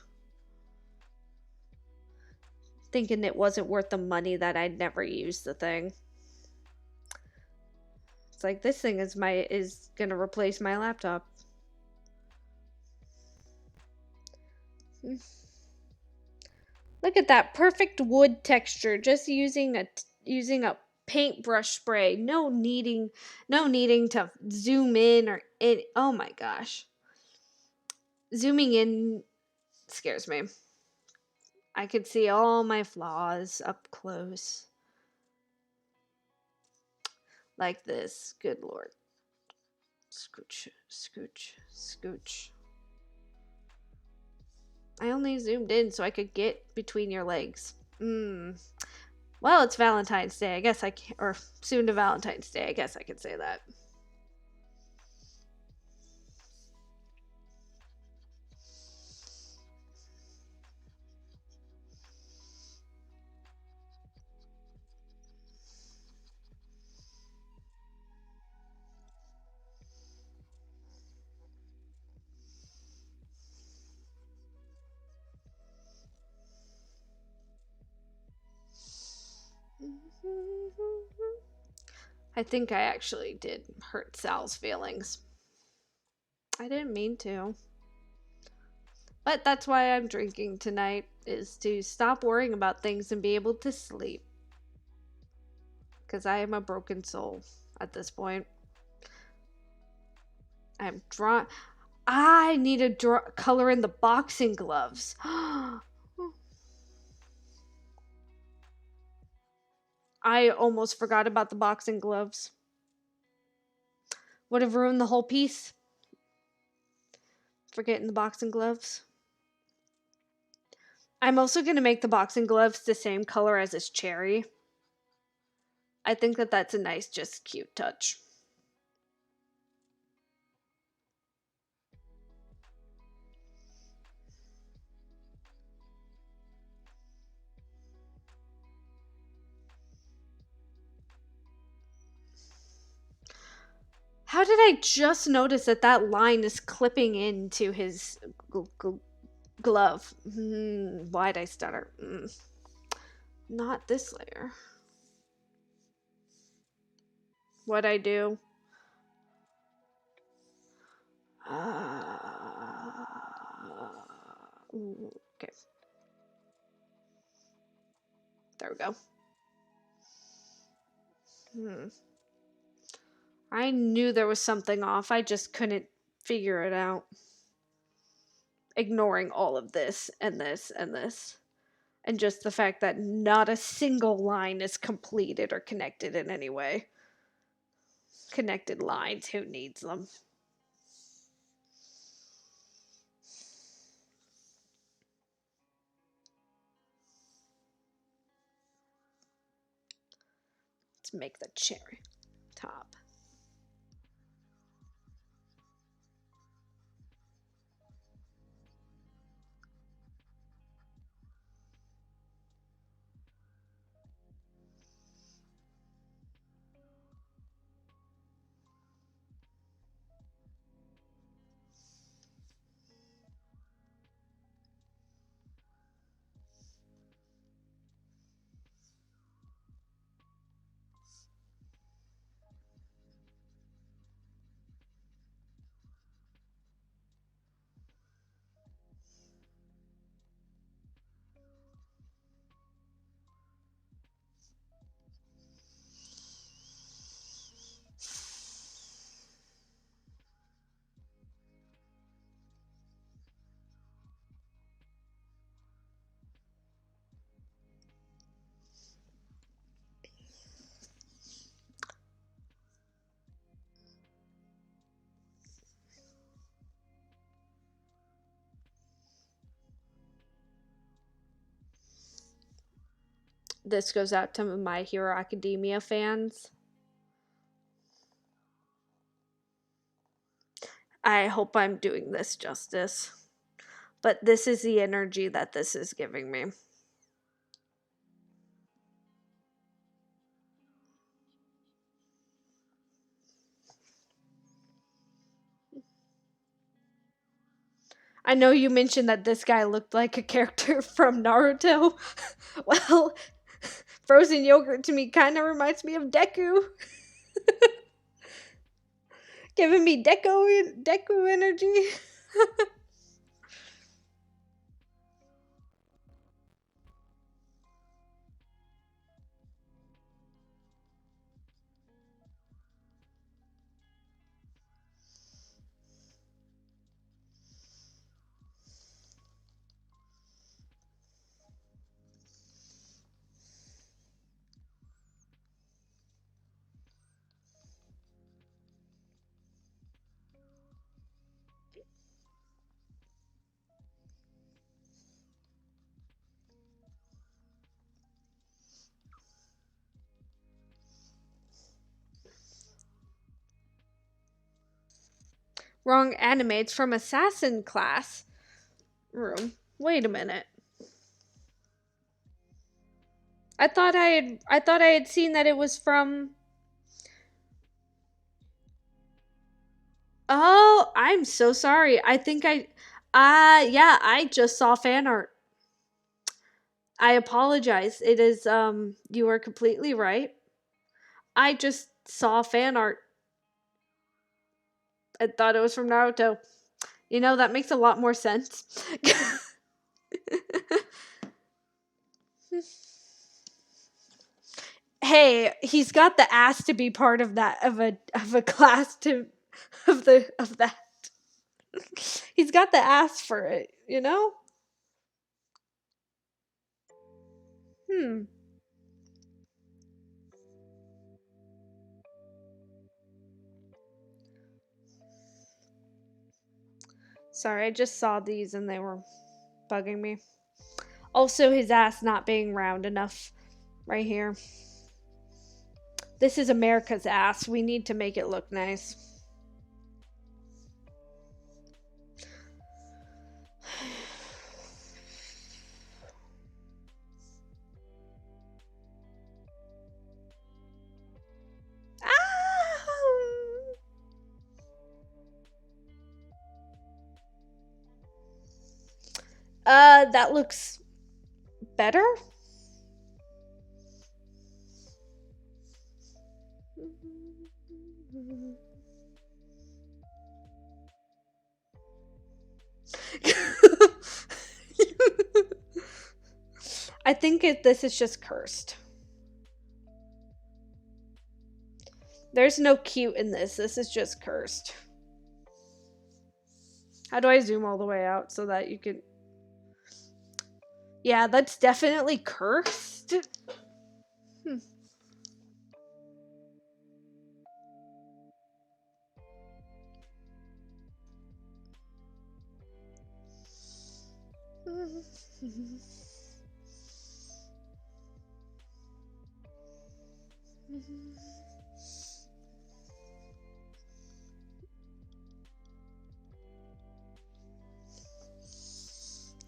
Thinking it wasn't worth the money that I'd never use the thing. It's like this thing is gonna replace my laptop. Look at that perfect wood texture. Just using a paintbrush spray. No needing to zoom in or it. Oh my gosh, zooming in scares me. I could see all my flaws up close. Like this. Good lord. Scooch, scooch, scooch. I only zoomed in so I could get between your legs. Well, it's Valentine's Day. I guess I can, or soon to Valentine's Day. I guess I could say that. I think I actually did hurt Sal's feelings. I didn't mean to. But that's why I'm drinking tonight, is to stop worrying about things and be able to sleep. Because I am a broken soul at this point. I'm drawn. I need to color in the boxing gloves. I almost forgot about the boxing gloves. Would have ruined the whole piece. Forgetting the boxing gloves. I'm also going to make the boxing gloves the same color as his cherry. I think that that's a nice, just cute touch. How did I just notice that that line is clipping into his glove? Why'd I stutter? Not this layer. What'd I do? Okay. There we go. I knew there was something off. I just couldn't figure it out. Ignoring all of this and this and this. And just the fact that not a single line is completed or connected in any way. Connected lines, who needs them? Let's make the cherry top. This goes out to My Hero Academia fans. I hope I'm doing this justice. But this is the energy that this is giving me. I know you mentioned that this guy looked like a character from Naruto. Well, frozen yogurt to me kind of reminds me of Deku. Giving me Deku energy. Wrong anime. It's from Assassin class room. Wait a minute. I thought I had seen that it was from. Oh, I'm so sorry. I think yeah, I just saw fan art. I apologize. It is you are completely right. I just saw fan art. I thought it was from Naruto. You know, that makes a lot more sense. Hey, he's got the ass to be part of that of a class to of that. He's got the ass for it, you know? Hmm. Sorry, I just saw these and they were bugging me. Also, his ass not being round enough right here. This is America's ass. We need to make it look nice. That looks better. I think this is just cursed. There's no cute in this. This is just cursed. How do I zoom all the way out so that you can... Yeah, that's definitely cursed. Hmm.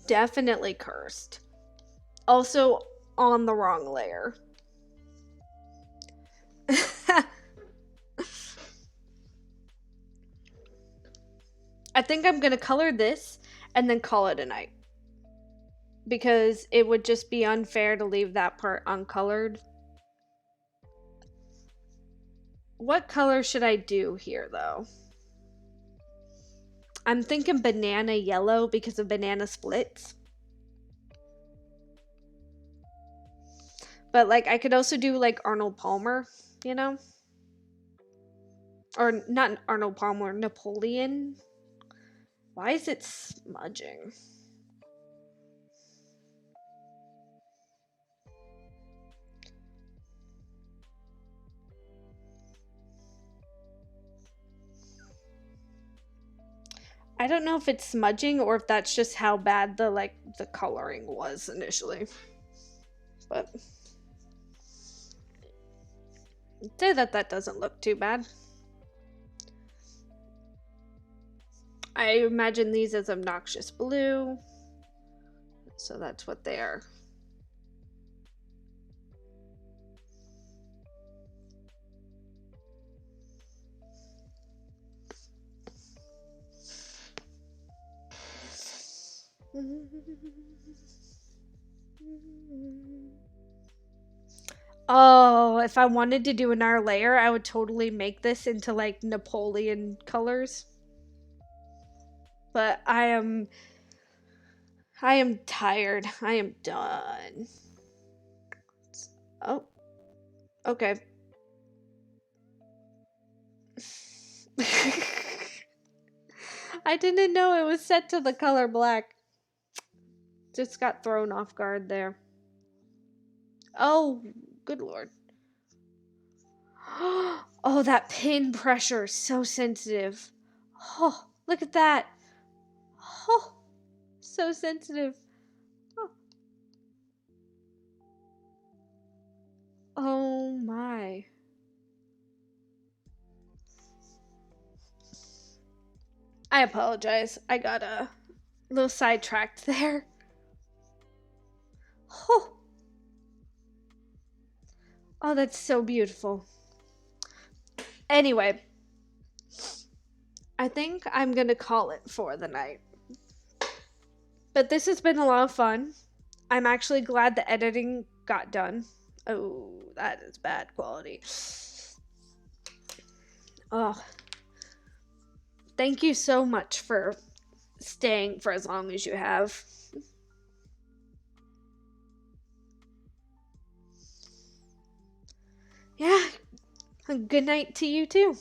Definitely cursed. Also on the wrong layer. I think I'm gonna color this and then call it a night. Because it would just be unfair to leave that part uncolored. What color should I do here, though? I'm thinking banana yellow because of banana splits. But, like, I could also do, like, Arnold Palmer, you know? Or not Arnold Palmer, Napoleon. Why is it smudging? I don't know if it's smudging or if that's just how bad the coloring was initially. But I'd say that doesn't look too bad. I imagine these as obnoxious blue. So that's what they are. Oh, if I wanted to do another layer, I would totally make this into like Napoleon colors. But I am tired. I am done. Oh, okay. I didn't know it was set to the color black. Just got thrown off guard there. Oh, good lord. Oh, that pin pressure is so sensitive. Oh, look at that. Oh, so sensitive. Oh, oh my. I apologize. I got a little sidetracked there. Oh, oh, that's so beautiful. Anyway, I think I'm gonna call it for the night. But this has been a lot of fun. I'm actually glad the editing got done. Oh, that is bad quality. Oh, thank you so much for staying for as long as you have. Yeah, good night to you too.